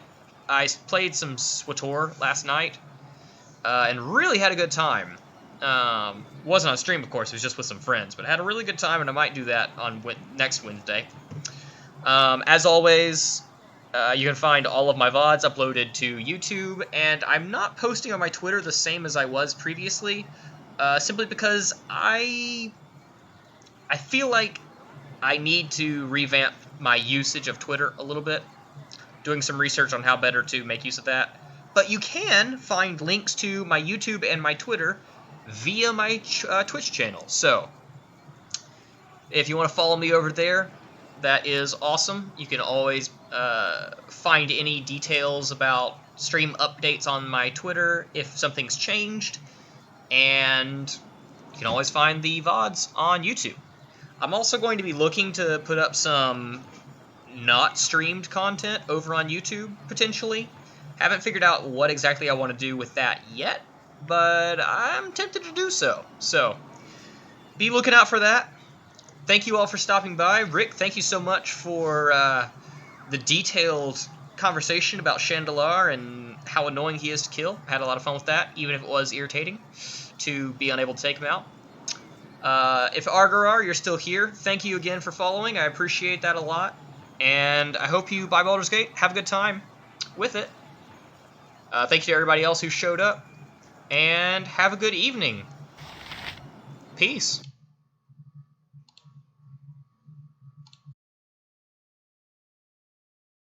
I played some SWTOR last night and really had a good time. Wasn't on stream, of course. It was just with some friends, but I had a really good time, and I might do that on next Wednesday. As always, you can find all of my VODs uploaded to YouTube, and I'm not posting on my Twitter the same as I was previously. Simply because I feel like I need to revamp my usage of Twitter a little bit, doing some research on how better to make use of that. But you can find links to my YouTube and my Twitter via my Twitch channel. So, if you want to follow me over there, that is awesome. You can always find any details about stream updates on my Twitter if something's changed. And you can always find the VODs on YouTube. I'm also going to be looking to put up some not streamed content over on YouTube, potentially. Haven't figured out what exactly I want to do with that yet, but I'm tempted to do so. So, be looking out for that. Thank you all for stopping by. Rick, thank you so much for the detailed conversation about Chandelar and how annoying he is to kill. I had a lot of fun with that, even if it was irritating to be unable to take him out. If Argarar, you're still here, thank you again for following. I appreciate that a lot. And I hope you buy Baldur's Gate. Have a good time with it. Thank you to everybody else who showed up. And have a good evening. Peace.